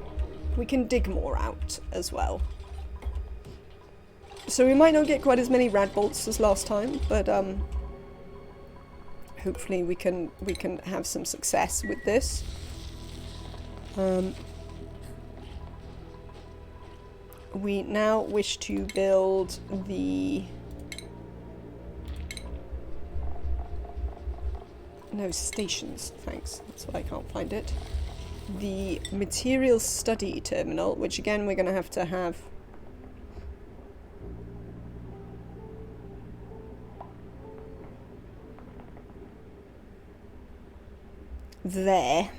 We can dig more out as well. So we might not get quite as many radbolts as last time, but hopefully we can have some success with this. We now wish to build the... No, stations, thanks. That's why I can't find it. The materials study terminal, which again we're going to have there.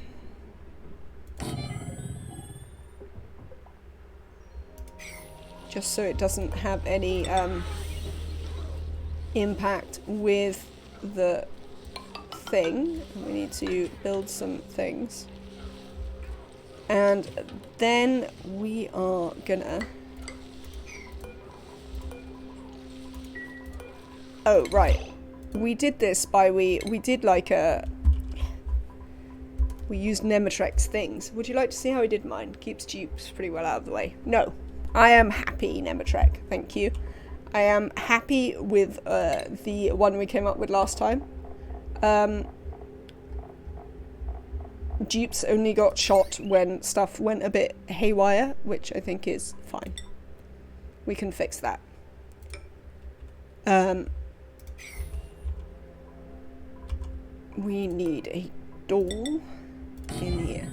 Just so it doesn't have any impact with the thing. We need to build some things. And then we are gonna... Oh, right. We did this by we did like a... We used Nematrek's things. Would you like to see how I did mine? Keeps dupes pretty well out of the way. No. I am happy, Nematrek. Thank you. I am happy with the one we came up with last time. Dupes only got shot when stuff went a bit haywire, which I think is fine. We can fix that. We need a door in here.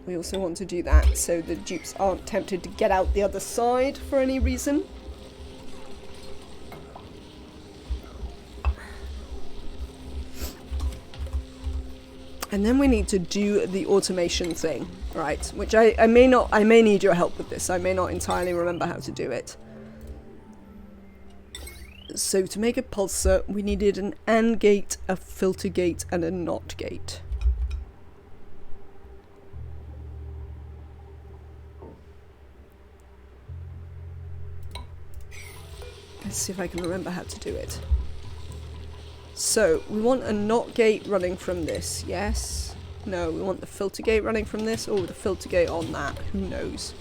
We also want to do that so the dupes aren't tempted to get out the other side for any reason. And then we need to do the automation thing, right? Which I may need your help with this. I may not entirely remember how to do it. So to make a pulsar, we needed an AND gate, a filter gate, and a NOT gate. Let's see if I can remember how to do it. So, we want a NOT gate running from this, yes? No, we want the filter gate running from this, or the filter gate on that, who knows?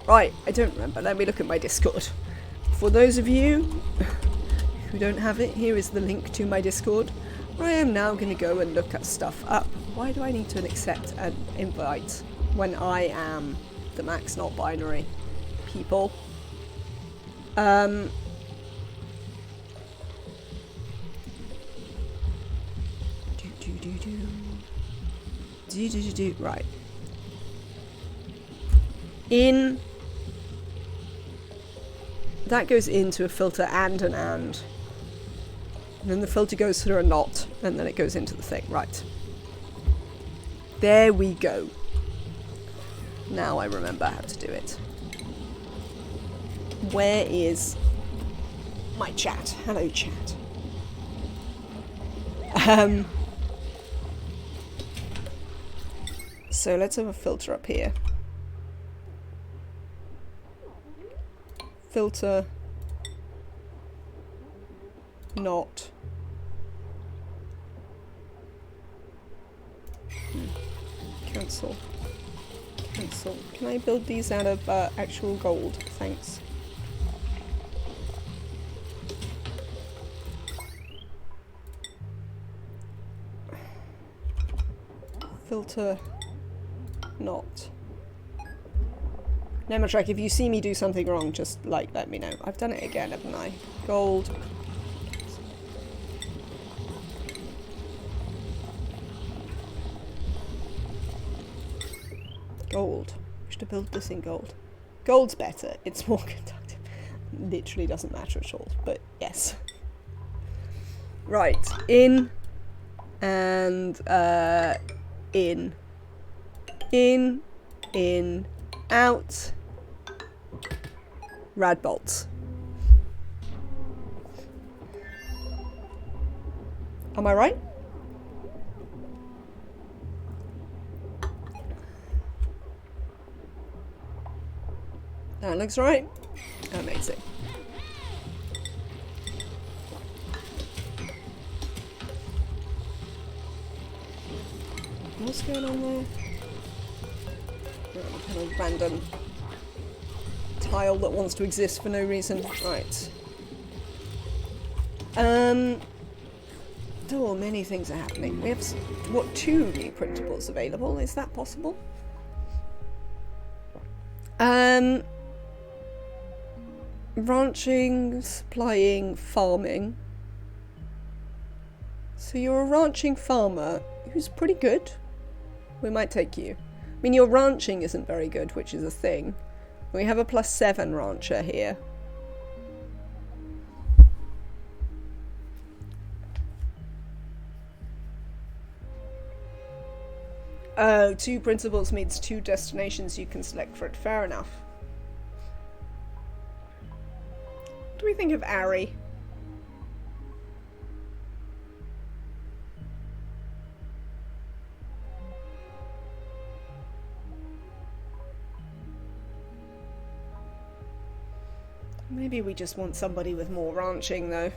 Right, I don't remember, let me look at my Discord. For those of you who don't have it, here is the link to my Discord, where I am now going to go and look at stuff up. Why do I need to accept an invite when I am the Max Not Binary people? Right. That goes into a filter and an AND. And then the filter goes through a NOT, and then it goes into the thing. Right. There we go. Now I remember how to do it. Where is my chat? Hello, chat. So let's have a filter up here. Filter. Not. Cancel. Cancel. Can I build these out of actual gold? Thanks. Filter. Not. Nematrek, if you see me do something wrong, just like let me know. I've done it again, haven't I? Gold. Gold. I should have built this in gold. Gold's better. It's more conductive. Literally doesn't matter at all, but yes. Right. In. And, in. In, out, rad bolts. Am I right? That looks right. Amazing. What's going on there? Kind of random tile that wants to exist for no reason. Right. Oh, many things are happening. We have, what, 2 new printables available? Is that possible? Ranching, supplying, farming. So you're a ranching farmer who's pretty good. We might take you. I mean, your ranching isn't very good, which is a thing. We have a +7 rancher here. Oh, 2 principles means 2 destinations you can select for it. Fair enough. What do we think of Ari? Maybe we just want somebody with more ranching, though.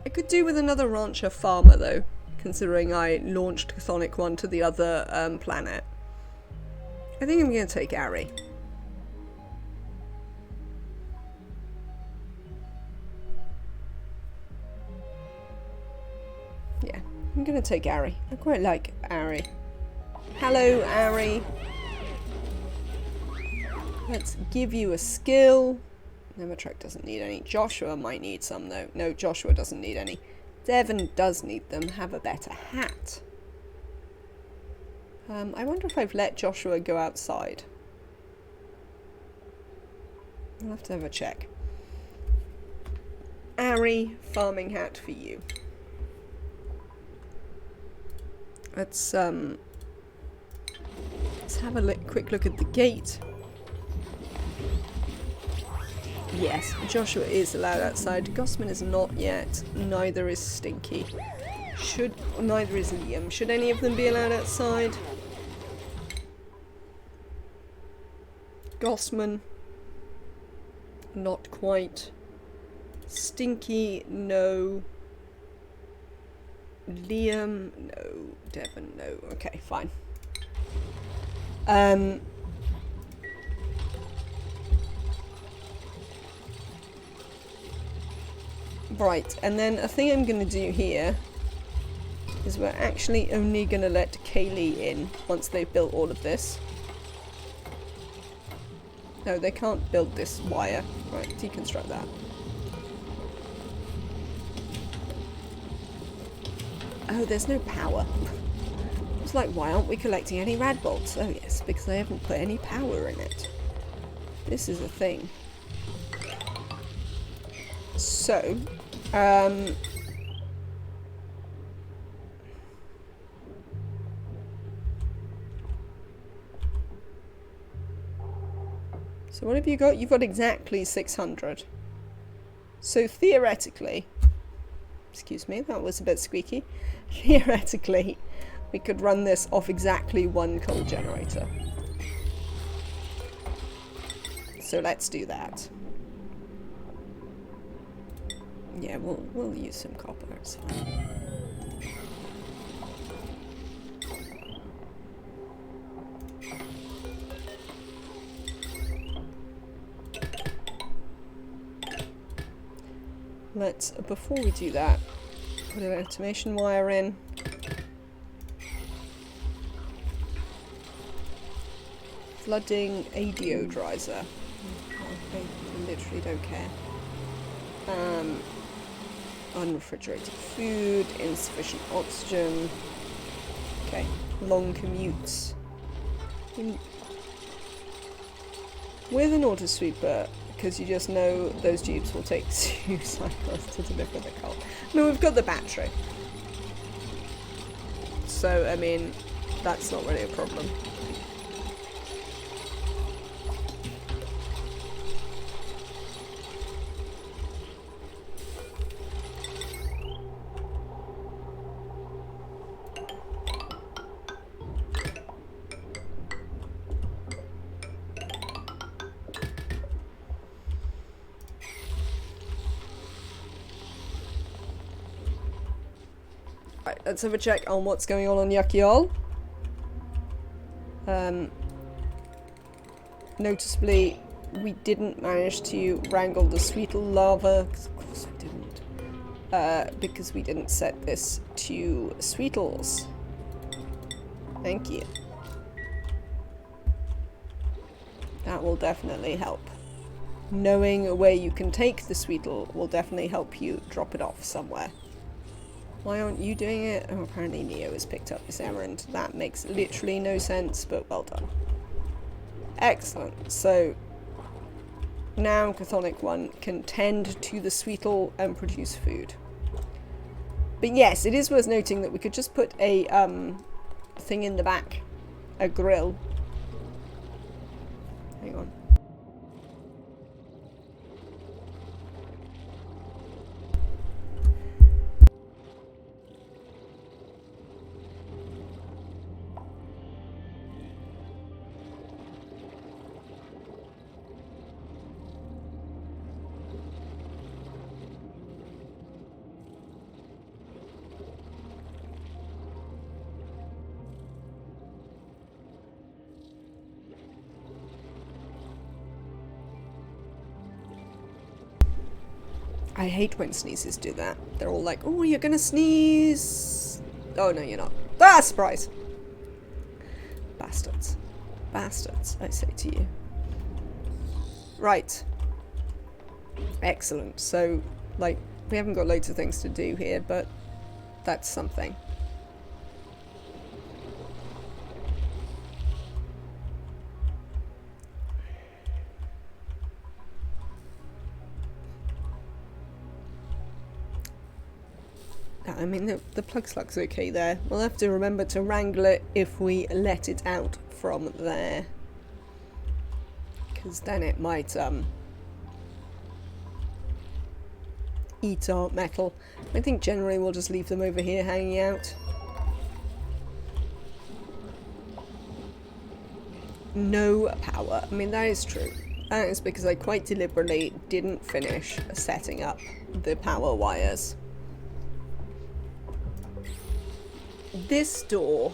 I could do with another rancher farmer, though, considering I launched Chthonic 1 to the other planet. I think I'm going to take Ari. Yeah, I'm going to take Ari. I quite like Ari. Hello, Ari. Let's give you a skill. Nematrek doesn't need any. Joshua might need some, though. No, Joshua doesn't need any. Devon does need them. Have a better hat. I wonder if I've let Joshua go outside. I'll have to have a check. Ari, farming hat for you. Let's have a quick look at the gate. Yes, Joshua is allowed outside. Gossman is not yet. Neither is Stinky. Neither is Liam. Should any of them be allowed outside? Gossman. Not quite. Stinky, no. Liam, no. Devon, no. Okay, fine. Right, and then a thing I'm going to do here is we're actually only going to let Kaylee in once they've built all of this. No, they can't build this wire. Right, deconstruct that. Oh, there's no power. It's like, why aren't we collecting any rad bolts? Oh yes, because they haven't put any power in it. This is a thing. So, so what have you got? You've got exactly 600. So theoretically, excuse me, that was a bit squeaky. Theoretically, we could run this off exactly 1 coal generator. So let's do that. Yeah, we'll use some copper, it's fine. Let's, before we do that, put an automation wire in. Flooding a deodorizer. I literally don't care. Unrefrigerated food, insufficient oxygen. Okay, long commutes. With an autosweeper, because you just know those tubes will take 2 cycles to deliver the coal. I mean, we've got the battery. So, I mean, that's not really a problem. Right, let's have a check on what's going on Yuckyol. Noticeably, we didn't manage to wrangle the Sweetle lava. Of course we didn't. Because we didn't set this to Sweetles. Thank you. That will definitely help. Knowing where you can take the Sweetle will definitely help you drop it off somewhere. Why aren't you doing it? Oh, apparently Neo has picked up this errand. That makes literally no sense, but well done. Excellent. So now Chthonic 1 can tend to the Sweetle and produce food. But yes, it is worth noting that we could just put a thing in the back. A grill. Hang on. I hate when sneezes do that. They're all like, oh, you're gonna sneeze. Oh, no, you're not. Ah, surprise. Bastards. Bastards, I say to you. Right. Excellent. So, like, we haven't got loads of things to do here, but that's something. I mean, the plug slug's okay there. We'll have to remember to wrangle it if we let it out from there. Because then it might eat our metal. I think generally we'll just leave them over here hanging out. No power. I mean, that is true. That is because I quite deliberately didn't finish setting up the power wires. This door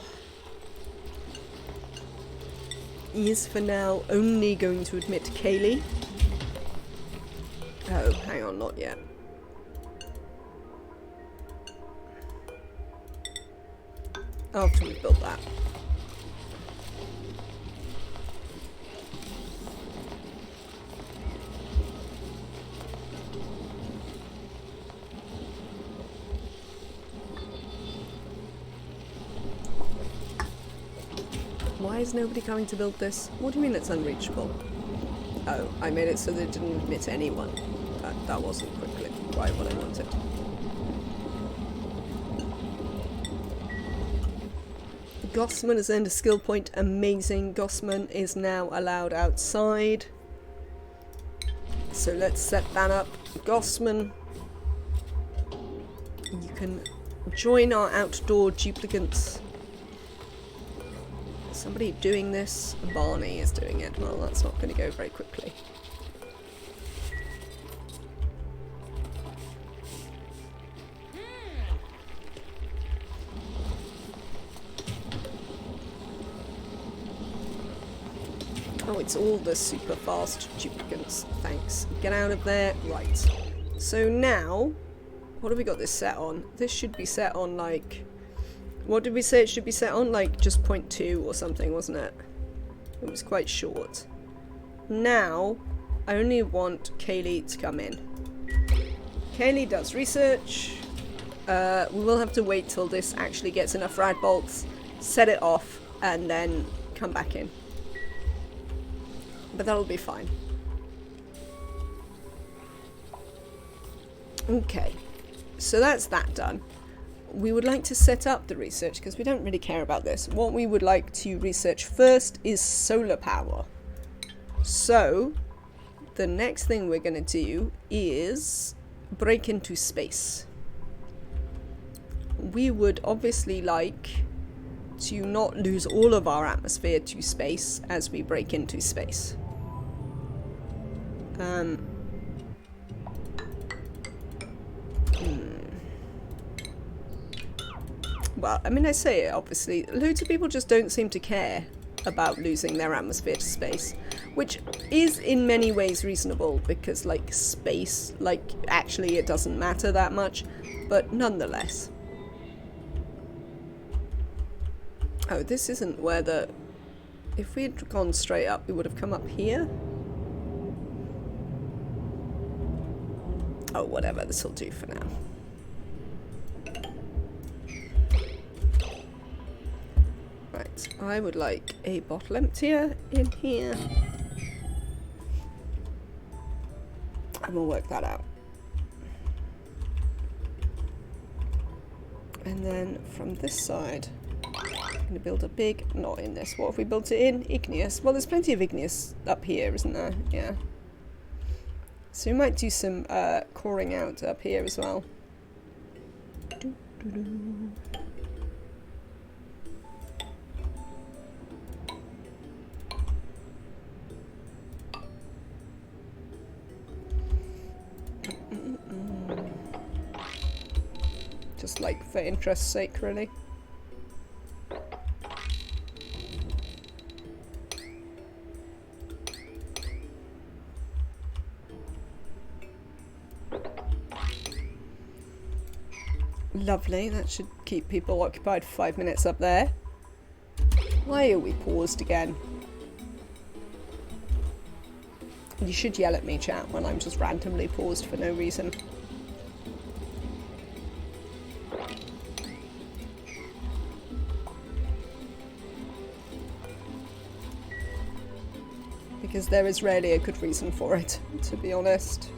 is for now only going to admit Kaylee. Oh, hang on, not yet. After we've built that. Why is nobody coming to build this? What do you mean it's unreachable? Oh, I made it so that it didn't admit anyone. That wasn't quickly quite what I wanted. Gossman has earned a skill point. Amazing. Gossman is now allowed outside. So let's set that up. Gossman, you can join our outdoor duplicants. Somebody doing this? Barney is doing it. Well, that's not going to go very quickly. Oh, it's all the super fast duplicants. Thanks. Get out of there. Right. So now, what have we got this set on? This should be set on like... What did we say it should be set on? Like just 0.2 or something, wasn't it? It was quite short. Now, I only want Kaylee to come in. Kaylee does research. We will have to wait till this actually gets enough rad bolts, set it off, and then come back in. But that'll be fine. Okay, so that's that done. We would like to set up the research because we don't really care about this. What we would like to research first is solar power. So, the next thing we're going to do is break into space. We would obviously like to not lose all of our atmosphere to space as we break into space. well, I mean, I say it obviously, loads of people just don't seem to care about losing their atmosphere to space, which is in many ways reasonable because, like, space, like, actually it doesn't matter that much, but nonetheless. Oh, this isn't where the... If we had gone straight up, we would have come up here? Oh, whatever, this will do for now. Right, I would like a bottle emptier in here. And we'll work that out. And then from this side, I'm going to build a big, not in this, what have we built it in? Igneous. Well, there's plenty of igneous up here, isn't there? Yeah. So we might do some coring out up here as well. Just like for interest's sake, really. Lovely, that should keep people occupied for 5 minutes up there. Why are we paused again? You should yell at me, chat, when I'm just randomly paused for no reason. Because there is rarely a good reason for it, to be honest.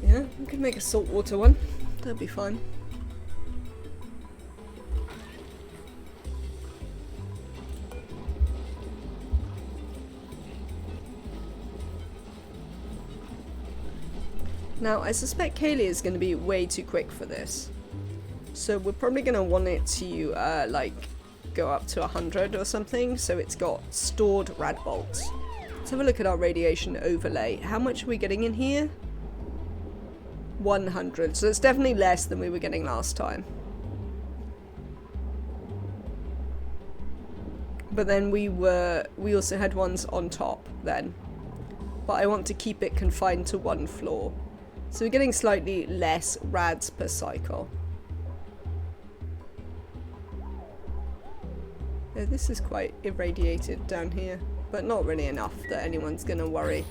Yeah, we could make a saltwater one. That'd be fine. Now, I suspect Kaylee is going to be way too quick for this. So we're probably going to want it to, like, go up to 100 or something. So it's got stored rad bolts. Let's have a look at our radiation overlay. How much are we getting in here? 100. So it's definitely less than we were getting last time. But then we also had ones on top then. But I want to keep it confined to one floor. So we're getting slightly less rads per cycle. Yeah, this is quite irradiated down here, but not really enough that anyone's gonna worry.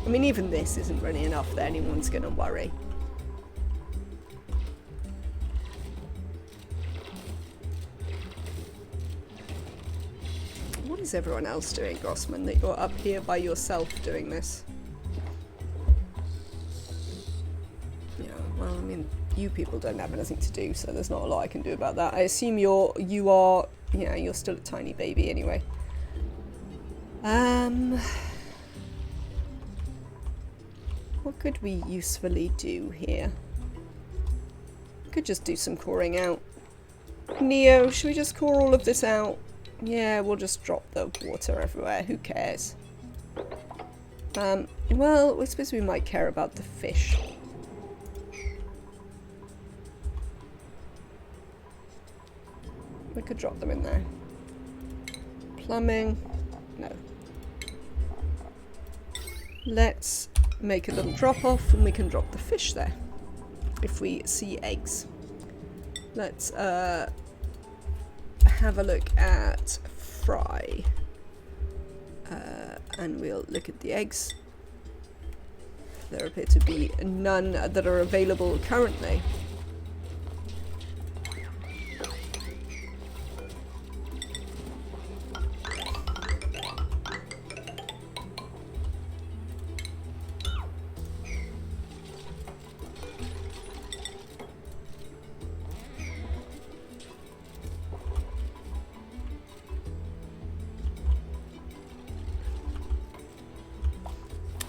I mean, even this isn't really enough that anyone's gonna worry. What is everyone else doing, Grossman, that you're up here by yourself doing this? Well, I mean, you people don't have anything to do, so there's not a lot I can do about that. I assume you're still a tiny baby anyway. What could we usefully do here? Could just do some coring out. Neo, should we just core all of this out? Yeah, we'll just drop the water everywhere. Who cares? Well, I suppose we might care about the fish. We could drop them in there. Plumbing. No. Let's make a little drop off and we can drop the fish there. If we see eggs. Let's have a look at fry. And we'll look at the eggs. There appear to be none that are available currently.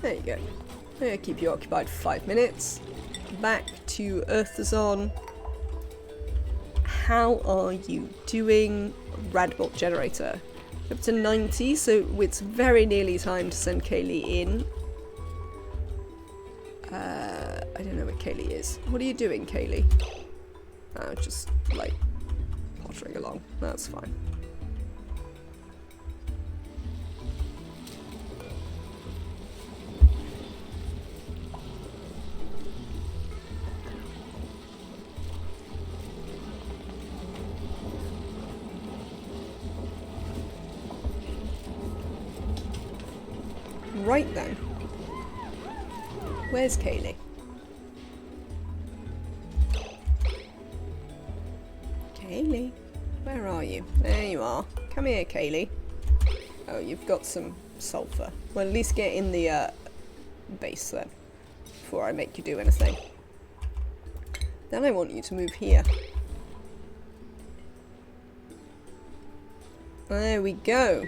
There you go. I'm gonna keep you occupied for 5 minutes. Back to Earthazon. How are you doing, Radbolt generator? Up to 90, so it's very nearly time to send Kaylee in. I don't know where Kaylee is. What are you doing, Kaylee? Oh, just, like, pottering along. That's fine. Right then. Where's Kaylee? Kaylee? Where are you? There you are. Come here, Kaylee. Oh, you've got some sulfur. Well, at least get in the base then, before I make you do anything. Then I want you to move here. There we go.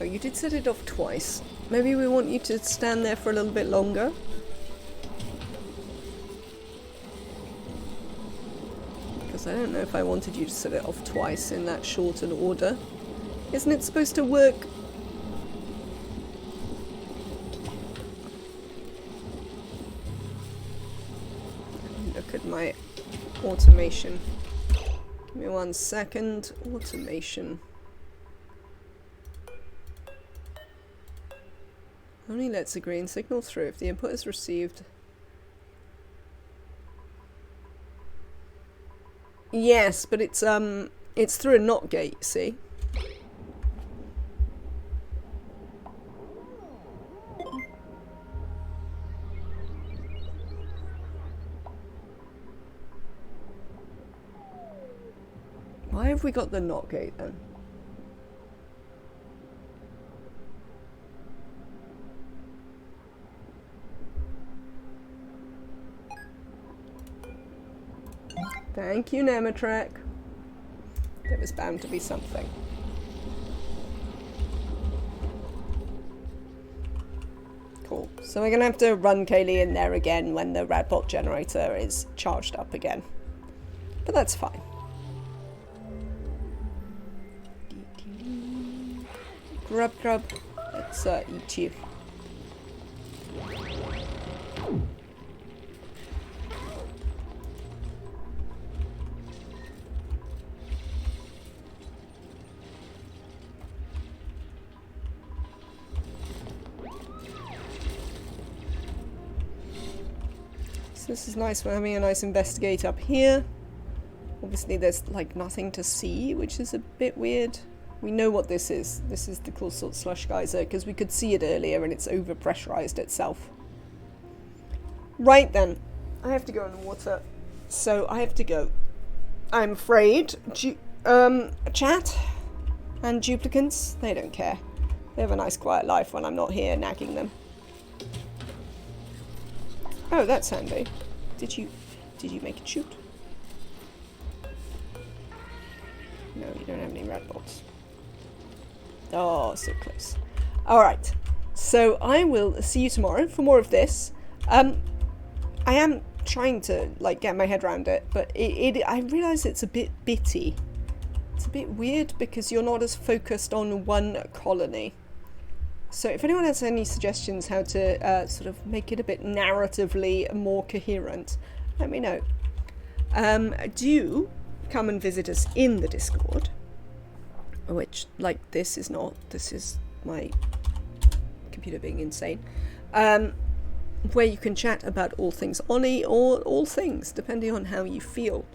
Oh, you did set it off twice. Maybe we want you to stand there for a little bit longer. Because I don't know if I wanted you to set it off twice in that short an order. Isn't it supposed to work? Look at my automation. Give me 1 second. Automation. Only lets a green signal through if the input is received. Yes, but it's through a NOT gate, see? Why have we got the NOT gate then? Thank you, Nematrek. There was bound to be something. Cool. So we're gonna have to run Kaylee in there again when the Radbot generator is charged up again. But that's fine. Grub, grub. Let's eat you. So this is nice. We're having a nice investigate up here. Obviously there's like nothing to see, which is a bit weird. We know what this is. This is the cool salt slush geyser because we could see it earlier and it's overpressurized itself. Right then, I have to go in the water, so I have to go. I'm afraid chat and duplicants, they don't care. They have a nice quiet life when I'm not here nagging them. Oh, that's handy. Did you make it shoot? No, you don't have any red bolts. Oh, so close. Alright, so I will see you tomorrow for more of this. I am trying to like get my head around it, but I realise it's a bit bitty. It's a bit weird because you're not as focused on one colony. So if anyone has any suggestions how to sort of make it a bit narratively more coherent, let me know. Do come and visit us in the Discord, which, like, this is my computer being insane, where you can chat about all things Oni or all things, depending on how you feel.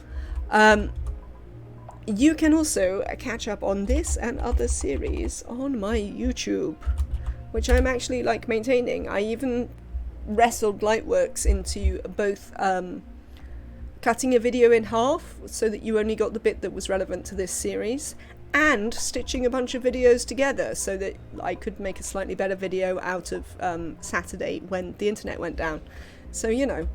You can also catch up on this and other series on my YouTube, which I'm actually like maintaining. I even wrestled Lightworks into both cutting a video in half so that you only got the bit that was relevant to this series, and stitching a bunch of videos together so that I could make a slightly better video out of Saturday when the internet went down. So, you know,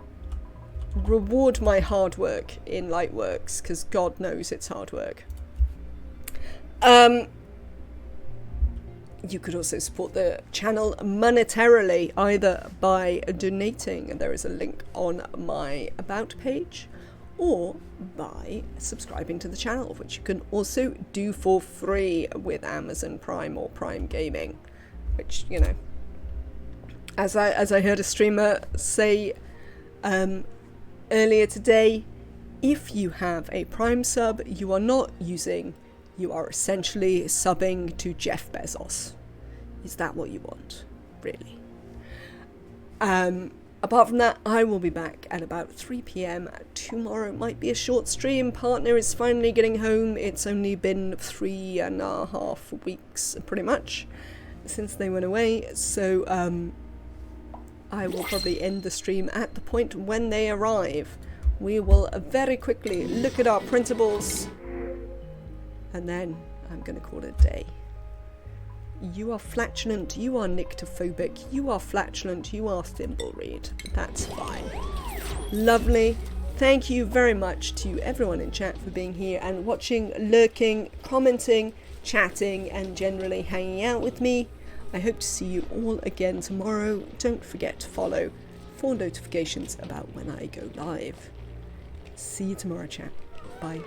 reward my hard work in Lightworks, because God knows it's hard work. You could also support the channel monetarily, either by donating, and there is a link on my About page, or by subscribing to the channel, which you can also do for free with Amazon Prime or Prime Gaming, which, you know, as I heard a streamer say earlier today, if you have a Prime sub, you are not using, you are essentially subbing to Jeff Bezos. Is that what you want, really? Apart from that, I will be back at about 3 p.m. tomorrow. Might be a short stream. Partner is finally getting home. It's only been 3.5 weeks, pretty much, since they went away. So I will probably end the stream at the point when they arrive. We will very quickly look at our printables, and then I'm going to call it a day. You are flatulent, you are nyctophobic, you are flatulent, you are thimblereed. That's fine. Lovely. Thank you very much to everyone in chat for being here and watching, lurking, commenting, chatting, and generally hanging out with me. I hope to see you all again tomorrow. Don't forget to follow for notifications about when I go live. See you tomorrow, chat. Bye.